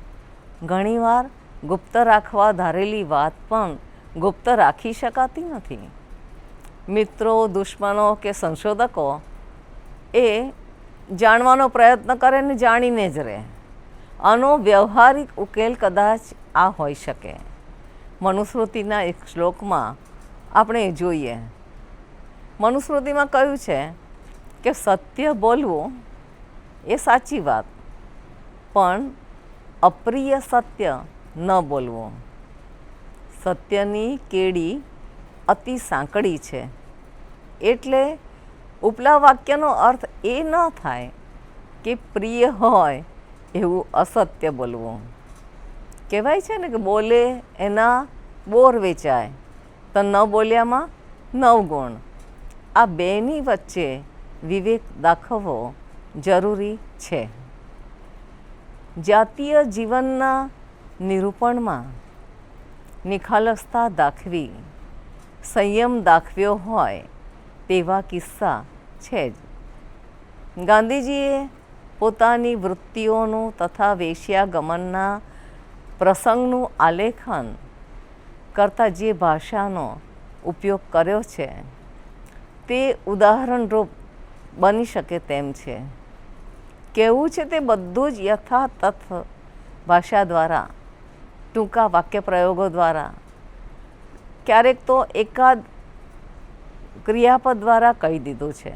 ઘણીવાર ગુપ્ત રાખવા ધારેલી વાત પણ ગુપ્ત રાખી શકાતી નથી. મિત્રો, દુશ્મનો કે સંશોધકો એ જાણવાનો પ્રયત્ન કરે ને જાણીને જ રહે. આનો વ્યવહારિક ઉકેલ કદાચ આ હોઈ શકે. મનુસ્મૃતિના એક શ્લોકમાં આપણે જોઈએ, મનુસ્મૃતિમાં કહ્યું છે કે સત્ય બોલવું એ સાચી વાત, પણ અપ્રિય સત્ય ન બોલવું. સત્યની કેડી અતિ સાંકડી છે, એટલે ઉપલા વાક્યનો અર્થ એ ન થાય કે પ્રિય હોય એવું અસત્ય બોલવું. કહેવાય છે ને કે બોલે એના બોર વેચાય, તો ન બોલ્યામાં 9 ગુણ. આ બેની વચ્ચે વિવેક દાખવવો જરૂરી છે. જાતીય જીવનના નિરૂપણમાં નિખાલસતા દાખવી, સંયમ દાખવ્યો હોય તેવા કિસ્સા છે જ. ગાંધીજીએ પોતાની વૃત્તિઓનું તથા વેશ્યાગમનના પ્રસંગનું આલેખન કરતાં જે ભાષાનો ઉપયોગ કર્યો છે તે ઉદાહરણરૂપ બની શકે તેમ છે. કહેવું છે તે બધું જ યથાતથ ભાષા દ્વારા, ટૂંકા વાક્ય પ્રયોગો દ્વારા, ક્યારેક તો એકાદ ક્રિયાપદ દ્વારા કહી દીધું છે.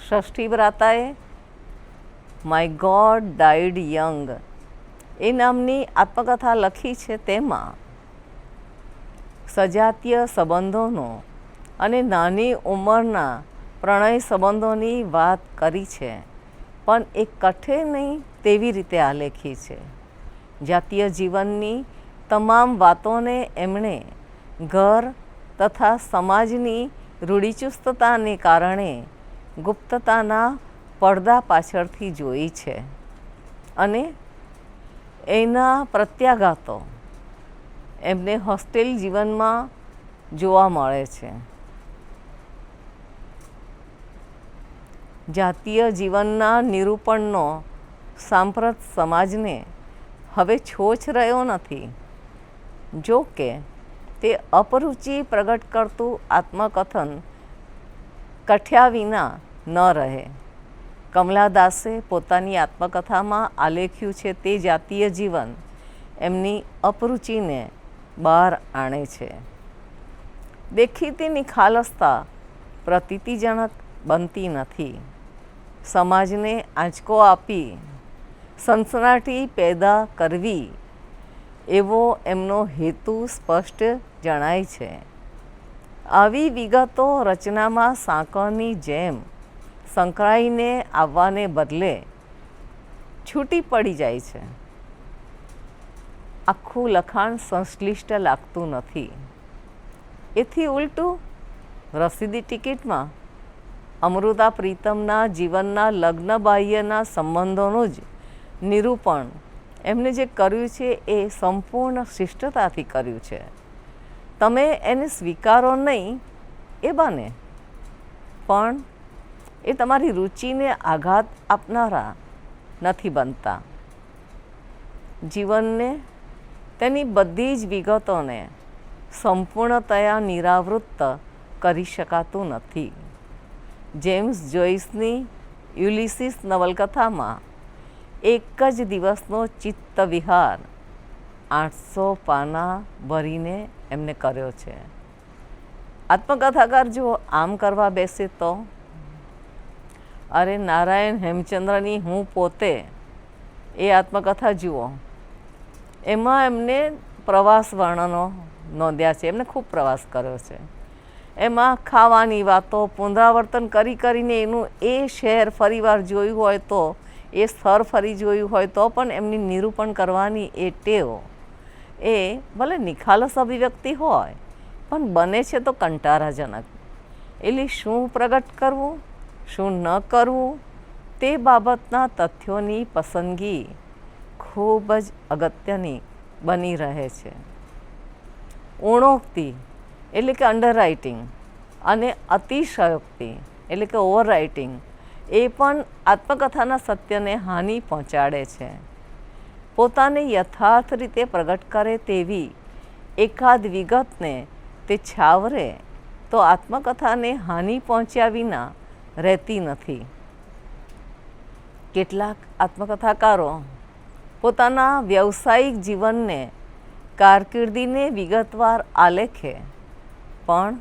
ષષ્ઠી વ્રાતાએ માય ગોડ ડાઈડ યંગ એ નામની આત્મકથા લખી છે. તેમાં સજાતીય સંબંધોનો અને નાની ઉંમરના પ્રણય સંબંધોની વાત કરી છે, પણ એ કઠે નહીં તેવી રીતે આલેખી છે. જાતીય જીવનની તમામ વાતોને એમણે ઘર તથા સમાજની રૂઢિચુસ્તતાને કારણે ગુપ્તતાના પડદા પાછળથી જોઈ છે અને એના પ્રત્યાઘાતો એમને હોસ્ટેલ જીવનમાં જોવા મળે છે. જાતીય જીવનના નિરૂપણનો સાંપ્રત સમાજને હવે છોછ રહ્યો નથી. જો કે તે અપરુચિ પ્રગટ કરતું આત્મકથન કઠ્યા વિના ન રહે. કમલાદાસે પોતાની આત્મકથામાં આલેખ્યું છે તે જાતીય જીવન એમની અપરુચિને બહાર આણે છે. દેખીતી નિખાલસતા પ્રતીતિજનક બનતી નથી. સમાજને આંચકો આપી સનસનાટી પેદા કરવી એવો એમનો હેતુ સ્પષ્ટ જણાય છે. આવી વિગતો રચનામાં સાંકળની જેમ સંકળાઈને આવવાને બદલે છૂટી પડી જાય છે. આખું લખાણ સંશ્લિષ્ટ લાગતું નથી. એથી ઉલટું રસીદી ટિકિટમાં અમૃતા પ્રીતમના જીવનના લગ્ન બાહ્યના સંબંધોનું જ નિરૂપણ એમને જે કર્યું છે એ સંપૂર્ણ શિષ્ટતાથી કર્યું છે. તમે એને સ્વીકારો નહીં એ બને, પણ એ તમારી રુચિને આઘાત આપનારા નથી બનતા. જીવનને તેની બધી જ વિગતોને સંપૂર્ણતયા નિરાવૃત્ત કરી શકાતું નથી. જેમ્સ જોઈસની યુલિસિસ નવલકથામાં એક જ દિવસનો ચિત્ત વિહાર 800 પાના ભરીને એમને કર્યો છે. આત્મકથાકાર જો આમ કરવા બેસે તો અરે નારાયણ હેમચંદ્રની હું પોતે એ આત્મકથા જુઓ, એમાં એમને પ્રવાસ વર્ણનો નોંધ્યા છે. એમને ખૂબ પ્રવાસ કર્યો છે. એમાં ખાવાની વાતો પુનરાવર્તન કરી કરીને એનું એ શહેર ફરીવાર જોયું હોય તો, એ સ્થળ ફરી જોયું હોય તો પણ એમની નિરૂપણ કરવાની એ ટેવ, એ ભલે નિખાલસ અભિવ્યક્તિ હોય પણ બને છે તો કંટારાજનક. એટલે શું પ્રગટ કરવું, શું ન કરવું તે બાબતના તથ્યોની પસંદગી ખૂબ જ અગત્યની બની રહે છે. ઉણોક્તિ એટલે કે અંડર રાઇટિંગ અને અતિશયોક્તિ એટલે કે ઓવર રાઇટિંગ એ પણ આત્મકથાના સત્યને હાનિ પહોંચાડે છે. પોતાને યથાર્થ રીતે પ્રગટ કરે તેવી એકાદ વિગતને તે છાવરે તો આત્મકથાને હાનિ પહોંચ્યા વિના રહેતી નથી. કેટલાક આત્મકથાકારો પોતાના વ્યવસાયિક જીવનને, કારકિર્દીને વિગતવાર આલેખે પણ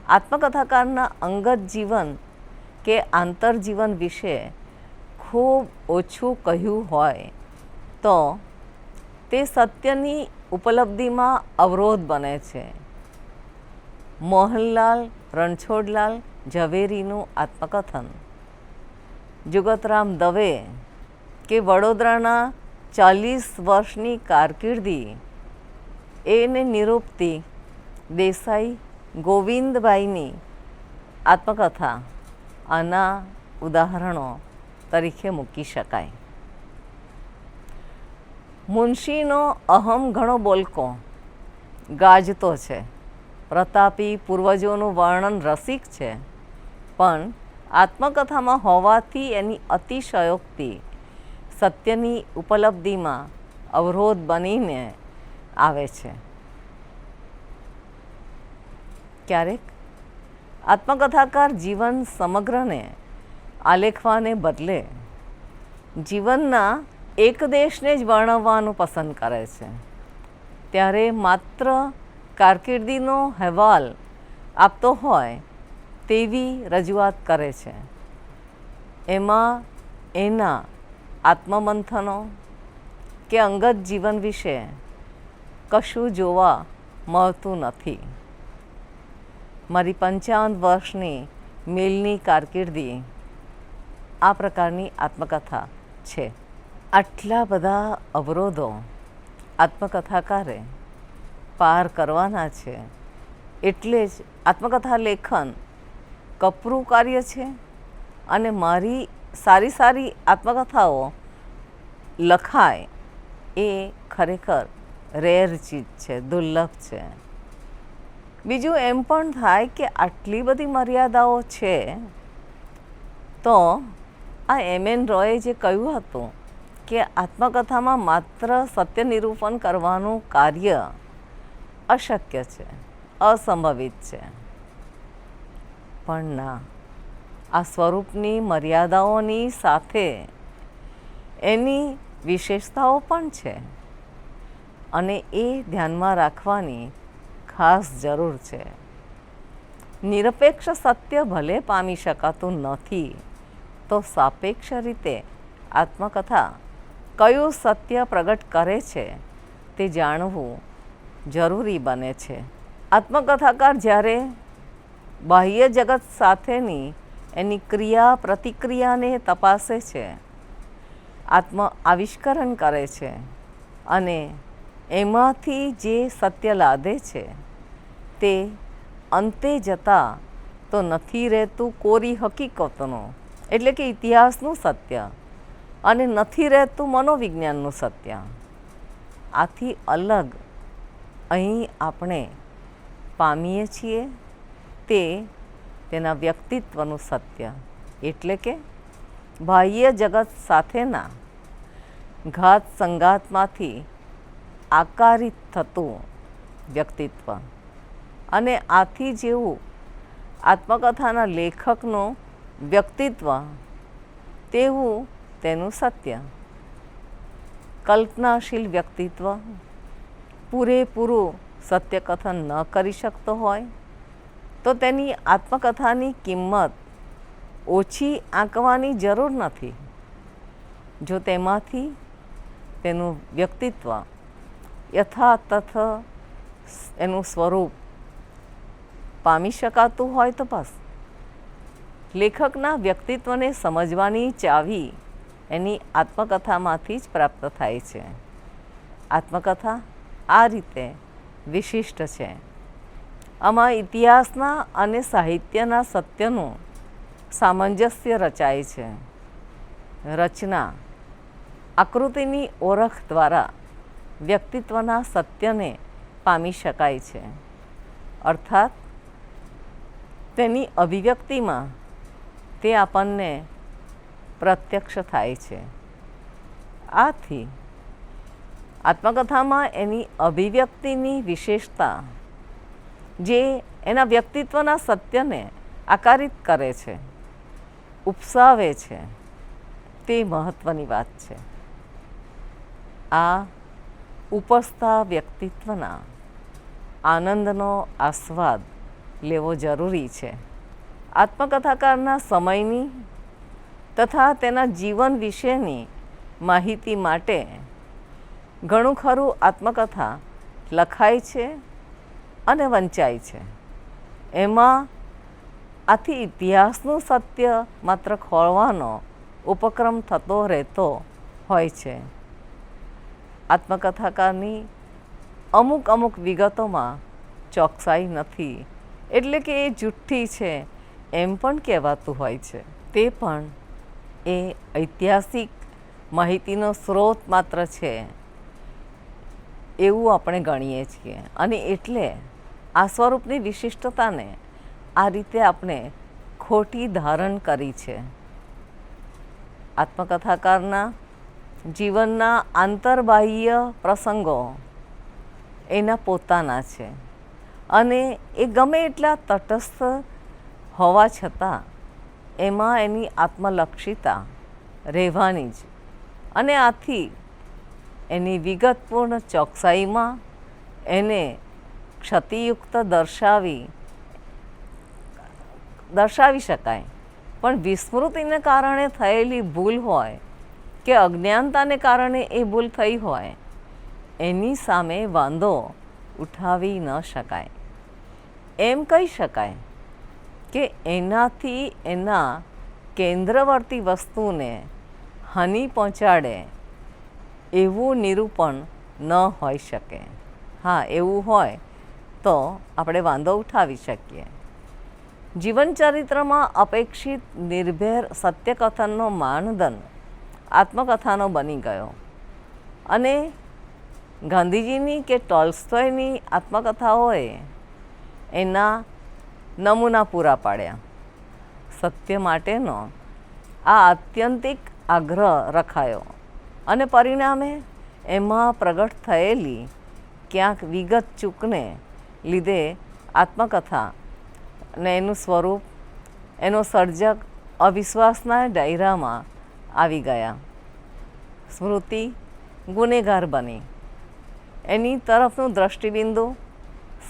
આત્મકથાકારના અંગત જીવન કે આંતરજીવન વિશે ખૂબ ઓછું કહ્યું હોય તો તે સત્યની ઉપલબ્ધિમાં અવરોધ બને છે. મોહનલાલ રણછોડલાલ ઝવેરીનું આત્મકથન, જુગતરામ દવે કે વડોદરાના 40 વર્ષની કારકિર્દી એને નિરૂપતી દેસાઈ ગોવિંદભાઈની આત્મકથા આના ઉદાહરણો તરીકે મૂકી શકાય. મુનશીનો અહમ ઘણો બોલકો, ગાજતો છે. પ્રતાપી પૂર્વજોનું વર્ણન રસિક છે, પણ આત્મકથામાં હોવાથી એની અતિશયોક્તિ સત્યની ઉપલબ્ધિમાં અવરોધ બનીને આવે છે. ક્યારેક આત્મકથાકાર જીવન સમગ્રને આલેખવાને બદલે જીવનના એક દેશને જ વર્ણવવાનું પસંદ કરે છે. ત્યારે માત્ર કારકિર્દીનો અહેવાલ આપતો હોય તેવી રજૂઆત કરે છે. એમાં એના આત્મમંથનો કે અંગત જીવન વિશે કશું જોવા મળતું નથી. મારી 55 વર્ષની મિલની કારકિર્દી આ પ્રકારની આત્મકથા છે. આટલા બધા અવરોધો આત્મકથાકારે પાર કરવાના છે, એટલે જ આત્મકથા લેખન કપરું કાર્ય છે. અને મારી સારી સારી આત્મકથાઓ લખાય એ ખરેખર રેર ચીજ છે, દુર્લભ છે. બીજું એમ પણ થાય કે આટલી બધી મર્યાદાઓ છે તો આ એમ.એન. રોયે જે કહ્યું હતું કે આત્મકથામાં માત્ર સત્ય નિરૂપણ કરવાનું કાર્ય અશક્ય છે, અસંભવિત છે. પણ ના, આ સ્વરૂપની મર્યાદાઓની સાથે એની વિશેષતાઓ પણ છે અને એ ધ્યાનમાં રાખવાની ખાસ જરૂર છે. નિરપેક્ષ સત્ય ભલે પામી શકાતું નથી તો સાપેક્ષ રીતે આત્મકથા કયું સત્ય પ્રગટ કરે છે તે જાણવું જરૂરી બને છે. આત્મકથાકાર જ્યારે બાહ્ય જગત સાથેની એની ક્રિયા પ્રતિક્રિયાને તપાસે છે, આત્મ આવિષ્કરણ કરે છે અને એમાંથી જે સત્ય લાદે છે તે અંતે જતાં તો નથી રહેતું કોરી હકીકતનું એટલે કે ઇતિહાસનું સત્ય અને નથી રહેતું મનોવિજ્ઞાનનું સત્ય. આથી અલગ અહીં આપણે પામીએ છીએ તે તેના વ્યક્તિત્વનું સત્ય એટલે કે બાહ્ય જગત સાથેના ઘાત સંઘાતમાંથી આકારિત થતું વ્યક્તિત્વ અને આથી જેવું આત્મકથાના લેખકનું વ્યક્તિત્વ તેવું તેનું સત્ય. કલ્પનાશીલ વ્યક્તિત્વ પૂરેપૂરું સત્યકથન ન કરી શકતો હોય તો તેની આત્મકથાની કિંમત ઓછી આંકવાની જરૂર નથી. જો તેમાંથી તેનું વ્યક્તિત્વ યથાતથ એનું સ્વરૂપ પામી શકાતું હોય તો બસ. લેખકના વ્યક્તિત્વને સમજવાની ચાવી એની આત્મકથામાંથી જ પ્રાપ્ત થાય છે. આત્મકથા આ રીતે વિશિષ્ટ છે. આમાં ઇતિહાસના અને સાહિત્યના સત્યનું સામંજસ્ય રચાય છે. રચના આકૃતિની ઓળખ દ્વારા વ્યક્તિત્વના સત્યને પામી શકાય છે. અર્થાત તેની અભિવ્યક્તિમાં તે આપણને પ્રત્યક્ષ થાય છે. આથી આત્મકથામાં એની અભિવ્યક્તિની વિશેષતા જે એના વ્યક્તિત્વના સત્યને આકારિત કરે છે, ઉપસાવે છે, તે મહત્ત્વની વાત છે. આ ઉપસતા વ્યક્તિત્વના આનંદનો આસ્વાદ લેવો જરૂરી છે. આત્મકથાકારના સમયની તથા તેના જીવન વિશેની માહિતી માટે ઘણું ખરું આત્મકથા લખાય છે અને વંચાય છે. એમાં આથી ઇતિહાસનું સત્ય માત્ર ખોળવાનો ઉપક્રમ થતો રહેતો હોય છે. આત્મકથાકારની અમુક વિગતોમાં ચોકસાઈ નથી, એટલે કે એ જુઠ્ઠી છે એમ પણ કહેવાતું હોય છે. તે પણ એ ઐતિહાસિક માહિતીનો સ્ત્રોત માત્ર છે એવું આપણે ગણીએ છીએ. અને એટલે આ સ્વરૂપની વિશિષ્ટતાને આ રીતે આપણે ખોટી ધારણ કરી છે. આત્મકથાકારના જીવનના આંતરબાહ્ય પ્રસંગો એના પોતાના છે અને એ ગમે એટલા તટસ્થ હોવા છતાં એમાં એની આત્મલક્ષિતા રહેવાની જ. અને આથી એની વિગતપૂર્ણ ચોકસાઈમાં એને ક્ષતિયુક્ત દર્શાવી શકાય. પણ વિસ્મૃતિને કારણે થયેલી ભૂલ હોય કે અજ્ઞાનતાને કારણે એ ભૂલ થઈ હોય, એની સામે વાંધો ઉઠાવી ન શકાય. એમ કહી શકાય કે એનાથી એના કેન્દ્રવર્તી વસ્તુને હાનિ પહોંચાડે એવું નિરૂપણ ન હોઈ શકે. હા, એવું હોય તો આપણે વાંધો ઉઠાવી શકીએ. જીવનચરિત્રમાં અપેક્ષિત નિર્ભેર સત્યકથનનો માનદંડ આત્મકથાનો બની ગયો અને ગાંધીજીની કે ટોલ્સ્ટોયની આત્મકથાઓએ એના નમૂના પૂરા પાડ્યા. સત્ય માટેનો આ આત્યંતિક આગ્રહ રખાયો અને પરિણામે એમાં પ્રગટ થયેલી ક્યાંક વિગત ચૂકને લીધે આત્મકથા ને એનું સ્વરૂપ, એનો સર્જક અવિશ્વાસના દાયરામાં આવી ગયા. સ્મૃતિ ગુનેગાર બની. એની તરફનું દ્રષ્ટિબિંદુ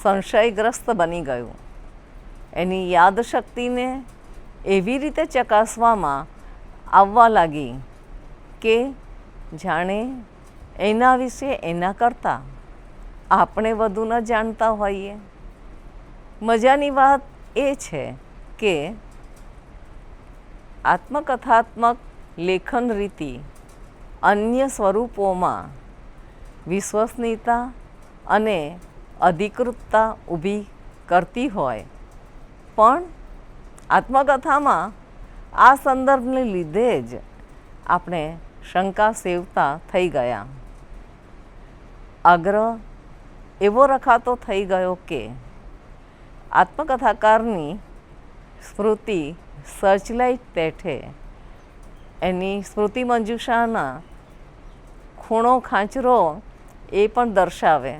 સંશયગ્રસ્ત બની ગયું. એની યાદશક્તિને એવી રીતે ચકાસવામાં આવવા લાગી કે જાણે એના વિશે એના કરતાં આપણે વધુ ન જાણતા હોઈએ. મજાની વાત એ છે કે આત્મકથાત્મક લેખન રીતિ અન્ય સ્વરૂપોમાં વિશ્વસનીયતા અને અધિકૃતતા ઊભી કરતી હોય, પણ આત્મકથામાં આ સંદર્ભને લીધે જ આપણે શંકા સેવતા થઈ ગયા. આગ્રહ એવો રખાતો થઈ ગયો કે આત્મકથાકારની સ્મૃતિ સર્ચલાઇટ પેઠે એની સ્મૃતિ મંજુષાના ખૂણો ખાંચરો એ પણ દર્શાવે.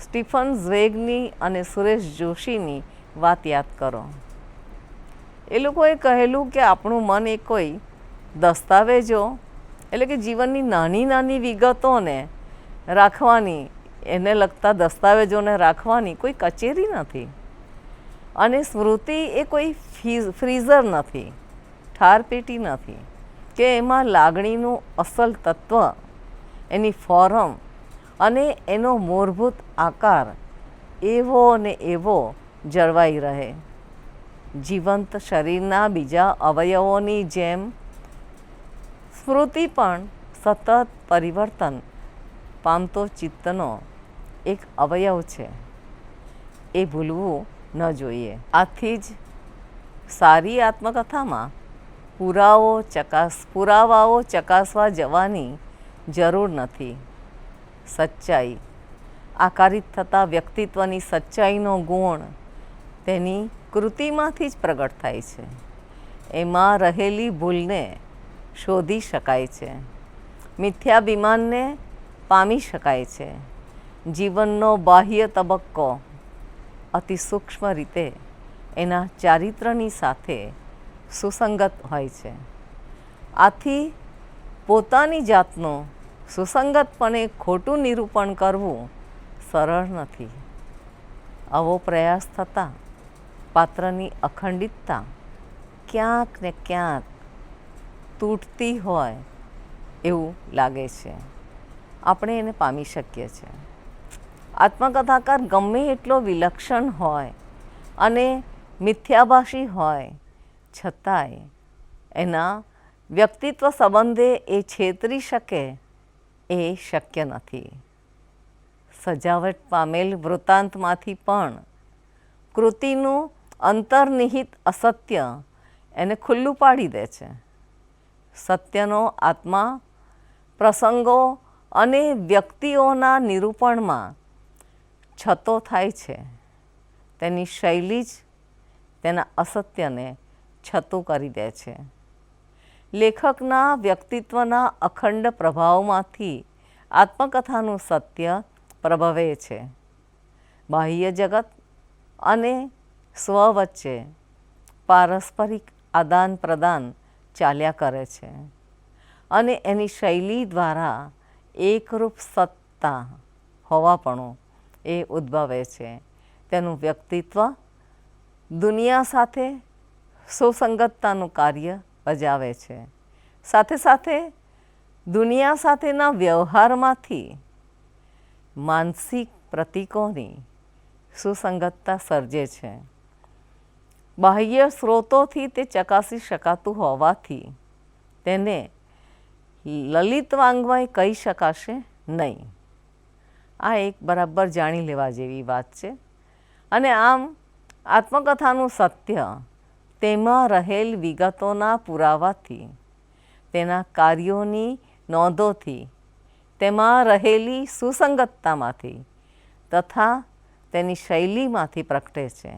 સ્ટીફન ઝ્વેગની અને સુરેશ જોશીની વાત યાદ કરો. એ લોકોએ કહેલું કે આપણું મન એ કોઈ દસ્તાવેજો એટલે કે જીવનની નાની નાની વિગતોને રાખવાની, એને લગતા દસ્તાવેજોને રાખવાની કોઈ કચેરી નથી. અને સ્મૃતિ એ કોઈ ફ્રીઝર નથી, ઠારપેટી નથી કે એમાં લાગણીનું અસલ તત્વ, એની ફોર્મ અને એનો મૂળભૂત આકાર એવો ને એવો જળવાઈ રહે. જીવંત શરીરના બીજા અવયવોની જેમ સ્મૃતિ પણ સતત પરિવર્તન પામતો ચિત્તનો એક અવયવ છે. એ ભૂલવું ન જોઈએ. આથી જ સારી આત્મકથામાં પુરાવાઓ ચકાસવા જવાની જરૂર નથી. સચ્ચાઈ, આકારિત થતા વ્યક્તિત્વની સચ્ચાઈનો ગુણ તેની કૃતિમાંથી જ પ્રગટ થાય છે. એમાં રહેલી ભૂલને શોધી શકાય છે, મિથ્યાભિમાનને પામી શકાય છે. જીવનનો બાહ્ય તબક્કો અતિ સૂક્ષ્મ રીતે એના ચારિત્રની સાથે સુસંગત હોય છે. આથી પોતાની જાતનું સુસંગતપણે ખોટું નિરૂપણ કરવું સરળ નથી. આવો પ્રયાસ થતાં પાત્રની અખંડિતતા ક્યાંક ને ક્યાંક તૂટતી હોય એવું લાગે છે. આપણે એને પામી શકીએ છીએ. આત્મકથાકાર ગમે એટલો વિલક્ષણ હોય અને મિથ્યાભાષી હોય છતાંય એના વ્યક્તિત્વ સંબંધે એ છેતરી શકે એ શક્ય નથી. સજાવટ પામેલ વૃત્તાંતમાંથી પણ કૃતિનું અંતર્નિહિત અસત્ય એને ખુલ્લું પાડી દે છે. સત્યનો આત્મા પ્રસંગો અને વ્યક્તિઓના નિરૂપણમાં છતો થાય છે. તેની શૈલી જ તેના અસત્યને છતું કરી દે છે. લેખકના વ્યક્તિત્વના અખંડ પ્રભાવમાંથી આત્મકથાનું સત્ય પ્રભવે છે. બાહ્ય જગત અને સ્વ વચ્ચે પારસ્પરિક આદાન પ્રદાન ચાલ્યા કરે છે અને એની શૈલી દ્વારા એકરૂપ સત્તા હોવાપણું એ ઉદ્ભવે છે. તેનું વ્યક્તિત્વ દુનિયા સાથે સુસંગતતાનું કાર્ય બજાવે છે. સાથે સાથે દુનિયા સાથેના વ્યવહારમાંથી માનસિક પ્રતીકોની સુસંગતતા સર્જે છે. બાહ્ય સ્ત્રોતોથી તે ચકાસી શકાતું હોવાથી તેને લલિત વાङ्મય કહી શકાશે નહીં. આ એક બરાબર જાણી લેવા જેવી વાત છે. અને આમ આત્મકથાનું સત્ય તેમાં રહેલ વિગતોના પુરાવાથી, તેના કાર્યોની નોંધોથી, તેમાં રહેલી સુસંગતતામાંથી તથા તેની શૈલીમાંથી પ્રગટે છે.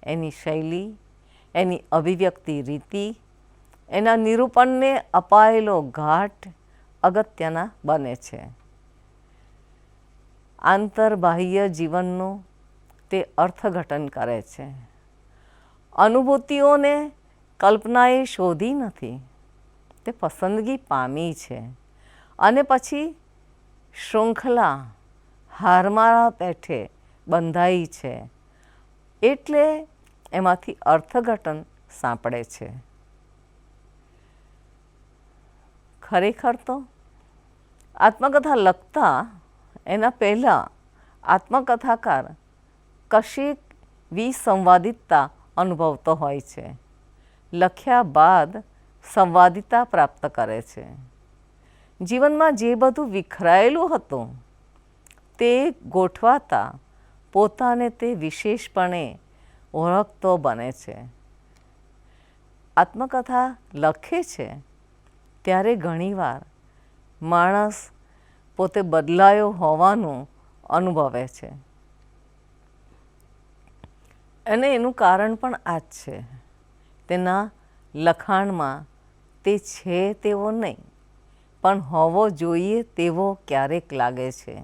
એની શૈલી, એની અભિવ્યક્તિ રીતિ, એના નિરૂપણને અપાયેલો ઘાટ અગત્યના બને છે. આંતરબાહ્ય જીવનનું તે અર્થઘટન કરે છે. અનુભૂતિઓને કલ્પનાએ શોધી નથી, તે પસંદગી પામી છે અને પછી શૃંખલા હારમાળા પેઠે બંધાઈ છે. એટલે એમાંથી અર્થઘટન સાંપડે છે. ખરેખર તો આત્મકથા લખતા એના પહેલાં આત્મકથાકાર કશીક વિસંવાદિતતા અનુભવતો હોય છે. લખ્યા બાદ સંવાદિતા પ્રાપ્ત કરે છે. જીવનમાં જે બધું વિખરાયેલું હતું તે ગોઠવાતા પોતાને તે વિશેષપણે ઓળખતો બને છે. આત્મકથા લખે છે ત્યારે ઘણીવાર માણસ પોતે બદલાયો હોવાનું અનુભવે છે. અને એનું કારણ પણ આ જ છે. તેના લખાણમાં તે છે તેવો નહીં, પણ હોવો જોઈએ તેવો ક્યારેક લાગે છે.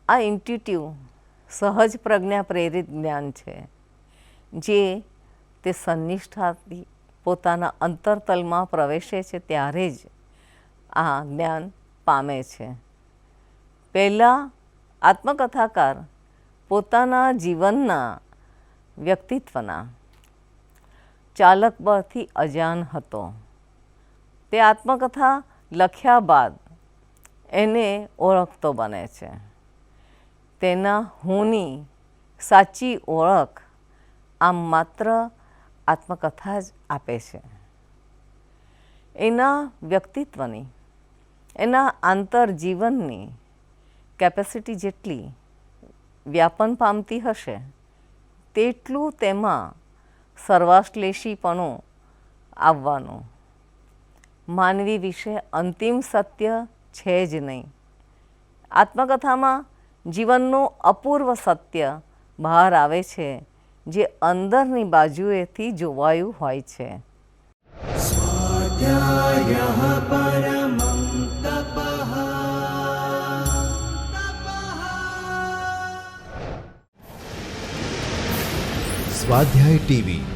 આ ઇન્ટ્યુટિવ સહજ પ્રજ્ઞા પ્રેરિત જ્ઞાન છે જે તે સન્નિષ્ઠાથી પોતાના અંતરતલમાં પ્રવેશે છે ત્યારે જ આ જ્ઞાન પામે છે. પહેલાં આત્મકથાકાર પોતાના જીવનના વ્યક્તિત્વના ચાલક બળથી અજાન હતો. તે આત્મકથા લખ્યા બાદ એને ઓળખતો બને છે. તેના હુંની સાચી ઓળખ આમ માત્ર આત્મકથા જ આપે છે. એના વ્યક્તિત્વની, એના આંતરજીવનની કેપેસિટી જેટલી વ્યાપન પામતી હશે તેટલું તેમાં સર્વાશ્લેષીપણું આવવાનું. માનવી વિશે અંતિમ સત્ય છે જ નહીં. આત્મકથામાં જીવનનું અપૂર્વ સત્ય બહાર આવે છે જે અંદરની બાજુએથી જોવાયું હોય છે. સ્વાધ્યાય ટીવી